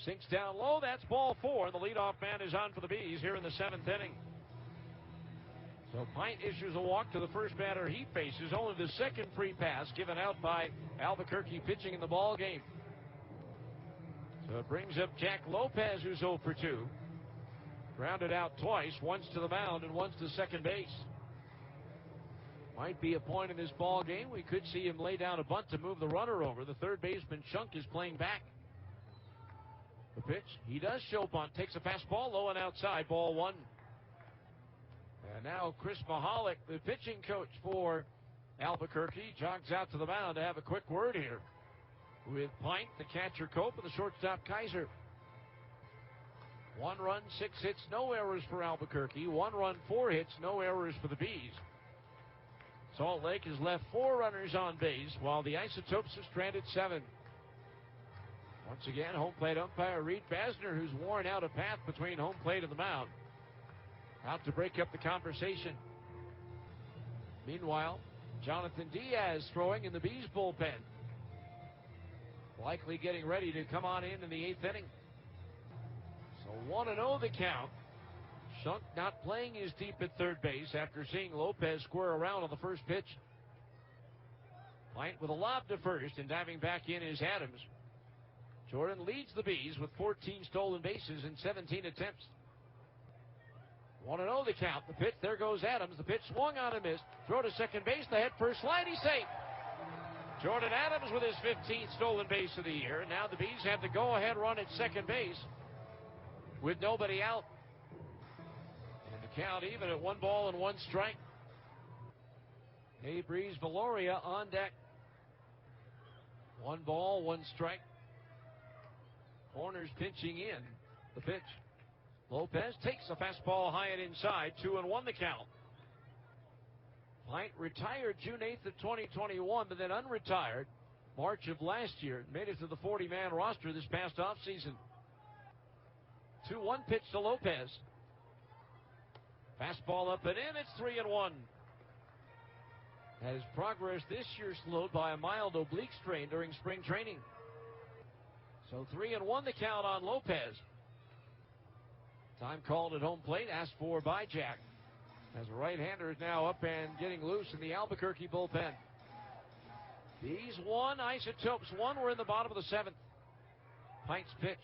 [SPEAKER 1] Sinks down low. That's ball 4. The leadoff man is on for the Bees here in the 7th inning. So Pint issues a walk to the first batter he faces. Only the second free pass given out by Albuquerque pitching in the ball game. So it brings up Jack Lopez, who's 0 for 2. Grounded out twice, once to the mound and once to second base. Might be a point in this ball game. We could see him lay down a bunt to move the runner over. The third baseman Chunk is playing back. The pitch, he does show bunt, takes a fastball low and outside, ball one. And now Chris Mahalik, the pitching coach for Albuquerque, jogs out to the mound to have a quick word here with Pint, the catcher Cope, and the shortstop Kaiser. 1 run, 6 hits, no errors for Albuquerque. 1 run, 4 hits, no errors for the Bees. Salt Lake has left 4 runners on base, while the Isotopes have stranded 7. Once again, home plate umpire Reed Basner, who's worn out a path between home plate and the mound, out to break up the conversation. Meanwhile, Jonathan Diaz throwing in the Bees bullpen, likely getting ready to come on in the 8th inning. So 1-0 the count. Shunk not playing his deep at third base after seeing Lopez square around on the first pitch. Pint with a lob to first, and diving back in is Adams. Jordan leads the Bees with 14 stolen bases in 17 attempts. 1-0 the count. The pitch, there goes Adams. The pitch swung on and missed. Throw to second base. The head first slide. He's safe. Jordan Adams with his 15th stolen base of the year. And now the Bees have the go-ahead run at second base with nobody out. And the count even at 1 ball and 1 strike. Breeze Valoria on deck. 1 ball, 1 strike. Corners pitching in. The pitch. Lopez takes a fastball high and inside. 2-1 the count. Pint retired June 8th of 2021, but then unretired March of last year. Made it to the 40-man roster this past offseason. 2-1 pitch to Lopez. Fastball up and in. It's 3-1. His progress this year slowed by a mild oblique strain during spring training. So 3-1 the count on Lopez. Time called at home plate, asked for by Jack. As a right-hander is now up and getting loose in the Albuquerque bullpen. Bees 1, Isotopes 1. We're in the bottom of the 7th. Pint's pitch.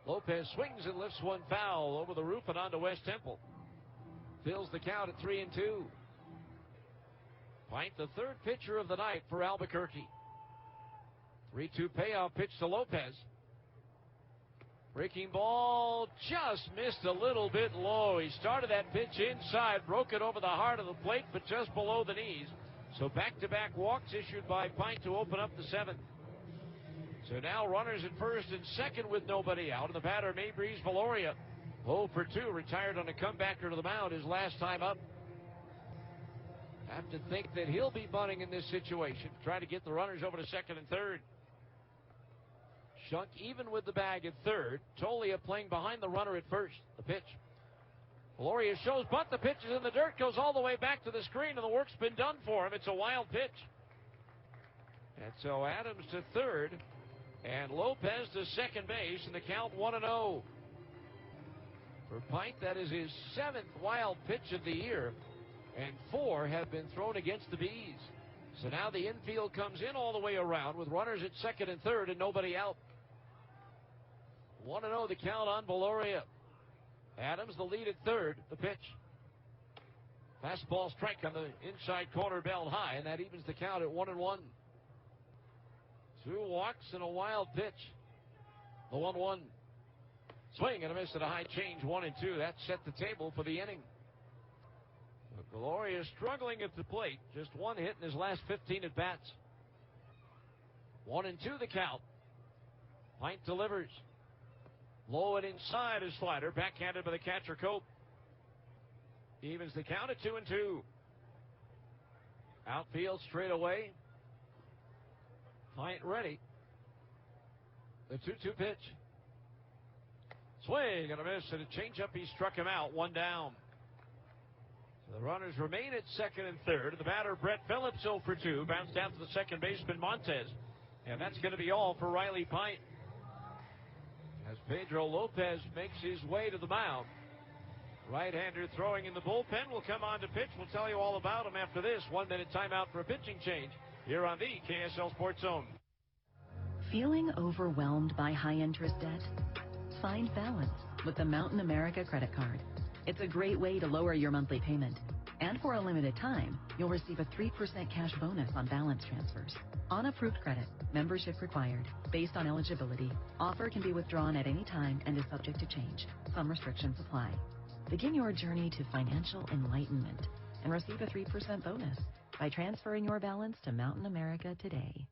[SPEAKER 1] Lopez swings and lifts one foul over the roof and onto West Temple. Fills the count at 3-2. Pint, the 3rd pitcher of the night for Albuquerque. 3-2 payoff pitch to Lopez. Breaking ball just missed a little bit low. He started that pitch inside, broke it over the heart of the plate, but just below the knees. So back-to-back walks issued by Pint to open up the 7th. So now runners at first and second with nobody out. And the batter, Breeze Valoria, 0 for 2, retired on a comebacker to the mound his last time up. Have to think that he'll be bunting in this situation. Try to get the runners over to second and third. Shunk even with the bag at third. Tolia playing behind the runner at first. The pitch. Valoria shows bunt. The pitch is in the dirt. Goes all the way back to the screen, and the work's been done for him. It's a wild pitch. And so Adams to third, and Lopez to second base, and the count 1-0. For Pint, that is his 7th wild pitch of the year, and 4 have been thrown against the Bees. So now the infield comes in all the way around with runners at second and third and nobody out. 1-0 the count on Valoria. Adams the lead at third. The pitch. Fastball strike on the inside corner, belt high, and that evens the count at 1-1. 2 walks and a wild pitch. The 1-1. Swing and a miss at a high change, 1-2. That set the table for the inning. Valoria struggling at the plate. Just 1 hit in his last 15 at-bats. 1-2 the count. Pint delivers. Low and inside his slider. Backhanded by the catcher, Cope. Evens the count at 2-2. Outfield straight away. Pint ready. The 2-2 pitch. Swing and a miss, and a changeup. He struck him out. 1 down. So the runners remain at second and third. The batter, Brett Phillips, 0 for 2. Bounced out to the second baseman, Montez. And that's going to be all for Riley Pint. As Pedro Lopez makes his way to the mound. Right-hander throwing in the bullpen will come on to pitch. We'll tell you all about him after this 1-minute timeout for a pitching change here on the KSL Sports Zone.
[SPEAKER 3] Feeling overwhelmed by high-interest debt? Find balance with the Mountain America credit card. It's a great way to lower your monthly payment. And for a limited time, you'll receive a 3% cash bonus on balance transfers. On approved credit, membership required, based on eligibility. Offer can be withdrawn at any time and is subject to change. Some restrictions apply. Begin your journey to financial enlightenment and receive a 3% bonus by transferring your balance to Mountain America today.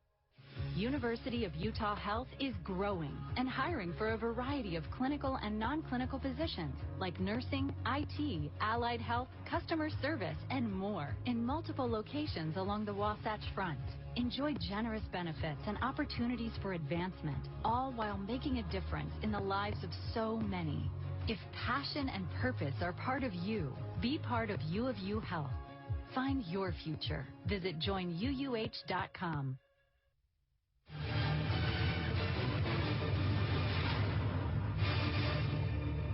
[SPEAKER 14] University of Utah Health is growing and hiring for a variety of clinical and non-clinical positions like nursing, IT, allied health, customer service, and more in multiple locations along the Wasatch Front. Enjoy generous benefits and opportunities for advancement, all while making a difference in the lives of so many. If passion and purpose are part of you, be part of U of U Health. Find your future. Visit joinuuh.com.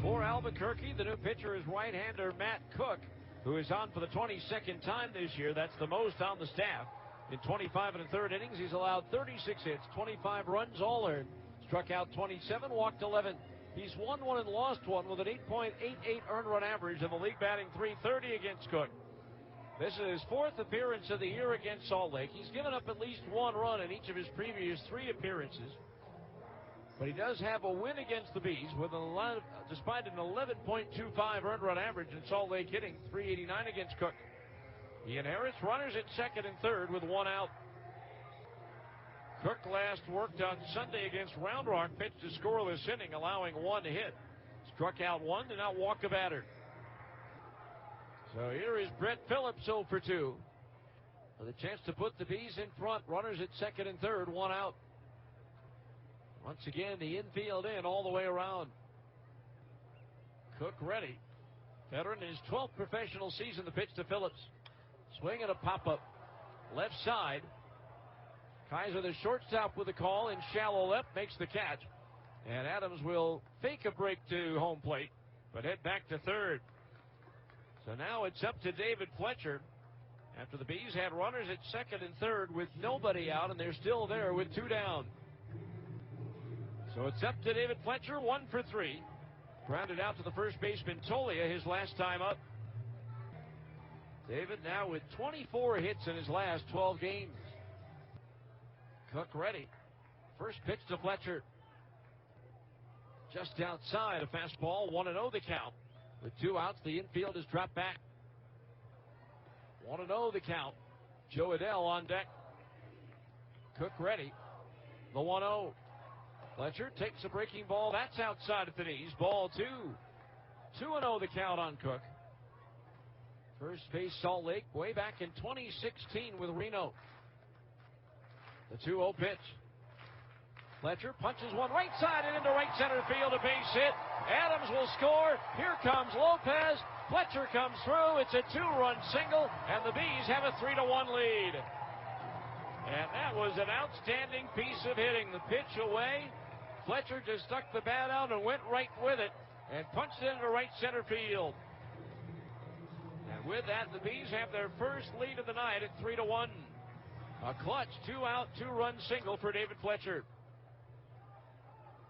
[SPEAKER 1] For Albuquerque, the new pitcher is right-hander Matt Cook, who is on for the 22nd time this year. That's the most on the staff. In 25 and a third innings, he's allowed 36 hits, 25 runs, all earned. Struck out 27, walked 11. He's won one and lost one with an 8.88 earned run average and the league batting .330 against Cook. This is his fourth appearance of the year against Salt Lake. He's given up at least one run in each of his previous three appearances. But he does have a win against the Bees with despite an 11.25 earned run average in Salt Lake, hitting .389 against Cook. He inherits runners at second and third with one out. Cook last worked on Sunday against Round Rock, pitched a scoreless inning, allowing one hit. Struck out one, did not walk a batter. So here is Brett Phillips, 0 for 2. With a chance to put the Bees in front. Runners at second and third, one out. Once again, the infield in all the way around. Cook ready. Veteran in his 12th professional season. The pitch to Phillips. Swing and a pop-up. Left side. Kaiser, the shortstop, with the call in shallow left, makes the catch. And Adams will fake a break to home plate, but head back to third. So now it's up to David Fletcher. After the Bees had runners at second and third with nobody out, and they're still there with two down. So it's up to David Fletcher, 1 for 3. Grounded out to the first baseman Tolia his last time up. David now with 24 hits in his last 12 games. Cook ready. First pitch to Fletcher. Just outside, a fastball, 1-0 the count. With two outs, the infield is dropped back. 1-0 the count. Joe Adell on deck. Cook ready. The 1-0. Fletcher takes a breaking ball. That's outside at the knees. Ball 2. 2-0 the count on Cook. First faced Salt Lake way back in 2016 with Reno. The 2-0 pitch. Fletcher punches one right side and into right center field, a base hit. Adams will score. Here comes Lopez. Fletcher comes through. It's a 2-run single, and the Bees have a 3-1 lead. And that was an outstanding piece of hitting. The pitch away. Fletcher just stuck the bat out and went right with it and punched it into right center field. And with that, the Bees have their first lead of the night at 3-1. A clutch 2-out, 2-run single for David Fletcher.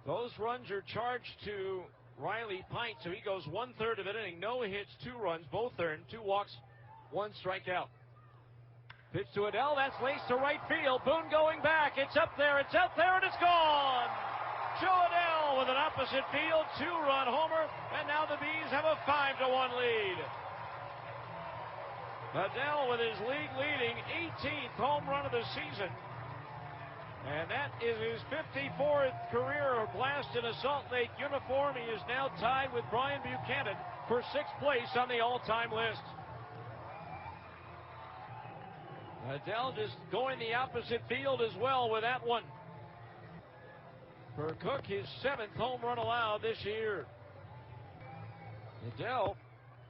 [SPEAKER 1] Those runs are charged to Riley Pint, so he goes 1/3 of an inning. No hits, 2 runs, both earned, 2 walks, 1 strikeout. Pitch to Adell, that's laced to right field. Boone going back, it's up there, and it's gone! Joe Adell with an opposite field 2-run homer, and now the Bees have a 5-1 lead. Adell with his league-leading 18th home run of the season. And that is his 54th career blast in a Salt Lake uniform. He is now tied with Brian Buchanan for 6th place on the all-time list. Adell just going the opposite field as well with that one. For Cook, his 7th home run allowed this year. Adell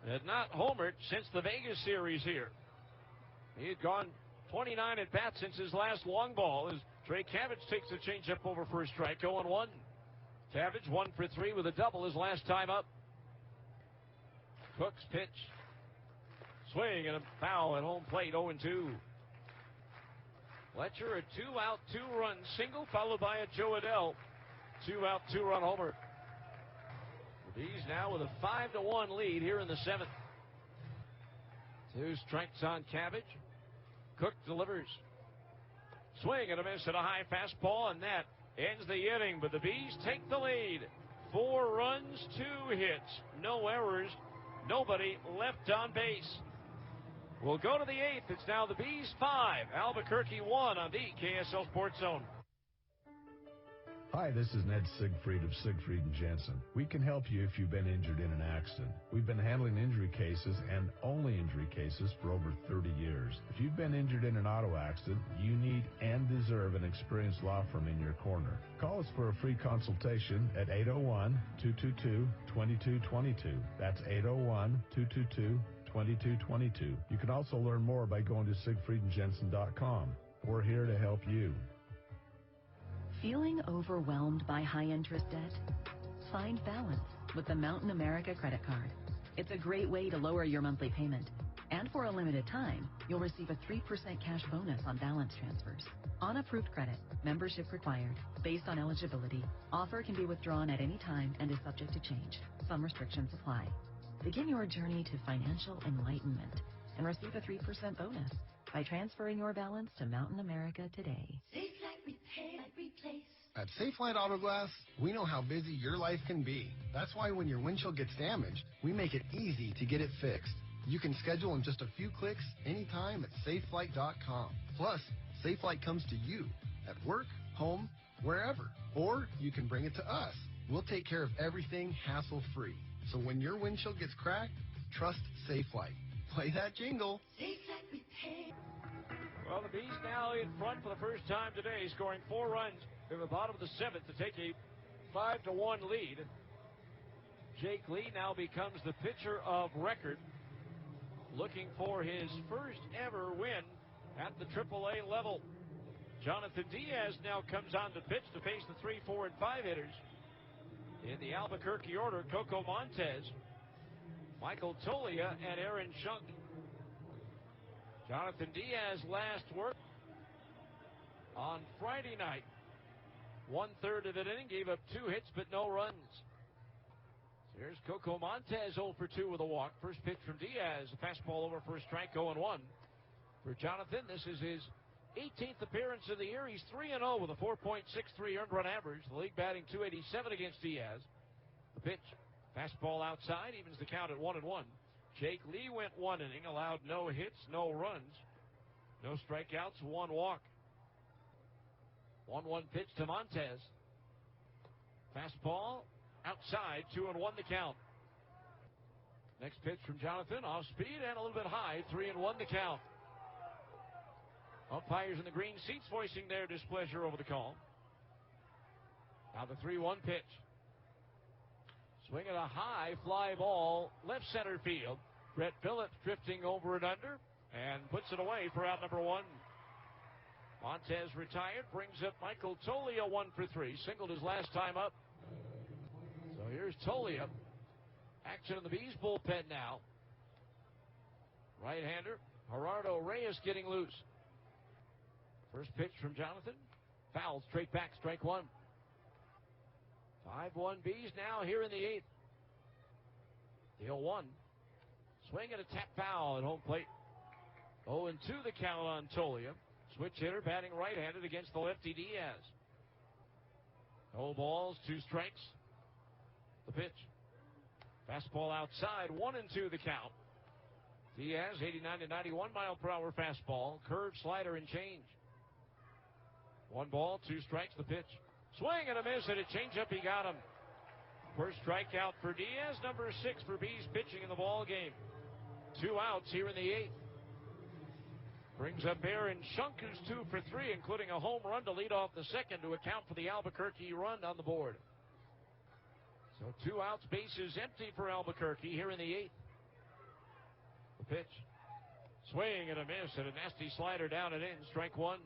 [SPEAKER 1] had not homered since the Vegas series here. He had gone 29 at bat since his last long ball as Trey Cabbage takes the changeup over for a strike, 0-1. Cabbage 1 for 3 with a double his last time up. Cook's pitch. Swing and a foul at home plate, 0-2. Fletcher, a 2-out, 2-run single, followed by a Joe Adell 2-out, 2-run homer. The Bees now with a 5-1 lead here in the 7th. 2 strikes on Cabbage. Cook delivers. Swing and a miss at a high fastball, and that ends the inning. But the Bees take the lead. 4 runs, 2 hits, no errors, nobody left on base. We'll go to the 8th. It's now the Bees 5, Albuquerque 1 on the KSL Sports Zone.
[SPEAKER 13] Hi, this is Ned Siegfried of Siegfried & Jensen. We can help you if you've been injured in an accident. We've been handling injury cases and only injury cases for over 30 years. If you've been injured in an auto accident, you need and deserve an experienced law firm in your corner. Call us for a free consultation at 801-222-2222. That's 801-222-2222. You can also learn more by going to siegfriedandjensen.com. We're here to help you.
[SPEAKER 3] Feeling overwhelmed by high-interest debt? Find balance with the Mountain America credit card. It's a great way to lower your monthly payment. And for a limited time, you'll receive a 3% cash bonus on balance transfers. On approved credit, membership required, based on eligibility. Offer can be withdrawn at any time and is subject to change. Some restrictions apply. Begin your journey to financial enlightenment and receive a 3% bonus by transferring your balance to Mountain America today.
[SPEAKER 7] At Safelite Auto Glass, we know how busy your life can be. That's why when your windshield gets damaged, we make it easy to get it fixed. You can schedule in just a few clicks anytime at Safelite.com. Plus, Safelite comes to you at work, home, wherever. Or you can bring it to us. We'll take care of everything hassle-free. So when your windshield gets cracked, trust Safelite. Play that jingle. Safelite Repair.
[SPEAKER 1] Well, the Bees now in front for the first time today, scoring 4 runs in the bottom of the 7th to take a 5-1 lead. Jake Lee now becomes the pitcher of record, looking for his first ever win at the AAA level. Jonathan Diaz now comes on to pitch to face the 3, 4, and 5 hitters. In the Albuquerque order, Coco Montez, Michael Tolia, and Aaron Shunk. Jonathan Diaz last worked on Friday night. 1/3 of an inning, gave up 2 hits but no runs. So here's Coco Montez 0 for 2 with a walk. First pitch from Diaz, a fastball over for a strike, 0-1. For Jonathan, this is his 18th appearance of the year. He's 3-0 with a 4.63 earned run average. The league batting .287 against Diaz. The pitch, fastball outside, evens the count at 1-1. Jake Lee went 1 inning, allowed no hits, no runs, no strikeouts, 1 walk. 1-1 pitch to Montez. Fastball outside, 2-1 the count. Next pitch from Jonathan, off speed and a little bit high, 3-1 the count. Umpires in the green seats voicing their displeasure over the call. Now the 3-1 pitch. Swinging a high fly ball, left center field. Brett Phillips drifting over and under and puts it away for out number 1. Montez retired, brings up Michael Tolia 1 for 3. Singled his last time up. So here's Tolia. Action in the Bees bullpen now. Right-hander, Gerardo Reyes getting loose. First pitch from Jonathan. Foul straight back, strike 1. 5-1 Bees now here in the 8th. The 0-1. Swing and a tap foul at home plate. 0-2 the count on Tolia. Switch hitter batting right-handed against the lefty Diaz. No balls, 2 strikes. The pitch. Fastball outside, 1-2 the count. Diaz, 89 to 91 mile per hour fastball. Curve, slider, and change. 1 ball, 2 strikes, the pitch. Swing and a miss, and a changeup, he got him. First strikeout for Diaz, number 6 for Bees pitching in the ball game. 2 outs here in the 8th. Brings up Aaron Shunk, who's 2 for 3, including a home run to lead off the 2nd to account for the Albuquerque run on the board. So 2 outs, bases empty for Albuquerque here in the 8th. The pitch. Swing and a miss, and a nasty slider down and in, strike 1.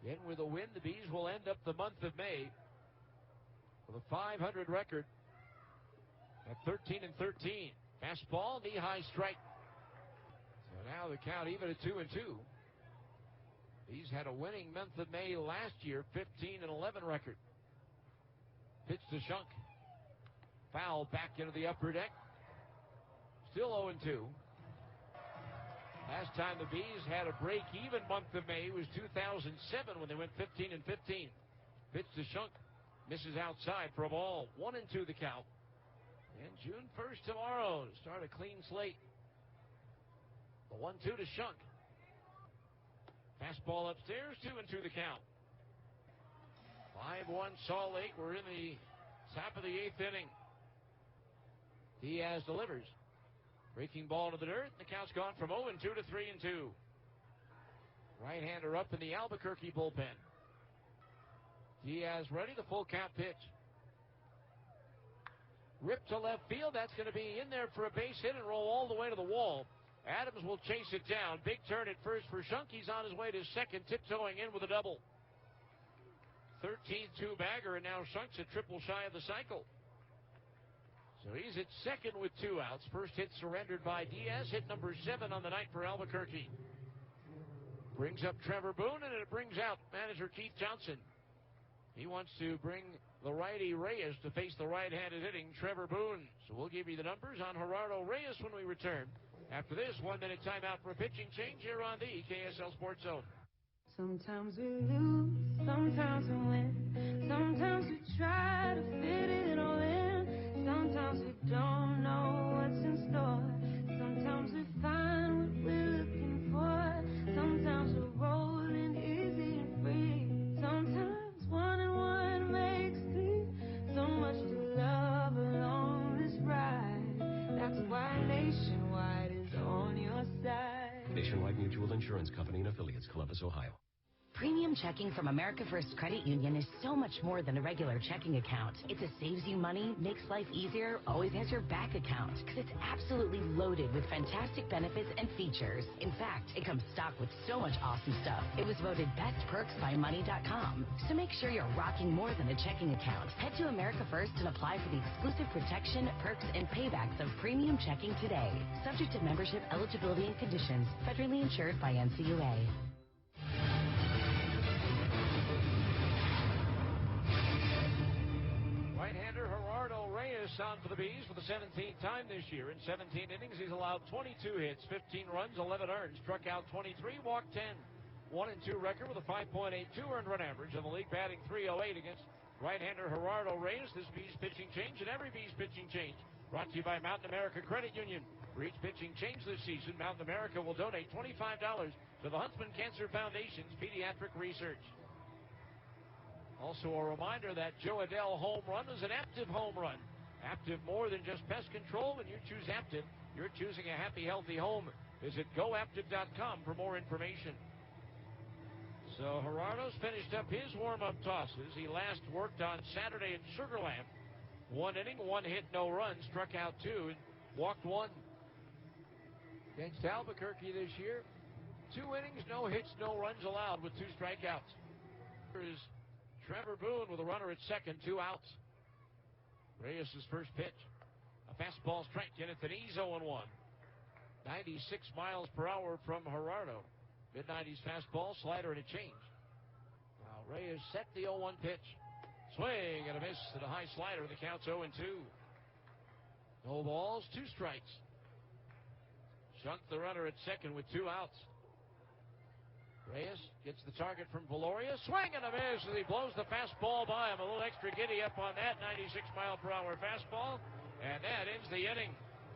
[SPEAKER 1] Again, with a win, the Bees will end up the month of May with a .500 record at 13-13. Fastball, knee-high strike. So now the count even at 2-2. Bees had a winning month of May last year, 15-11 record. Pitch to Shunk. Foul back into the upper deck. Still 0-2. Last time the Bees had a break-even month of May was 2007 when they went 15-15. Pitch to Shunk. Misses outside for a ball. 1-2 the count. And June 1st tomorrow to start a clean slate. The 1-2 to Shunk. Fastball upstairs. 2-2 the count. 5-1 Salt Lake. We're in the top of the 8th inning. Diaz delivers. Breaking ball to the dirt. The count's gone from 0-2 to 3-2. Right-hander up in the Albuquerque bullpen. Diaz ready. The full count pitch. Ripped to left field. That's going to be in there for a base hit and roll all the way to the wall. Adams will chase it down. Big turn at first for Shunk. He's on his way to second, tiptoeing in with a double. 13th two-bagger, and now Shunk's a triple shy of the cycle. So he's at second with 2 outs. First hit surrendered by Diaz. Hit number 7 on the night for Albuquerque. Brings up Trevor Boone, and it brings out manager Keith Johnson. He wants to bring the righty Reyes to face the right-handed hitting Trevor Boone. So we'll give you the numbers on Gerardo Reyes when we return. After this, 1-minute timeout for a pitching change here on the KSL Sports Zone.
[SPEAKER 21] Sometimes we lose, sometimes we win. Sometimes we try to fit it all in. Sometimes we don't know what's in store. Sometimes we find what we're looking for. Sometimes we're rolling easy and free. Sometimes 1 and 1 makes 3. So much to love along this ride. That's why Nationwide is on your side.
[SPEAKER 22] Nationwide Mutual Insurance Company and Affiliates, Columbus, Ohio.
[SPEAKER 3] Premium checking from America First Credit Union is so much more than a regular checking account. It's a saves you money, makes life easier, always has your back account. Because it's absolutely loaded with fantastic benefits and features. In fact, it comes stocked with so much awesome stuff. It was voted Best Perks by Money.com. So make sure you're rocking more than a checking account. Head to America First and apply for the exclusive protection, perks, and paybacks of premium checking today. Subject to membership, eligibility, and conditions. Federally insured by NCUA.
[SPEAKER 1] Right-hander Gerardo Reyes on for the Bees for the 17th time this year. In 17 innings, he's allowed 22 hits, 15 runs, 11 earned, struck out 23, walked 10. 1-2 record with a 5.82 earned run average, and the league batting .308 against right-hander Gerardo Reyes. This Bees pitching change and every Bees pitching change brought to you by Mountain America Credit Union. For each pitching change this season, Mountain America will donate $25 to the Huntsman Cancer Foundation's pediatric research. Also a reminder that Joe Adele home run is an Aptiv home run. Aptiv more than just pest control. When you choose Aptiv, you're choosing a happy, healthy home. Visit goaptiv.com for more information. So Gerardo's finished up his warm-up tosses. He last worked on Saturday at Sugar Land. 1 inning, 1 hit, no runs, struck out 2, and walked 1. Against Albuquerque this year, 2 innings, no hits, no runs allowed with 2 strikeouts. Here's Trevor Boone with a runner at second, 2 outs. Reyes' first pitch. A fastball strike, and it's an easy 0-1. 96 miles per hour from Gerardo. Mid-90s fastball, slider, and a change. Now Reyes set the 0-1 pitch. Swing and a miss to the high slider. The count's 0-2. No balls, 2 strikes. Shunk the runner at second with 2 outs. Reyes gets the target from Valoria. Swing and a miss as he blows the fastball by him. A little extra giddy up on that 96 mile per hour fastball. And that ends the inning.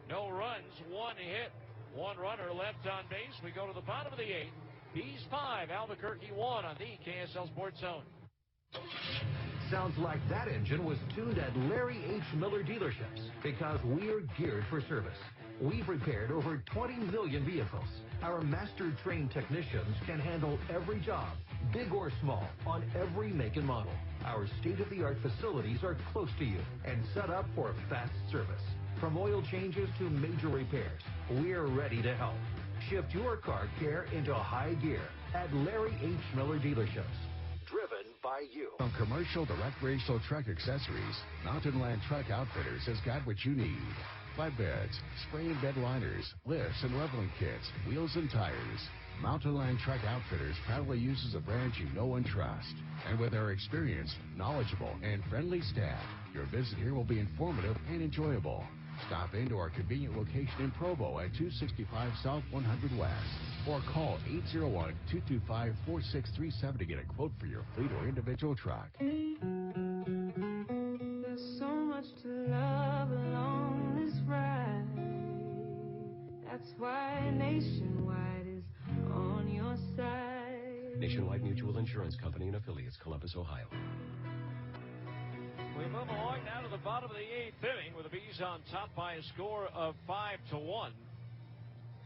[SPEAKER 1] No runs, 1 hit, 1 runner left on base. We go to the bottom of the 8th. Bees 5, Albuquerque 1 on the KSL Sports Zone.
[SPEAKER 8] Sounds like that engine was tuned at Larry H. Miller dealerships because we're geared for service. We've repaired over 20 million vehicles. Our master-trained technicians can handle every job, big or small, on every make and model. Our state-of-the-art facilities are close to you and set up for fast service. From oil changes to major repairs, we're ready to help. Shift your car care into high gear at Larry H. Miller dealerships. Driven by you.
[SPEAKER 16] From commercial to recreational truck accessories, Mountain Land Truck Outfitters has got what you need. Flatbeds, spray and bed liners, lifts and leveling kits, wheels and tires. Mountain Land Truck Outfitters proudly uses a brand you know and trust. And with our experienced, knowledgeable, and friendly staff, your visit here will be informative and enjoyable. Stop into our convenient location in Provo at 265 South 100 West or call 801-225-4637 to get a quote for your fleet or individual truck.
[SPEAKER 21] There's so much to love along this ride. That's why Nationwide is on your side.
[SPEAKER 22] Nationwide Mutual Insurance Company and affiliates, Columbus, Ohio.
[SPEAKER 1] We move along now to the bottom of the 8th inning with the Bees on top by a score of 5-1.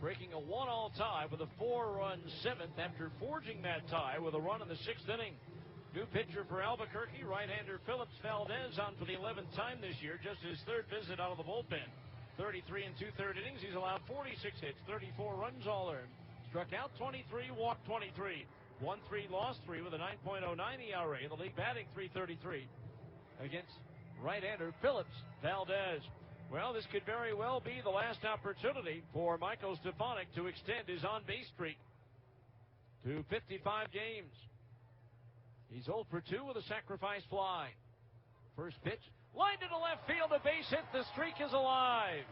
[SPEAKER 1] Breaking a 1-all tie with a 4-run 7th after forging that tie with a run in the 6th inning. New pitcher for Albuquerque, right-hander Phillips Valdez, on for the 11th time this year, just his 3rd visit out of the bullpen. 33 and 2/3 innings, he's allowed 46 hits, 34 runs all earned. Struck out 23, walked 23. 1-3, lost 3 with a 9.09 ERA. The league batting .333 against right-hander Phillips Valdez. Well, this could very well be the last opportunity for Michael Stefanik to extend his on-base streak to 55 games. He's 0 for 2 with a sacrifice fly. First pitch, lined into left field, a base hit. The streak is alive.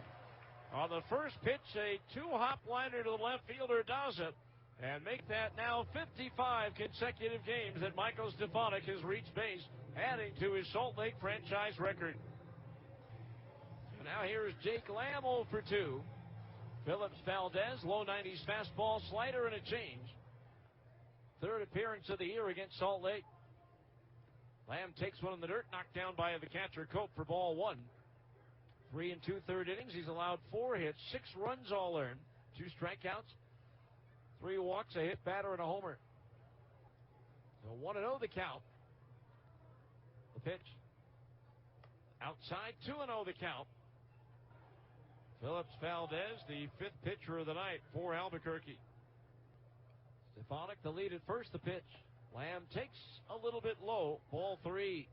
[SPEAKER 1] On the first pitch, a 2-hop liner to the left fielder does it, and make that now 55 consecutive games that Michael Stefanik has reached base, adding to his Salt Lake franchise record. So now here's Jake Lamb 0 for 2. Phillips Valdez, low 90s fastball, slider, and a change. 3rd appearance of the year against Salt Lake. Lamb takes one in the dirt, knocked down by the catcher Cope for ball 1. 3 and 2/3 innings. He's allowed 4 hits, 6 runs all earned, 2 strikeouts, 3 walks, a hit batter, and a homer. So 1-0 the count. The pitch. Outside, 2-0 the count. Phillips Valdez, the 5th pitcher of the night for Albuquerque. Stefanik the lead at first, the pitch. Lamb takes a little bit low, ball 3.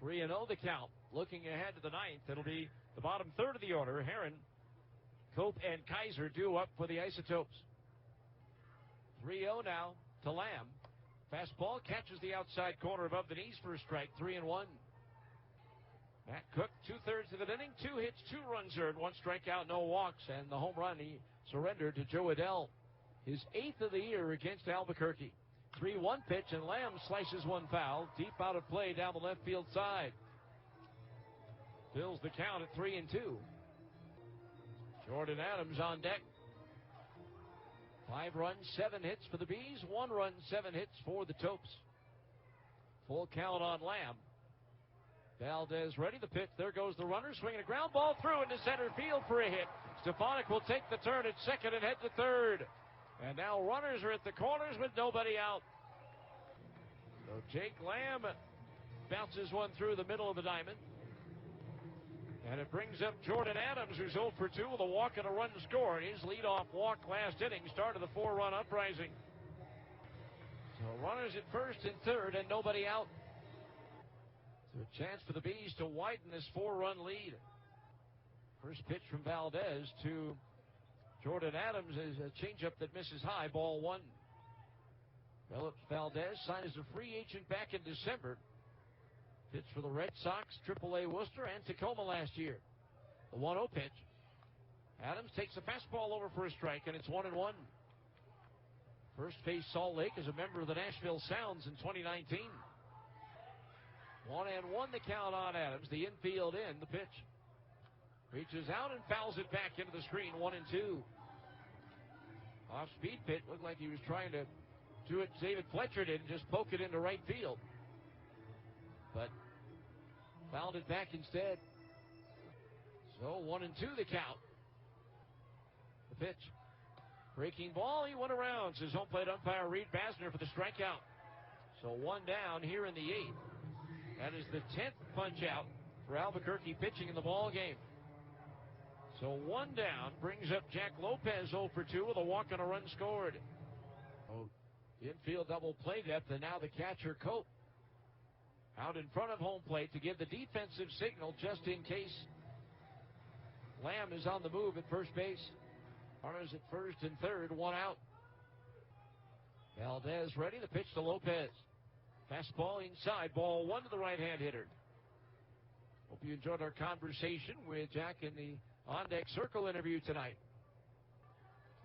[SPEAKER 1] 3-0 the count. Looking ahead to the 9th, it'll be the bottom 3rd of the order. Heron, Cope, and Kaiser due up for the Isotopes. 3-0 now to Lamb. Fastball catches the outside corner above the knees for a strike. 3-1. Matt Cook, 2/3 of an inning, 2 hits, 2 runs earned, 1 strikeout, no walks, and the home run he surrendered to Joe Adell. His 8th of the year against Albuquerque. 3-1 pitch, and Lamb slices one foul, deep out of play down the left field side. Fills the count at 3-2. Jordan Adams on deck. 5 runs, 7 hits for the Bees. 1 run, 7 hits for the Topes. Full count on Lamb. Valdez ready, the pitch. There goes the runner, swinging a ground ball through into center field for a hit. Stefanik will take the turn at second and head to third. And now runners are at the corners with nobody out. So Jake Lamb bounces one through the middle of the diamond. And it brings up Jordan Adams, who's 0 for 2 with a walk and a run scored. His leadoff walk last inning started the 4-run uprising. So runners at first and third and nobody out. So a chance for the Bees to widen this 4-run lead. First pitch from Valdez to Jordan Adams is a changeup that misses high, ball 1. Phillips Valdez signed as a free agent back in December. Pitched for the Red Sox, AAA Worcester, and Tacoma last year. The 1-0 pitch. Adams takes a fastball over for a strike, and it's 1-1. First faced Salt Lake as a member of the Nashville Sounds in 2019. 1-1 the count on Adams. The infield in, the pitch. Reaches out and fouls it back into the screen, 1-2. Off-speed pitch, looked like he was trying to do it. David Fletcher did and just poke it into right field. But fouled it back instead. So 1-2 the count. The pitch. Breaking ball, he went around, says home plate umpire Reed Basner for the strikeout. So 1 down here in the 8th. That is the 10th punch out for Albuquerque pitching in the ball game. So 1 down brings up Jack Lopez 0 for 2 with a walk and a run scored. Oh, infield double play depth, and now the catcher Cope out in front of home plate to give the defensive signal just in case Lamb is on the move at first base. Runners at first and third, 1 out. Valdez ready, the pitch to Lopez. Fastball inside, ball 1 to the right-hand hitter. Hope you enjoyed our conversation with Jack in the On Deck Circle interview tonight.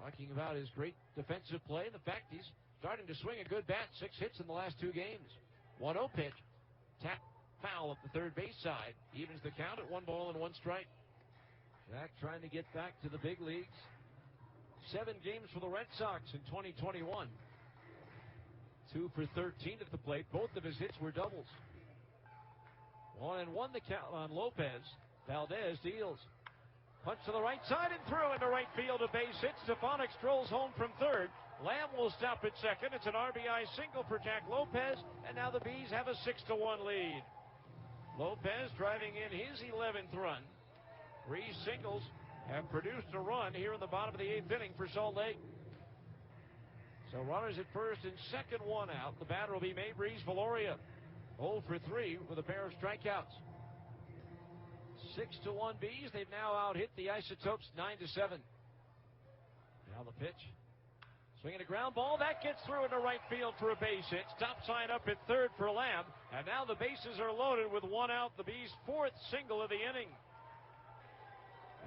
[SPEAKER 1] Talking about his great defensive play and the fact he's starting to swing a good bat. 6 hits in the last 2 games. 1-0 pitch. Tap foul up the third base side. Evens the count at 1 ball and 1 strike. Jack trying to get back to the big leagues. 7 games for the Red Sox in 2021. 2 for 13 at the plate. Both of his hits were doubles. 1-1 the count on Lopez. Valdez deals. Punch to the right side and through into right field. A base hit. Stefanik strolls home from third. Lamb will stop at second. It's an RBI single for Jack Lopez, and now the Bees have a 6-1 lead. Lopez driving in his 11th run. 3 singles have produced a run here in the bottom of the 8th inning for Salt Lake. So runners at first and second, 1 out. The batter will be Maybreeze Valoria. 0 for 3 with a pair of strikeouts. 6-1 Bees. They've now out-hit the Isotopes 9-7. Now the pitch. Swinging a ground ball. That gets through into right field for a base hit. Stop sign up at third for Lamb. And now the bases are loaded with 1 out. The Bees' 4th single of the inning.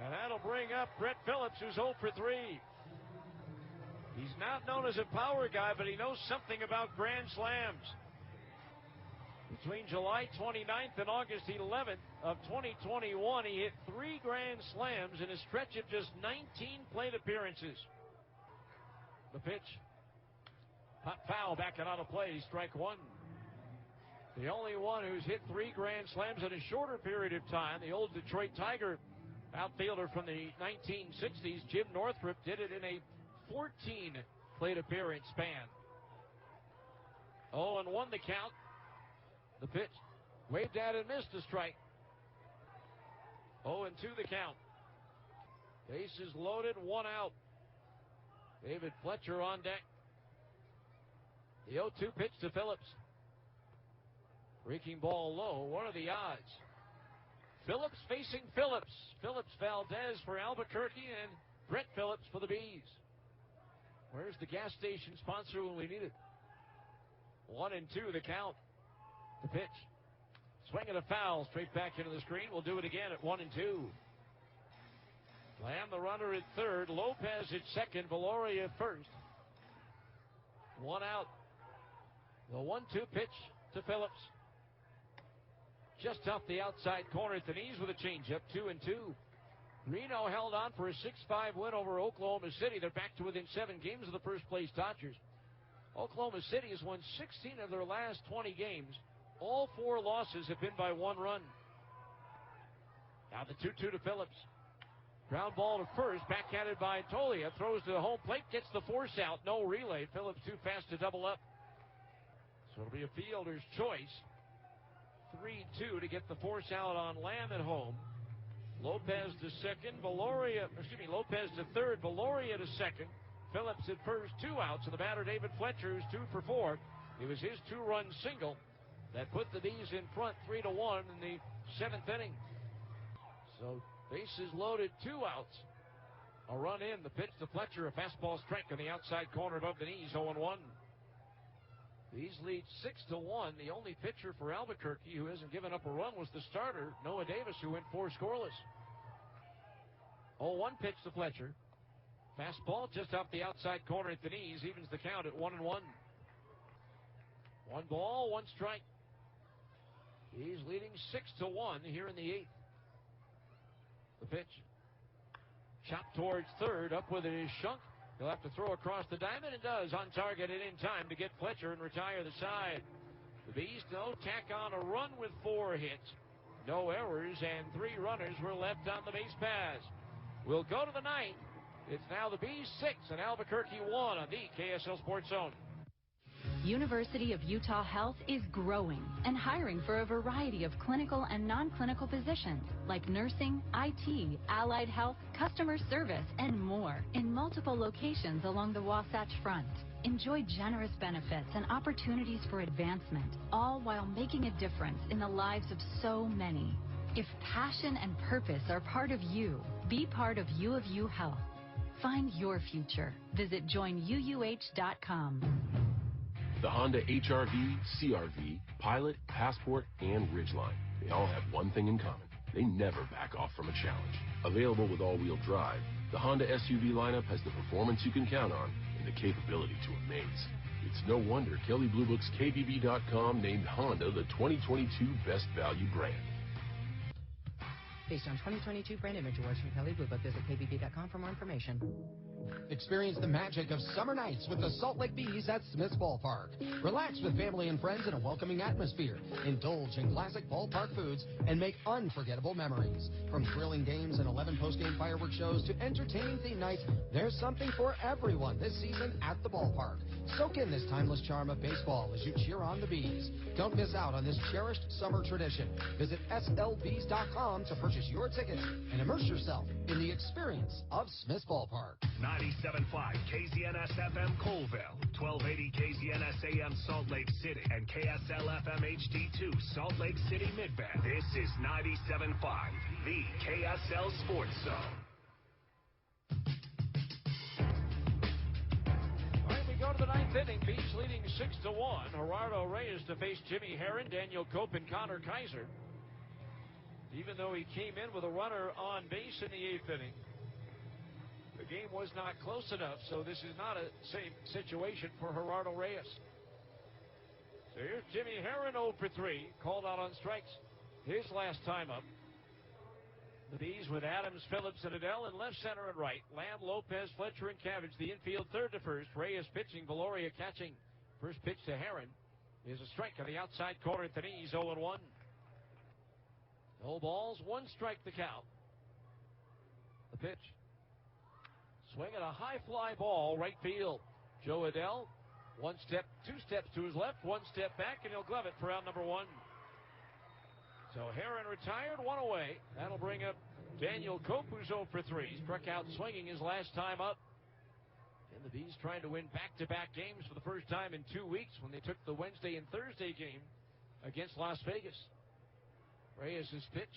[SPEAKER 1] And that'll bring up Brett Phillips, who's 0 for 3. He's not known as a power guy, but he knows something about grand slams. Between July 29th and August 11th of 2021, he hit 3 grand slams in a stretch of just 19 plate appearances. The pitch. Pop foul, backing out of play, strike 1. The only one who's hit 3 grand slams in a shorter period of time, the old Detroit Tiger outfielder from the 1960s, Jim Northrup, did it in a 14 plate appearance span. 0-1 the count. The pitch. Waved at and missed a strike. 0-2 the count. Bases loaded, 1 out. David Fletcher on deck. The 0-2 pitch to Phillips. Breaking ball low. What are the odds? Phillips facing Phillips. Phillips Valdez for Albuquerque and Brett Phillips for the Bees. Where's the gas station sponsor when we need it? 1-2 the count. The pitch. Swing and a foul straight back into the screen. We'll do it again at 1-2. Lamb the runner at third. Lopez at second. Valoria at first. 1 out. The 1-2 pitch to Phillips. Just off the outside corner at the knees with a changeup. 2-2. Reno held on for a 6-5 win over Oklahoma City. They're back to within 7 games of the first place Dodgers. Oklahoma City has won 16 of their last 20 games. All 4 losses have been by 1 run. Now the 2-2 to Phillips. Ground ball to first, backhanded by Tolia. Throws to the home plate, gets the force out. No relay. Phillips too fast to double up. So it'll be a fielder's choice. 3-2 to get the force out on Lamb at home. Lopez to second. Lopez to third. Valoria to second. Phillips at first. 2 outs. And the batter, David Fletcher, who's 2 for 4. It was his 2-run single that put the Bees in front 3-1 in the 7th inning. So bases loaded, 2 outs. A run in. The pitch to Fletcher. A fastball strike on the outside corner above the knees. 0-1. These lead 6-1. The only pitcher for Albuquerque who hasn't given up a run was the starter, Noah Davis, who went 4 scoreless. 0-1 pitch to Fletcher. Fastball just off the outside corner at the knees. Evens the count at 1-1. 1 ball, 1 strike. He's leading 6-1 here in the 8th. The pitch. Chopped towards third. Up with it is Shunk. He'll have to throw across the diamond and does on target and in time to get Fletcher and retire the side. The Bees, though, tack on a run with 4 hits. No errors, and 3 runners were left on the base paths. We'll go to the 9th. It's now the Bees 6 and Albuquerque 1 on the KSL Sports Zone.
[SPEAKER 14] University of Utah Health is growing and hiring for a variety of clinical and non-clinical positions like nursing, IT, allied health, customer service, and more in multiple locations along the Wasatch Front. Enjoy generous benefits and opportunities for advancement, all while making a difference in the lives of so many. If passion and purpose are part of you, be part of U of U Health. Find your future. Visit joinuuh.com.
[SPEAKER 12] The Honda HR-V, CR-V, Pilot, Passport, and Ridgeline. They all have one thing in common. They never back off from a challenge. Available with all-wheel drive, the Honda SUV lineup has the performance you can count on and the capability to amaze. It's no wonder Kelley Blue Book's KBB.com named Honda the 2022 Best Value Brand.
[SPEAKER 20] Based on 2022 brand image awards from Kelley Blue Book, visit KBB.com for more information.
[SPEAKER 7] Experience the magic of summer nights with the Salt Lake Bees at Smith's Ballpark. Relax with family and friends in a welcoming atmosphere. Indulge in classic ballpark foods and make unforgettable memories. From thrilling games and 11 post-game fireworks shows to entertaining theme nights, there's something for everyone this season at the ballpark. Soak in this timeless charm of baseball as you cheer on the Bees. Don't miss out on this cherished summer tradition. Visit slbees.com to purchase your tickets and immerse yourself in the experience of Smith's Ballpark.
[SPEAKER 11] 97.5 KZNS-FM Colville, 1280 KZNS-AM Salt Lake City, and KSL-FM HD2 Salt Lake City Midband. This is 97.5, the KSL Sports Zone.
[SPEAKER 1] All right, we go to the ninth inning. Bees leading 6-1. Gerardo Reyes to face Jimmy Herron, Daniel Cope, and Connor Kaiser. Even though he came in with a runner on base in the eighth inning, the game was not close enough, so this is not a same situation for Gerardo Reyes. So here's Jimmy Herron 0 for 3, called out on strikes his last time up. The Bees with Adams, Phillips, and Adele in left, center, and right. Lamb, Lopez, Fletcher, and Cabbage, the infield third to first. Reyes pitching, Valoria catching. First pitch to Herron is a strike on the outside corner at the knees, 0-1. No balls, one strike the count. The pitch. Swinging a high fly ball, right field. Joe Adele, two steps to his left, one step back, and he'll glove it for out number one. So Herron retired, one away. That'll bring up Daniel Cope, who's 0 for 3. Struck out swinging his last time up. And the Bees trying to win back-to-back games for the first time in 2 weeks when they took the Wednesday and Thursday game against Las Vegas. Reyes' pitch.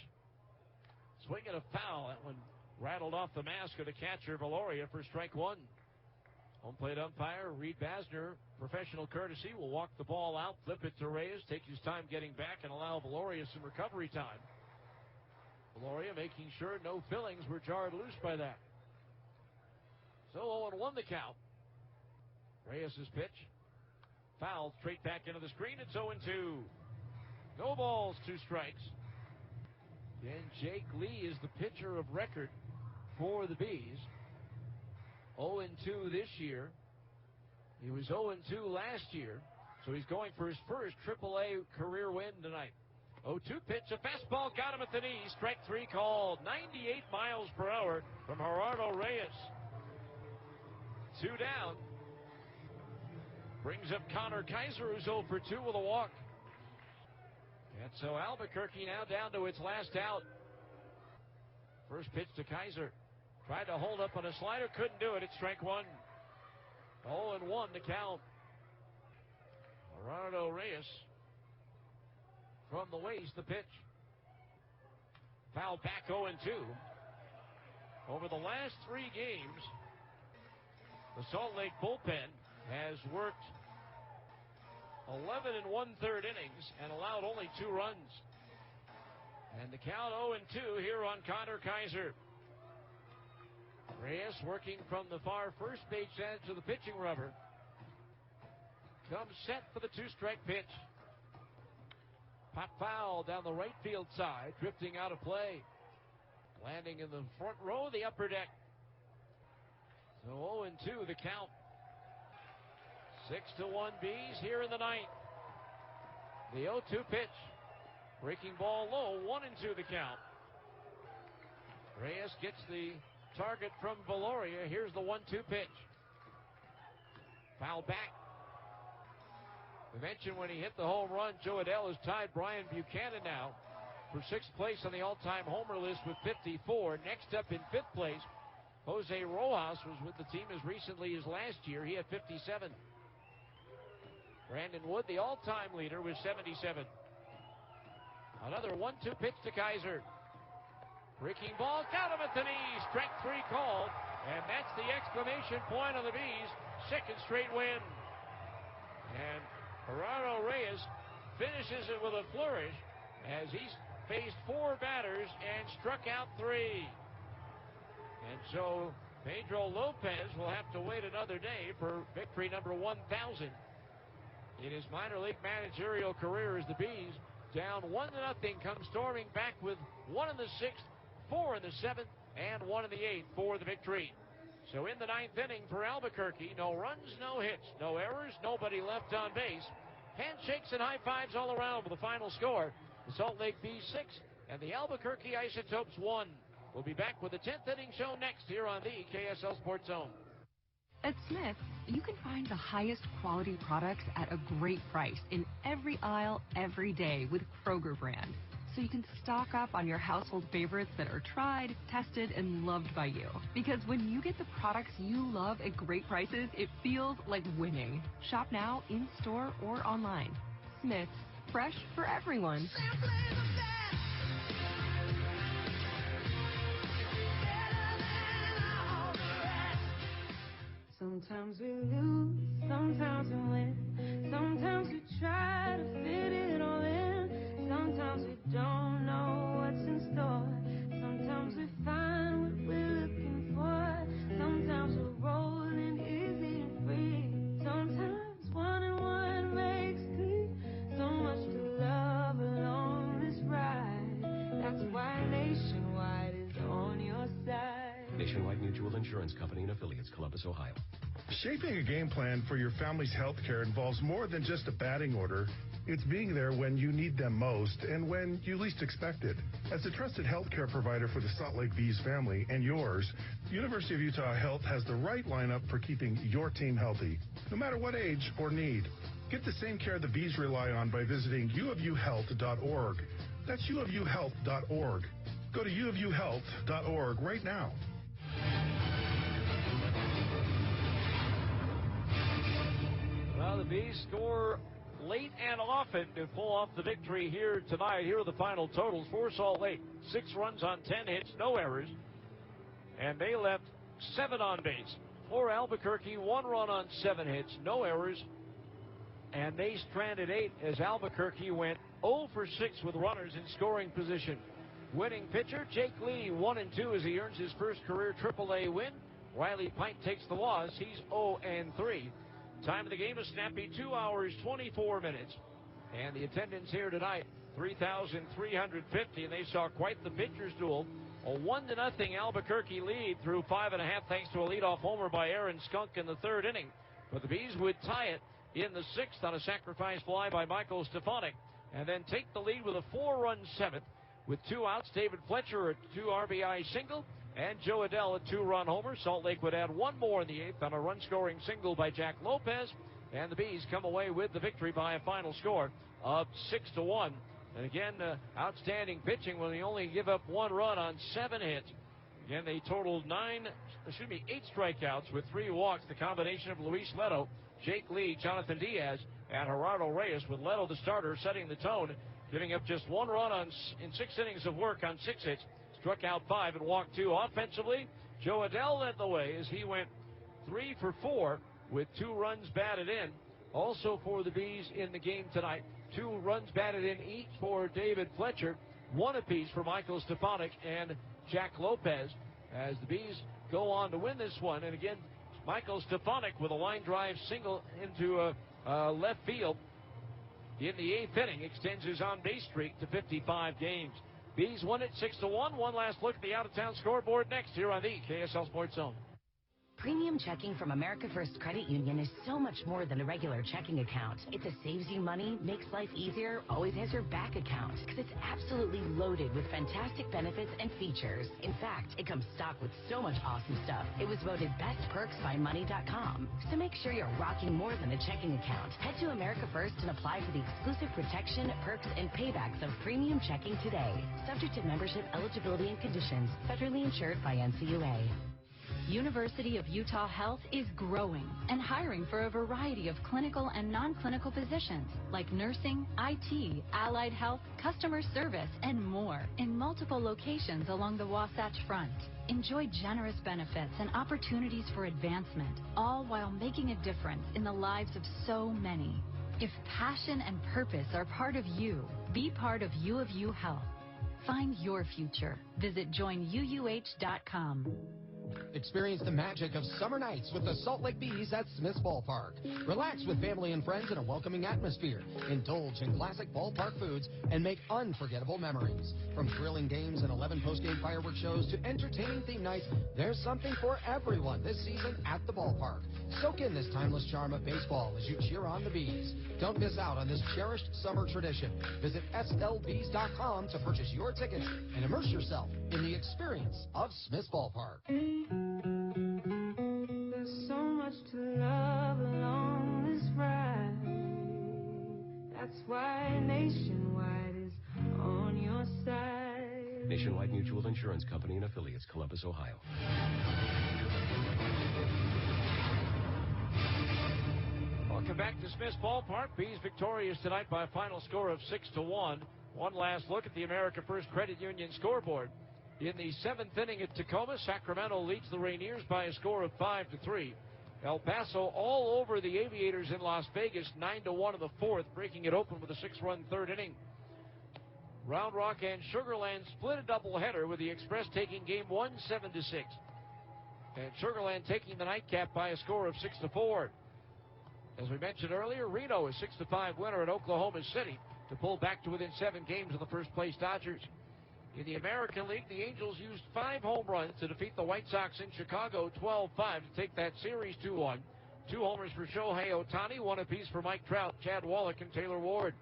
[SPEAKER 1] Swinging a foul. That one rattled off the mask of the catcher, Valoria, for strike one. Home plate umpire Reed Basner, professional courtesy, will walk the ball out, flip it to Reyes, take his time getting back, and allow Valoria some recovery time. Valoria making sure no fillings were jarred loose by that. So 0-1 the count. Reyes' pitch. Fouled straight back into the screen. It's 0-2. No balls, 2 strikes. And Jake Lee is the pitcher of record for the Bees. 0-2 this year. He was 0-2 last year, so he's going for his first AAA career win tonight. 0-2 pitch, a fastball, got him at the knee. Strike 3 called. 98 miles per hour from Gerardo Reyes. 2 down. Brings up Connor Kaiser, who's 0 for 2 with a walk. And so Albuquerque now down to its last out. First pitch to Kaiser. Tried to hold up on a slider, couldn't do it. It's strike 1. 0-1 to count. Gerardo Reyes from the waist, the pitch. Fouled back 0-2. Over the last 3 games, the Salt Lake bullpen has worked 11 1/3 innings and allowed only 2 runs. And the count 0-2 here on Connor Kaiser. Reyes working from the far first base edge of the pitching rubber. Comes set for the 2-strike pitch. Pop foul down the right field side, drifting out of play. Landing in the front row of the upper deck. So 0-2 the count. 6-1 Bees here in the ninth. The 0-2 pitch. Breaking ball low, 1-2 the count. Reyes gets the target from Valoria. Here's the 1-2 pitch. Foul back. We mentioned when he hit the home run, Joe Adele has tied Brian Buchanan now for 6th place on the all-time homer list with 54. Next up in 5th place, Jose Rojas was with the team as recently as last year. He had 57. Brandon Wood, the all-time leader, with 77. Another 1-2 pitch to Kaiser. Breaking ball, got him at the knee. Strike 3 called, and that's the exclamation point on the Bees' 2nd straight win. And Gerardo Reyes finishes it with a flourish as he's faced 4 batters and struck out 3. And so Pedro Lopez will have to wait another day for victory number 1,000 in his minor league managerial career as the Bees, down 1-0, come storming back with 1 in the 6th, 4 in the 7th, and 1 in the 8th for the victory. So in the 9th inning for Albuquerque, no runs, no hits, no errors, nobody left on base. Handshakes and high fives all around with the final score. The Salt Lake Bees 6 and the Albuquerque Isotopes 1. We'll be back with the 10th inning show next here on the KSL Sports Zone.
[SPEAKER 5] At Smith's, you can find the highest quality products at a great price in every aisle, every day with Kroger brand. So you can stock up on your household favorites that are tried, tested, and loved by you. Because when you get the products you love at great prices, it feels like winning. Shop now, in-store, or online. Smith's, fresh for everyone.
[SPEAKER 21] Sometimes we lose, sometimes we win. Sometimes we try to fit it all in. Sometimes we don't know what's in store. Sometimes we find what we're looking for. Sometimes we're rolling easy and free. Sometimes 1 and 1 makes 3. So much to love along this ride. That's why Nationwide is on your side.
[SPEAKER 22] Nationwide Mutual Insurance Company and Affiliates, Columbus, Ohio.
[SPEAKER 4] Shaping a game plan for your family's health care involves more than just a batting order. It's being there when you need them most and when you least expect it. As a trusted healthcare provider for the Salt Lake Bees family and yours, University of Utah Health has the right lineup for keeping your team healthy, no matter what age or need. Get the same care the Bees rely on by visiting uofuhealth.org. That's uofuhealth.org. Go to uofuhealth.org right now.
[SPEAKER 1] Well, the Bees score late and often to pull off the victory here tonight. Here are the final totals for Salt Lake. 6 runs on 10 hits, no errors. And they left 7 on base. For Albuquerque, 1 run on 7 hits, no errors. And they stranded 8 as Albuquerque went 0 for 6 with runners in scoring position. Winning pitcher, Jake Lee, 1 and 2 as he earns his first career AAA win. Riley Pike takes the loss. He's 0 and 3. Time of the game, a snappy 2 hours, 24 minutes. And the attendance here tonight, 3,350, and they saw quite the pitcher's duel. A 1-0 Albuquerque lead through 5.5 thanks to a leadoff homer by Aaron Skunk in the 3rd inning. But the Bees would tie it in the 6th on a sacrifice fly by Michael Stefanik, and then take the lead with a 4-run 7th. With 2 outs, David Fletcher, a 2 RBI single, and Joe Adell, a 2-run homer. Salt Lake would add 1 more in the 8th on a run-scoring single by Jack Lopez, and the Bees come away with the victory by a final score of 6-1. And again, outstanding pitching when they only give up 1 run on 7 hits. Again, they totaled 8 strikeouts with 3 walks. The combination of Luis Leto, Jake Lee, Jonathan Diaz, and Gerardo Reyes, with Leto the starter setting the tone, giving up just 1 run in 6 innings of work on 6 hits. Struck out 5 and walked 2. Offensively, Joe Adell led the way as he went 3 for 4 with 2 runs batted in. Also for the Bees in the game tonight, 2 runs batted in each for David Fletcher, 1 apiece for Michael Stefanik and Jack Lopez, as the Bees go on to win this one. And again, Michael Stefanik with a line drive single into left field in the 8th inning extends his on-base streak to 55 games. Bees won it 6-1. One last look at the out-of-town scoreboard next here on the KSL Sports Zone.
[SPEAKER 3] Premium checking from America First Credit Union is so much more than a regular checking account. It's a saves you money, makes life easier, always has your back account. Because it's absolutely loaded with fantastic benefits and features. In fact, it comes stocked with so much awesome stuff. It was voted Best Perks by Money.com. So make sure you're rocking more than a checking account. Head to America First and apply for the exclusive protection, perks, and paybacks of premium checking today. Subject to membership, eligibility, and conditions. Federally insured by NCUA.
[SPEAKER 14] University of Utah Health is growing and hiring for a variety of clinical and non-clinical positions like nursing, IT, allied health, customer service, and more in multiple locations along the Wasatch Front. Enjoy generous benefits and opportunities for advancement, all while making a difference in the lives of so many. If passion and purpose are part of you, be part of U of U Health. Find your future. Visit joinuuh.com.
[SPEAKER 7] Experience the magic of summer nights with the Salt Lake Bees at Smith's Ballpark. Relax with family and friends in a welcoming atmosphere. Indulge in classic ballpark foods and make unforgettable memories. From thrilling games and 11 post-game fireworks shows to entertaining theme nights, there's something for everyone this season at the ballpark. Soak in this timeless charm of baseball as you cheer on the Bees. Don't miss out on this cherished summer tradition. Visit slbees.com to purchase your tickets and immerse yourself in the experience of Smith's Ballpark.
[SPEAKER 21] There's so much to love along this ride. That's why Nationwide is on your side.
[SPEAKER 22] Nationwide Mutual Insurance Company and Affiliates, Columbus, Ohio.
[SPEAKER 1] Welcome back to Smith's Ballpark. Bees victorious tonight by a final score of 6-1. One last look at the America First Credit Union scoreboard. In the 7th inning at Tacoma, Sacramento leads the Rainiers by a score of 5-3. El Paso all over the Aviators in Las Vegas, 9-1 in the 4th, breaking it open with a 6-run 3rd inning. Round Rock and Sugar Land split a doubleheader with the Express taking game 1 7-6. And Sugar Land taking the nightcap by a score of 6-4. As we mentioned earlier, Reno is 6-5 winner at Oklahoma City to pull back to within 7 games of the first place Dodgers. In the American League, the Angels used 5 home runs to defeat the White Sox in Chicago 12-5 to take that series 2-1. 2 homers for Shohei Ohtani, 1 apiece for Mike Trout, Chad Wallach, and Taylor Ward.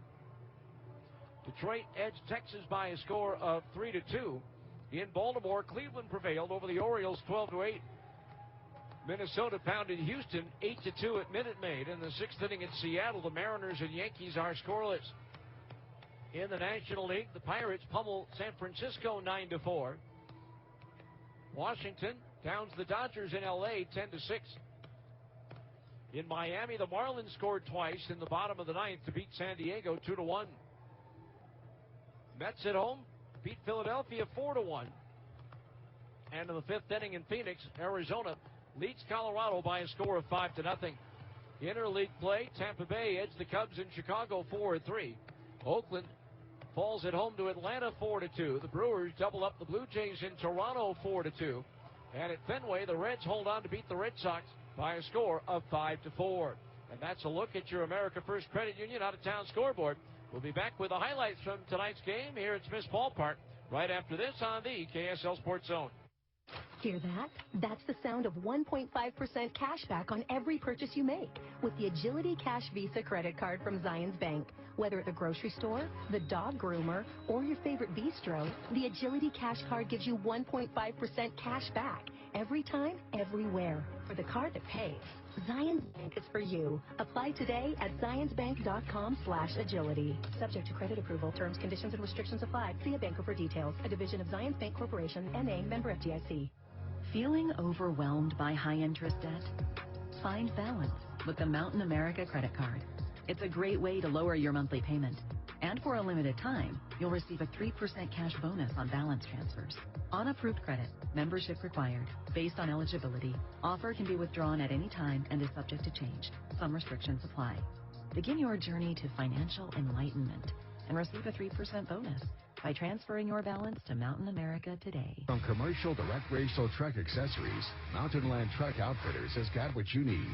[SPEAKER 1] Detroit edged Texas by a score of 3-2. In Baltimore, Cleveland prevailed over the Orioles 12-8. Minnesota pounded Houston 8-2 at Minute Maid. In the 6th inning in Seattle, the Mariners and Yankees are scoreless. In the National League, the Pirates pummel San Francisco 9-4. Washington downs the Dodgers in L.A. 10-6. In Miami, the Marlins scored twice in the bottom of the 9th to beat San Diego 2-1. Mets at home beat Philadelphia 4-1. And in the 5th inning in Phoenix, Arizona leads Colorado by a score of 5-0. Interleague play, Tampa Bay edged the Cubs in Chicago 4-3. Oakland falls at home to Atlanta 4-2. The Brewers double up the Blue Jays in Toronto 4-2. And at Fenway, the Reds hold on to beat the Red Sox by a score of 5-4. And that's a look at your America First Credit Union out-of-town scoreboard. We'll be back with the highlights from tonight's game here at Smith's Ballpark right after this on the KSL Sports Zone.
[SPEAKER 10] Hear that? That's the sound of 1.5% cash back on every purchase you make with the Agility Cash Visa credit card from Zions Bank. Whether at the grocery store, the dog groomer, or your favorite bistro, the Agility Cash card gives you 1.5% cash back every time, everywhere. For the card that pays, Zions Bank is for you. Apply today at zionsbank.com/agility. Subject to credit approval. Terms, conditions, and restrictions apply. See a banker for details. A division of Zions Bank Corporation, N.A., member FDIC.
[SPEAKER 3] Feeling overwhelmed by high-interest debt? Find balance with the Mountain America credit card. It's a great way to lower your monthly payment. And for a limited time, you'll receive a 3% cash bonus on balance transfers. On approved credit, membership required, based on eligibility. Offer can be withdrawn at any time and is subject to change. Some restrictions apply. Begin your journey to financial enlightenment and receive a 3% bonus by transferring your balance to Mountain America today.
[SPEAKER 16] From commercial to recreational truck accessories, Mountain Land Truck Outfitters has got what you need.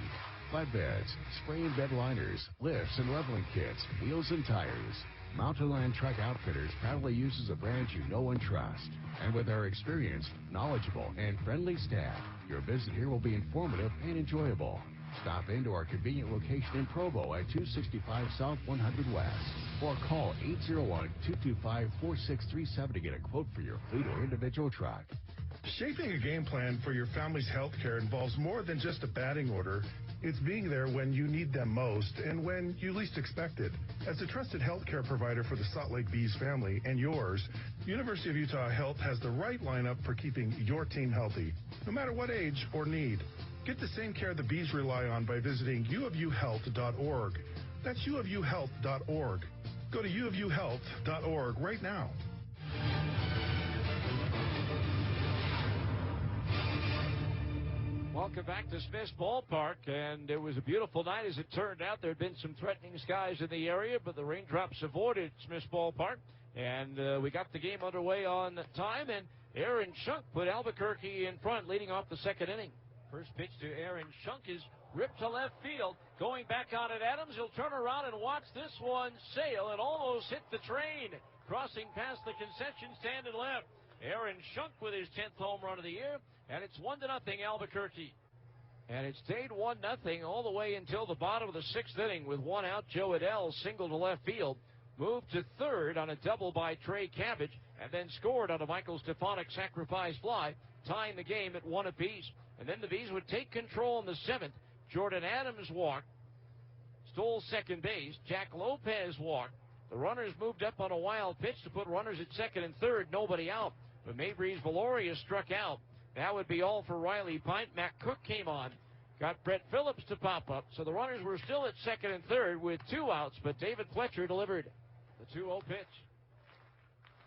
[SPEAKER 16] Flatbeds, spray and bed liners, lifts and leveling kits, wheels and tires. Mountain Land Truck Outfitters proudly uses a brand you know and trust. And with our experienced, knowledgeable, and friendly staff, your visit here will be informative and enjoyable. Stop into our convenient location in Provo at 265 South 100 West. Or call 801-225-4637 to get a quote for your fleet or individual truck.
[SPEAKER 4] Shaping a game plan for your family's health care involves more than just a batting order. It's being there when you need them most and when you least expect it. As a trusted healthcare provider for the Salt Lake Bees family and yours, University of Utah Health has the right lineup for keeping your team healthy, no matter what age or need. Get the same care the Bees rely on by visiting uofuhealth.org. That's uofuhealth.org. Go to uofuhealth.org right now.
[SPEAKER 1] Welcome back to Smith's Ballpark, and it was a beautiful night as it turned out. There had been some threatening skies in the area, but the raindrops avoided Smith's Ballpark, and we got the game underway on time, and Aaron Shunk put Albuquerque in front, leading off the second inning. First pitch to Aaron Shunk is ripped to left field. Going back on it, Adams. He'll turn around and watch this one sail. It almost hit the train, crossing past the concession stand and left. Aaron Shunk with his 10th home run of the year, and it's 1-0 Albuquerque. And it stayed 1-0 all the way until the bottom of the sixth inning with one out. Joe Adele single to left field, moved to third on a double by Trey Cabbage, and then scored on a Michael Stefanik sacrifice fly, tying the game at 1 apiece. And then the Bees would take control in the seventh. Jordan Adams walked, stole second base. Jack Lopez walked. The runners moved up on a wild pitch to put runners at second and third, nobody out. But Maybreeze Valoria struck out. That would be all for Riley Pint. Matt Cook came on, got Brett Phillips to pop up. So the runners were still at second and third with two outs, but David Fletcher delivered the 2-0 pitch.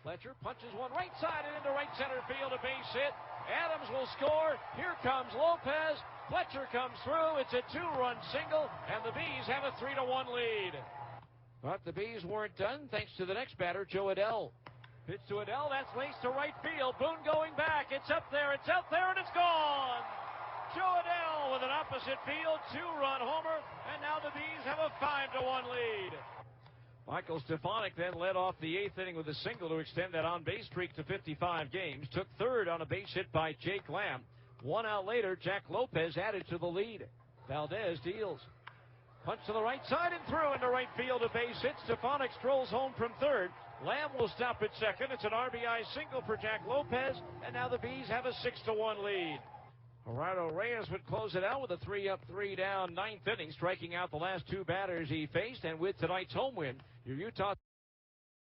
[SPEAKER 1] Fletcher punches one right side and into right center field, a base hit. Adams will score. Here comes Lopez. Fletcher comes through. It's a two-run single, and the Bees have a 3-1 lead. But the Bees weren't done thanks to the next batter, Joe Adele. Pitch to Adele. That's laced to right field. Boone going back. It's up there. It's out there, and it's gone. Joe Adele with an opposite field two-run homer, and now the Bees have a 5-1 lead. Michael Stefanik then led off the eighth inning with a single to extend that on-base streak to 55 games. Took third on a base hit by Jake Lamb. 1 out later, Jack Lopez added to the lead. Valdez deals. Punch to the right side and through into right field, a base hit. Stefanik strolls home from third. Lamb will stop at second. It's an RBI single for Jack Lopez, and now the Bees have a 6-1 lead. Gerardo Reyes would close it out with a 3-up, 3-down ninth inning, striking out the last two batters he faced, and with tonight's home win, your Utah